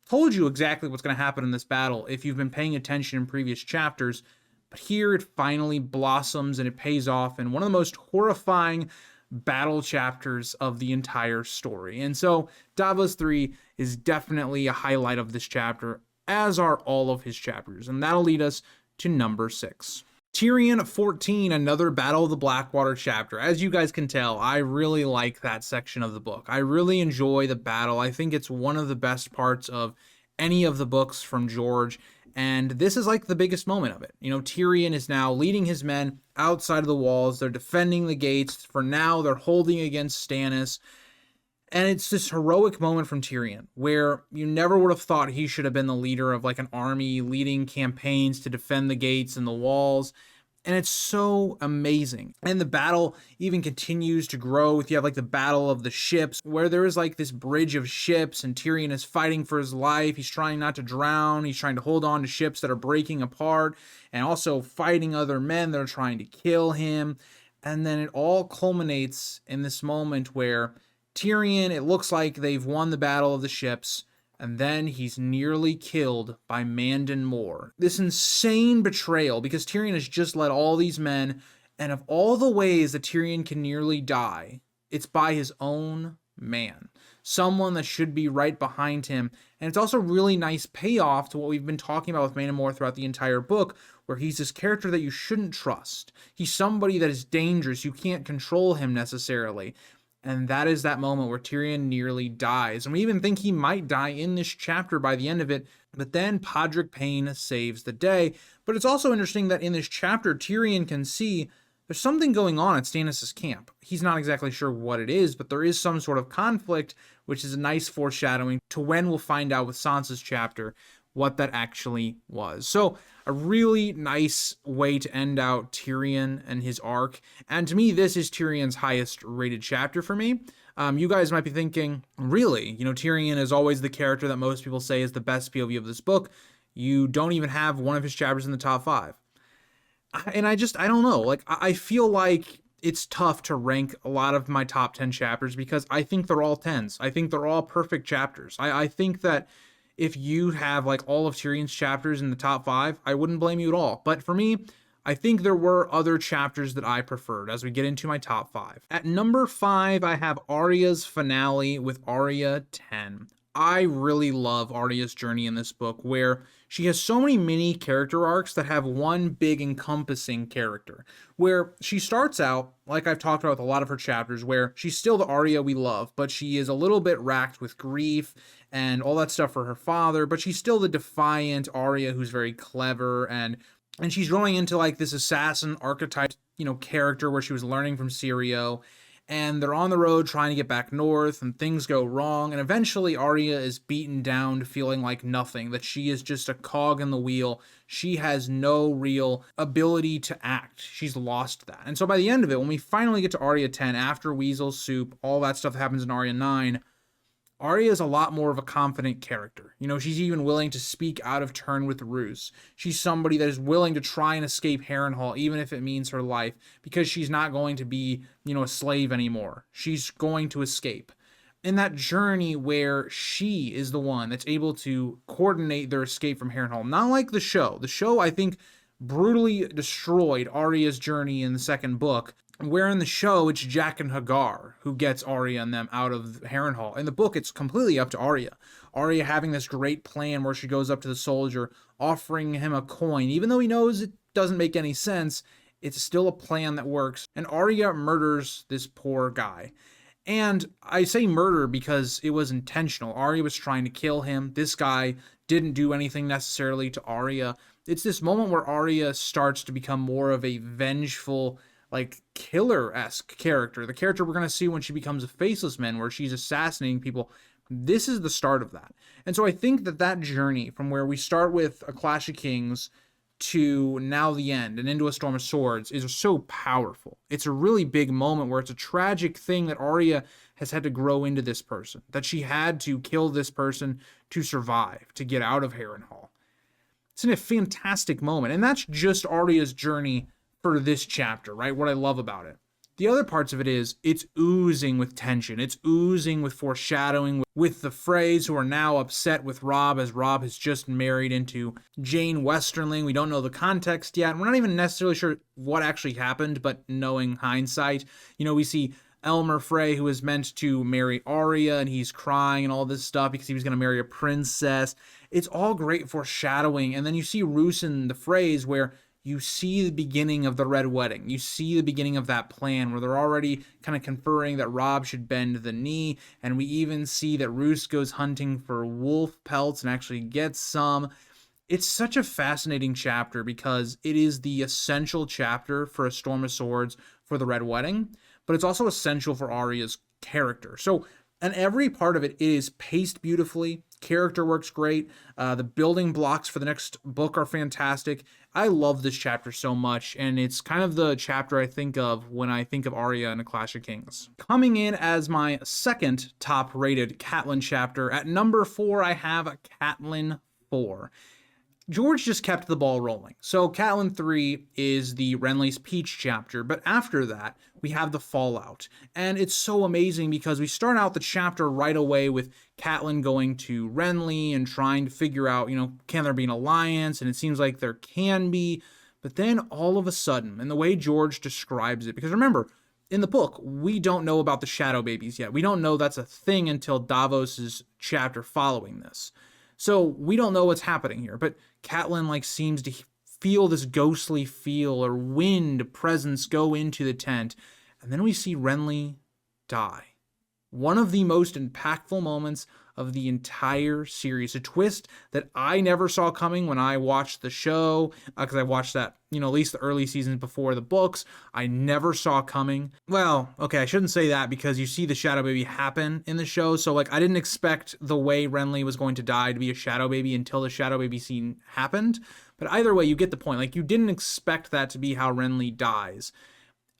A: told you exactly what's going to happen in this battle if you've been paying attention in previous chapters, but here it finally blossoms and it pays off in one of the most horrifying battle chapters of the entire story. And so Davos 3 is definitely a highlight of this chapter, as are all of his chapters. And that'll lead us to number 6. Tyrion 14, another Battle of the Blackwater chapter. As you guys can tell, I really like that section of the book. I really enjoy the battle. I think it's one of the best parts of any of the books from George. And this is like the biggest moment of it. You know, Tyrion is now leading his men outside of the walls. They're defending the gates. For now, they're holding against Stannis. And it's this heroic moment from Tyrion where you never would have thought he should have been the leader of like an army leading campaigns to defend the gates and the walls. And it's so amazing. And the battle even continues to grow. You have like the battle of the ships where there is like this bridge of ships and Tyrion is fighting for his life. He's trying not to drown. He's trying to hold on to ships that are breaking apart and also fighting other men that are trying to kill him. And then it all culminates in this moment where Tyrion, it looks like they've won the battle of the ships, and then he's nearly killed by Mandon Moore. This insane betrayal, because Tyrion has just led all these men, and of all the ways that Tyrion can nearly die, it's by his own man. Someone that should be right behind him. And it's also really nice payoff to what we've been talking about with Mandon Moore throughout the entire book, where he's this character that you shouldn't trust. He's somebody that is dangerous. You can't control him necessarily. And that is that moment where Tyrion nearly dies. And we even think he might die in this chapter by the end of it. But then Podrick Payne saves the day. But it's also interesting that in this chapter, Tyrion can see there's something going on at Stannis' camp. He's not exactly sure what it is, but there is some sort of conflict, which is a nice foreshadowing to when we'll find out with Sansa's chapter what that actually was. So a really nice way to end out Tyrion and his arc. And to me, this is Tyrion's highest rated chapter for me. You guys might be thinking, really? Tyrion is always the character that most people say is the best POV of this book. You don't even have one of his chapters in the top 5. And I don't know. Like, I feel like it's tough to rank a lot of my top 10 chapters because I think they're all 10s. I think they're all perfect chapters. I think that if you have like all of Tyrion's chapters in the top 5, I wouldn't blame you at all. But for me, I think there were other chapters that I preferred as we get into my top 5. At number 5, I have Arya's finale with Arya 10. I really love Arya's journey in this book, where she has so many mini character arcs that have one big encompassing character. Where she starts out, like I've talked about with a lot of her chapters, where she's still the Arya we love, but she is a little bit racked with grief and all that stuff for her father, but she's still the defiant Arya who's very clever, and she's growing into like this assassin archetype, character where she was learning from Syrio. And they're on the road trying to get back north, and things go wrong, and eventually Arya is beaten down to feeling like nothing, that she is just a cog in the wheel. She has no real ability to act. She's lost that. And so by the end of it, when we finally get to Arya 10, after Weasel Soup, all that stuff that happens in Arya 9, Arya is a lot more of a confident character. She's even willing to speak out of turn with Roose. She's somebody that is willing to try and escape Harrenhal, even if it means her life, because she's not going to be, a slave anymore. She's going to escape. In that journey where she is the one that's able to coordinate their escape from Harrenhal. Not like the show. The show, I think, brutally destroyed Arya's journey in the second book, where in the show it's Jack and Hagar who gets Arya and them out of Harrenhal. In the book, it's completely up to Arya. Arya having this great plan where she goes up to the soldier, offering him a coin. Even though he knows it doesn't make any sense, it's still a plan that works. And Arya murders this poor guy. And I say murder because it was intentional. Arya was trying to kill him. This guy didn't do anything necessarily to Arya. It's this moment where Arya starts to become more of a vengeful, like, killer-esque character. The character we're going to see when she becomes a Faceless Man, where she's assassinating people. This is the start of that. And so I think that journey from where we start with A Clash of Kings to now the end and into A Storm of Swords is so powerful. It's a really big moment where it's a tragic thing that Arya has had to grow into this person, that she had to kill this person to survive, to get out of Harrenhal. It's a fantastic moment, and that's just Arya's journey for this chapter, right? What I love about it. The other parts of it is, it's oozing with tension. It's oozing with foreshadowing with the Freys, who are now upset with Robb, as Robb has just married into Jane Westerling. We don't know the context yet. We're not even necessarily sure what actually happened, but knowing hindsight, we see Elmer Frey, who is meant to marry Arya, and he's crying and all this stuff because he was going to marry a princess. It's all great foreshadowing. And then you see Roose and the Freys, where you see the beginning of the Red Wedding. You see the beginning of that plan where they're already kind of conferring that Robb should bend the knee. And we even see that Roose goes hunting for wolf pelts and actually gets some. It's such a fascinating chapter because it is the essential chapter for A Storm of Swords for the Red Wedding, but it's also essential for Arya's character. So, and every part of it is paced beautifully. Character works great. The building blocks for the next book are fantastic. I love this chapter so much, and it's kind of the chapter I think of when I think of Arya in A Clash of Kings. Coming in as my second top-rated Catelyn chapter, at number 4, I have Catelyn 4. George just kept the ball rolling. So Catelyn 3 is the Renly's Peach chapter, but after that, we have the fallout. And it's so amazing because we start out the chapter right away with Catelyn going to Renly and trying to figure out, can there be an alliance? And it seems like there can be. But then all of a sudden, and the way George describes it, because remember, in the book, we don't know about the Shadow Babies yet. We don't know that's a thing until Davos's chapter following this. So we don't know what's happening here, but Catelyn seems to feel this ghostly feel or wind presence go into the tent, and then we see Renly die. One of the most impactful moments of the entire series. A twist that I never saw coming when I watched the show, because I watched that, at least the early seasons before the books. I never saw coming. Well, okay, I shouldn't say that because you see the Shadow Baby happen in the show. So, I didn't expect the way Renly was going to die to be a Shadow Baby until the Shadow Baby scene happened. But either way, you get the point. You didn't expect that to be how Renly dies.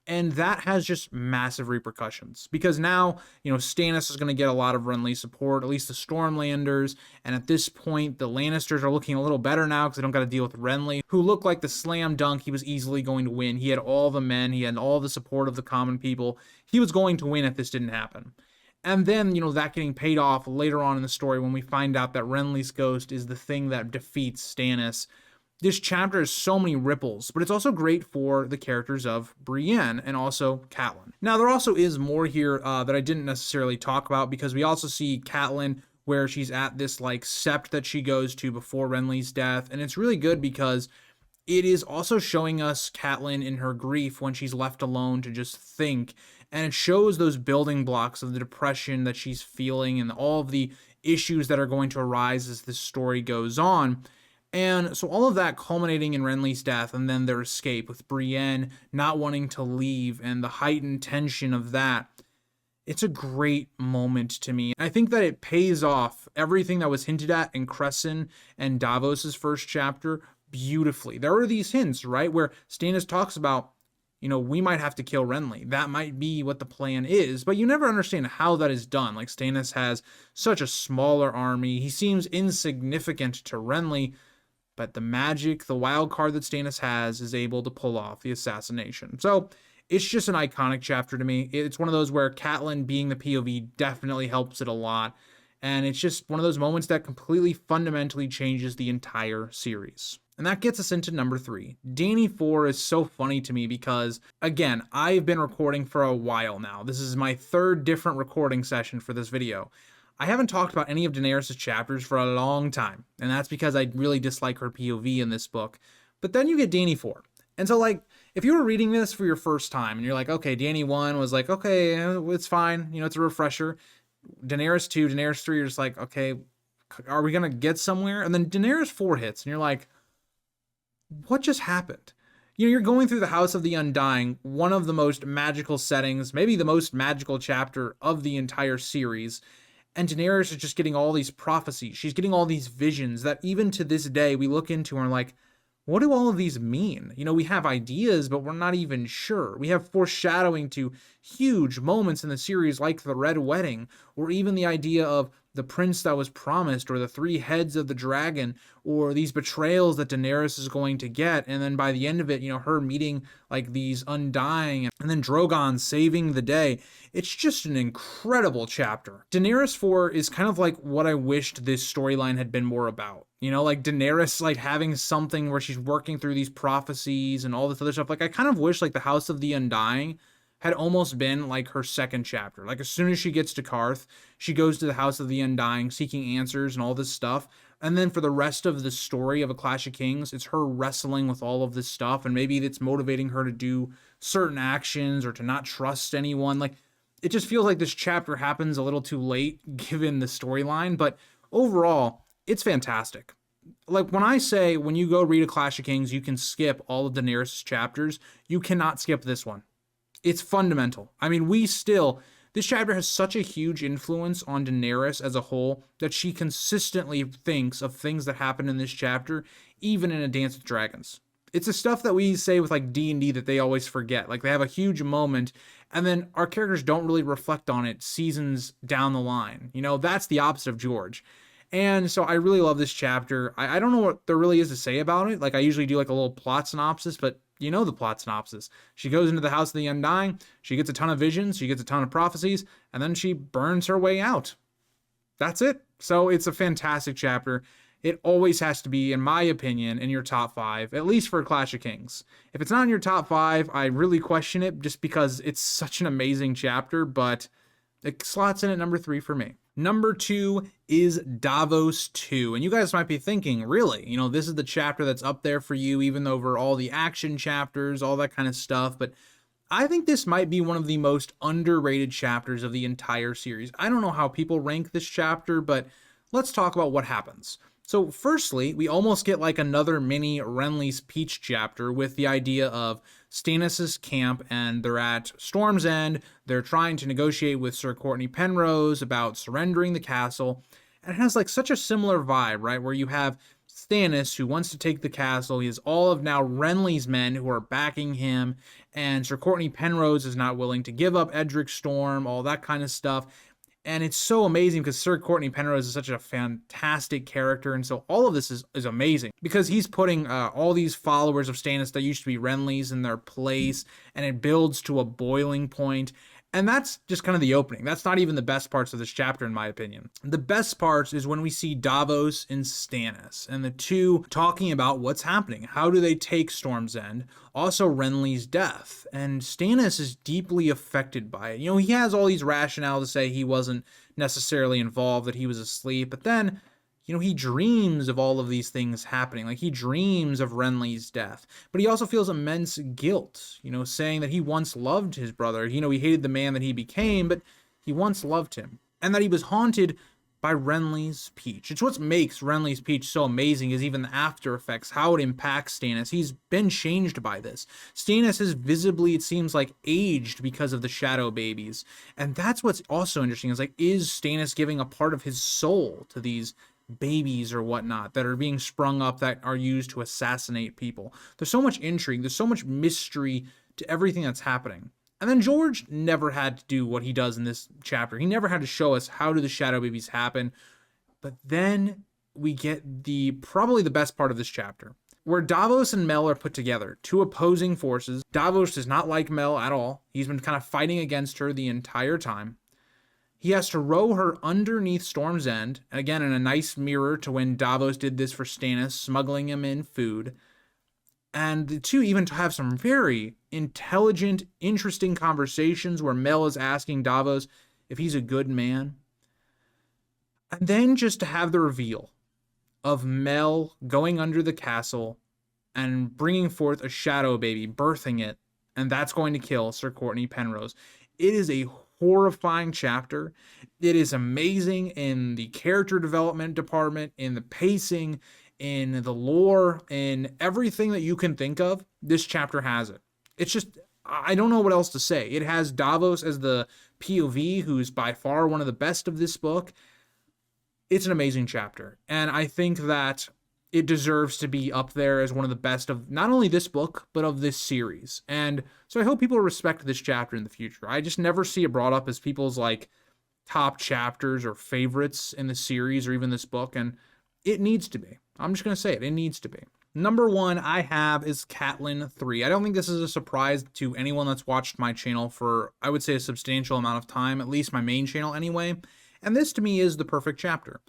A: And that has just massive repercussions because now, Stannis is going to get a lot of Renly support, at least the Stormlanders. And at this point, the Lannisters are looking a little better now because they don't got to deal with Renly, who looked like the slam dunk he was easily going to win. He had all the men, he had all the support of the common people. He was going to win if this didn't happen. And then, that getting paid off later on in the story when we find out that Renly's ghost is the thing that defeats Stannis. This chapter has so many ripples, but it's also great for the characters of Brienne and also Catelyn. Now, there also is more here that I didn't necessarily talk about because we also see Catelyn where she's at this sept that she goes to before Renly's death. And it's really good because it is also showing us Catelyn in her grief when she's left alone to just think. And it shows those building blocks of the depression that she's feeling and all of the issues that are going to arise as this story goes on. And so all of that culminating in Renly's death and then their escape with Brienne not wanting to leave and the heightened tension of that. It's a great moment to me. I think that it pays off everything that was hinted at in Crescent and Davos's first chapter beautifully. There are these hints, right, where Stannis talks about, we might have to kill Renly. That might be what the plan is, but you never understand how that is done. Stannis has such a smaller army. He seems insignificant to Renly. But the magic, the wild card that Stannis has is able to pull off the assassination. So it's just an iconic chapter to me. It's one of those where Catelyn being the POV definitely helps it a lot. And it's just one of those moments that completely fundamentally changes the entire series. And that gets us into number 3. Dany 4 is so funny to me because, again, I've been recording for a while now. This is my 3rd different recording session for this video. I haven't talked about any of Daenerys' chapters for a long time, and that's because I really dislike her POV in this book. But then you get Dany 4. And so, if you were reading this for your first time, and you're like, okay, Dany 1 was okay, it's fine, it's a refresher. Daenerys 2, Daenerys 3, you're just okay, are we going to get somewhere? And then Daenerys 4 hits, and you're like, what just happened? You're going through the House of the Undying, one of the most magical settings, maybe the most magical chapter of the entire series. And Daenerys is just getting all these prophecies. She's getting all these visions that even to this day we look into and are like, what do all of these mean? We have ideas, but we're not even sure. We have foreshadowing to huge moments in the series like the Red Wedding, or even the idea of the prince that was promised, or the 3 heads of the dragon, or these betrayals that Daenerys is going to get. And then by the end of it, her meeting these Undying, and then Drogon saving the day. It's just an incredible chapter. Daenerys 4 is kind of what I wished this storyline had been more about. Daenerys having something where she's working through these prophecies and all this other stuff. I kind of wish the House of the Undying had almost been her second chapter. As soon as she gets to Karth, she goes to the House of the Undying seeking answers and all this stuff. And then for the rest of the story of A Clash of Kings, it's her wrestling with all of this stuff. And maybe it's motivating her to do certain actions or to not trust anyone. It just feels like this chapter happens a little too late given the storyline. But overall, it's fantastic. When I say when you go read A Clash of Kings, you can skip all of Daenerys' chapters, you cannot skip this one. It's fundamental. This chapter has such a huge influence on Daenerys as a whole that she consistently thinks of things that happen in this chapter, even in A Dance with Dragons. It's the stuff that we say with D&D that they always forget. They have a huge moment, and then our characters don't really reflect on it seasons down the line. That's the opposite of George. And so I really love this chapter. I don't know what there really is to say about it. I usually do a little plot synopsis, but the plot synopsis. She goes into the House of the Undying, she gets a ton of visions, she gets a ton of prophecies, and then she burns her way out. That's it. So it's a fantastic chapter. It always has to be, in my opinion, in your top 5, at least for Clash of Kings. If it's not in your top 5, I really question it just because it's such an amazing chapter, but it slots in at number 3 for me. Number 2 is Davos 2. And you guys might be thinking, really, this is the chapter that's up there for you, even though over all the action chapters, all that kind of stuff. But I think this might be one of the most underrated chapters of the entire series. I don't know how people rank this chapter, but let's talk about what happens. So firstly, we almost get like another mini Renly's Peach chapter with the idea of Stannis' camp, and they're at Storm's End. They're trying to negotiate with Sir Courtney Penrose about surrendering the castle. And it has like such a similar vibe, right? Where you have Stannis, who wants to take the castle. He has all of now Renly's men who are backing him, and Sir Courtney Penrose is not willing to give up Edric Storm, all that kind of stuff. And it's so amazing because Sir Courtney Penrose is such a fantastic character. And so all of this is amazing because he's putting all these followers of Stannis that used to be Renly's in their place, and it builds to a boiling point. And that's just kind of the opening. That's not even the best parts of this chapter, in my opinion. The best parts is when we see Davos and Stannis, and the two talking about what's happening. How do they take Storm's End? Also, Renly's death. And Stannis is deeply affected by it. You know, he has all these rationale to say he wasn't necessarily involved, that he was asleep. But then, you know, he dreams of all of these things happening. Like, he dreams of Renly's death. But he also feels immense guilt, you know, saying that he once loved his brother. You know, he hated the man that he became, but he once loved him. And that he was haunted by Renly's Peach. It's what makes Renly's Peach so amazing, is even the after effects, how it impacts Stannis. He's been changed by this. Stannis has visibly, it seems like, aged because of the shadow babies. And that's what's also interesting, is like, is Stannis giving a part of his soul to these babies or whatnot that are being sprung up that are used to assassinate people? There's so much intrigue, there's so much mystery to everything that's happening. And then George never had to do what he does in this chapter. He never had to show us how do the shadow babies happen. But then we get probably the best part of this chapter, where Davos and Mel are put together, two opposing forces. Davos does not like Mel at all. He's been kind of fighting against her the entire time. He has to row her underneath Storm's End, again in a nice mirror to when Davos did this for Stannis, smuggling him in food. And the two even have some very intelligent, interesting conversations where Mel is asking Davos if he's a good man. And then just to have the reveal of Mel going under the castle and bringing forth a shadow baby, birthing it, and that's going to kill Sir Courtney Penrose. It is a horrifying chapter. It is amazing in the character development department, in the pacing, in the lore, in everything that you can think of. This chapter has it. It's just, I don't know what else to say. It has Davos as the POV, who's by far one of the best of this book. It's an amazing chapter, and I think that it deserves to be up there as one of the best of not only this book, but of this series. And so I hope people respect this chapter in the future. I just never see it brought up as people's like top chapters or favorites in the series or even this book, and it needs to be. I'm just going to say it. It needs to be. Number one I have is Catelyn 3. I don't think this is a surprise to anyone that's watched my channel for, I would say, a substantial amount of time, at least my main channel anyway. And this to me is the perfect chapter.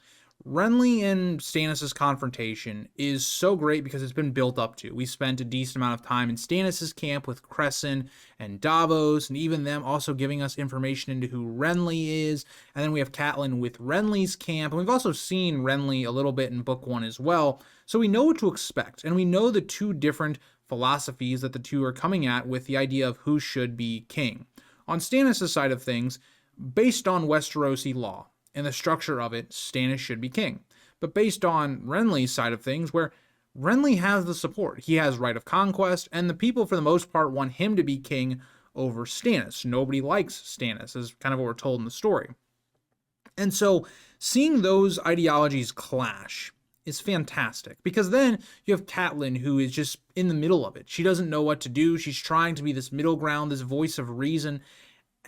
A: Renly and Stannis' confrontation is so great because it's been built up to. We spent a decent amount of time in Stannis' camp with Crescent and Davos, and even them also giving us information into who Renly is. And then we have Catelyn with Renly's camp, and we've also seen Renly a little bit in book 1 as well. So we know what to expect, and we know the two different philosophies that the two are coming at with the idea of who should be king. On Stannis' side of things, based on Westerosi law and the structure of it, Stannis should be king. But based on Renly's side of things, where Renly has the support, he has right of conquest, and the people for the most part want him to be king over Stannis. Nobody likes Stannis, is kind of what we're told in the story. And so seeing those ideologies clash is fantastic, because then you have Catelyn, who is just in the middle of it. She doesn't know what to do. She's trying to be this middle ground, this voice of reason,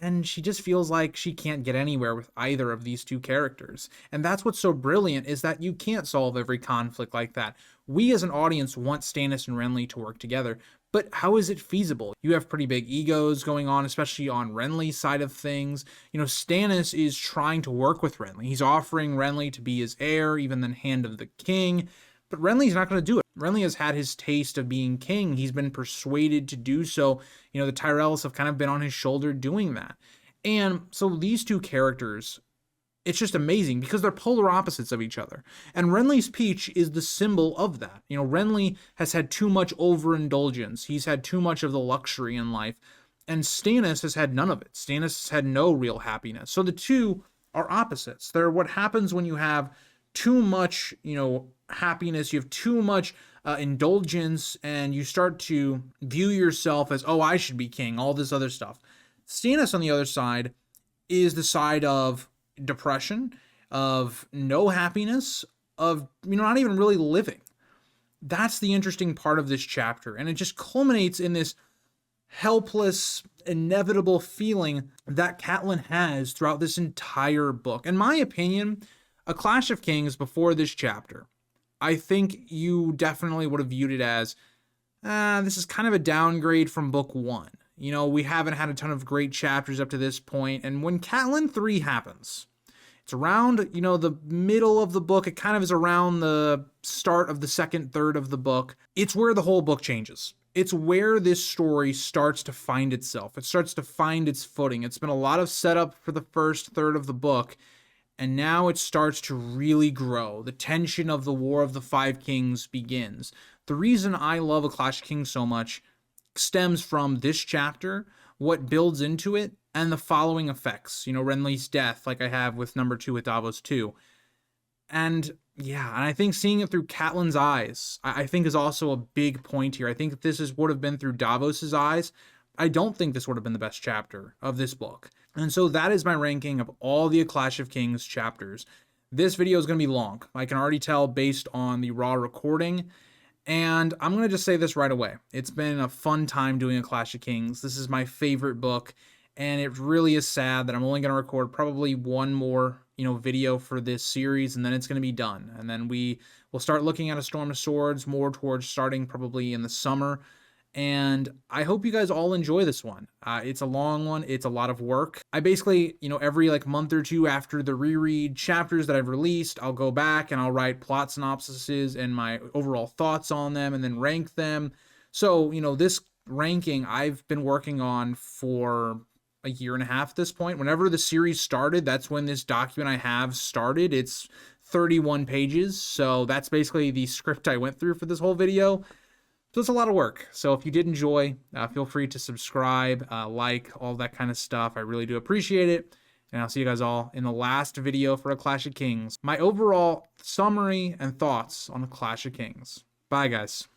A: and she just feels like she can't get anywhere with either of these two characters. And that's what's so brilliant, is that you can't solve every conflict like that. We as an audience want Stannis and Renly to work together, but how is it feasible? You have pretty big egos going on, especially on Renly's side of things. You know, Stannis is trying to work with Renly. He's offering Renly to be his heir, even then Hand of the King. But Renly's not going to do it. Renly has had his taste of being king. He's been persuaded to do so. You know, the Tyrells have kind of been on his shoulder doing that. And so these two characters, it's just amazing because they're polar opposites of each other. And Renly's Peach is the symbol of that. You know, Renly has had too much overindulgence. He's had too much of the luxury in life. And Stannis has had none of it. Stannis has had no real happiness. So the two are opposites. They're what happens when you have too much, happiness, you have too much indulgence, and you start to view yourself as, oh, I should be king, all this other stuff. Stannis, on the other side, is the side of depression, of no happiness, of, not even really living. That's the interesting part of this chapter. And it just culminates in this helpless, inevitable feeling that Catelyn has throughout this entire book. In my opinion, A Clash of Kings before this chapter, I think you definitely would have viewed it as, this is kind of a downgrade from book 1. We haven't had a ton of great chapters up to this point, and when Catelyn 3 happens, it's around, the middle of the book. It kind of is around the start of the second third of the book. It's where the whole book changes. It's where this story starts to find itself. It starts to find its footing. It's been a lot of setup for the first third of the book, and now it starts to really grow. The tension of the War of the Five Kings begins. The reason I love A Clash of Kings so much stems from this chapter, what builds into it, and the following effects. Renly's death, like I have with number 2 with Davos 2. And I think seeing it through Catelyn's eyes, I think is also a big point here. I think if this would have been through Davos's eyes, I don't think this would have been the best chapter of this book. And so that is my ranking of all the A Clash of Kings chapters. This video is going to be long. I can already tell based on the raw recording. And I'm going to just say this right away. It's been a fun time doing A Clash of Kings. This is my favorite book. And it really is sad that I'm only going to record probably one more, video for this series, and then it's going to be done. And then we will start looking at A Storm of Swords more towards starting probably in the summer. And I hope you guys all enjoy this one. It's a long one. It's a lot of work. I basically, every month or two after the reread chapters that I've released, I'll go back and I'll write plot synopsises and my overall thoughts on them and then rank them. So, this ranking I've been working on for a year and a half at this point. Whenever the series started, that's when this document I have started. It's 31 pages. So that's basically the script I went through for this whole video. So it's a lot of work. So if you did enjoy, feel free to subscribe, like, all that kind of stuff. I really do appreciate it. And I'll see you guys all in the last video for A Clash of Kings. My overall summary and thoughts on A Clash of Kings. Bye, guys.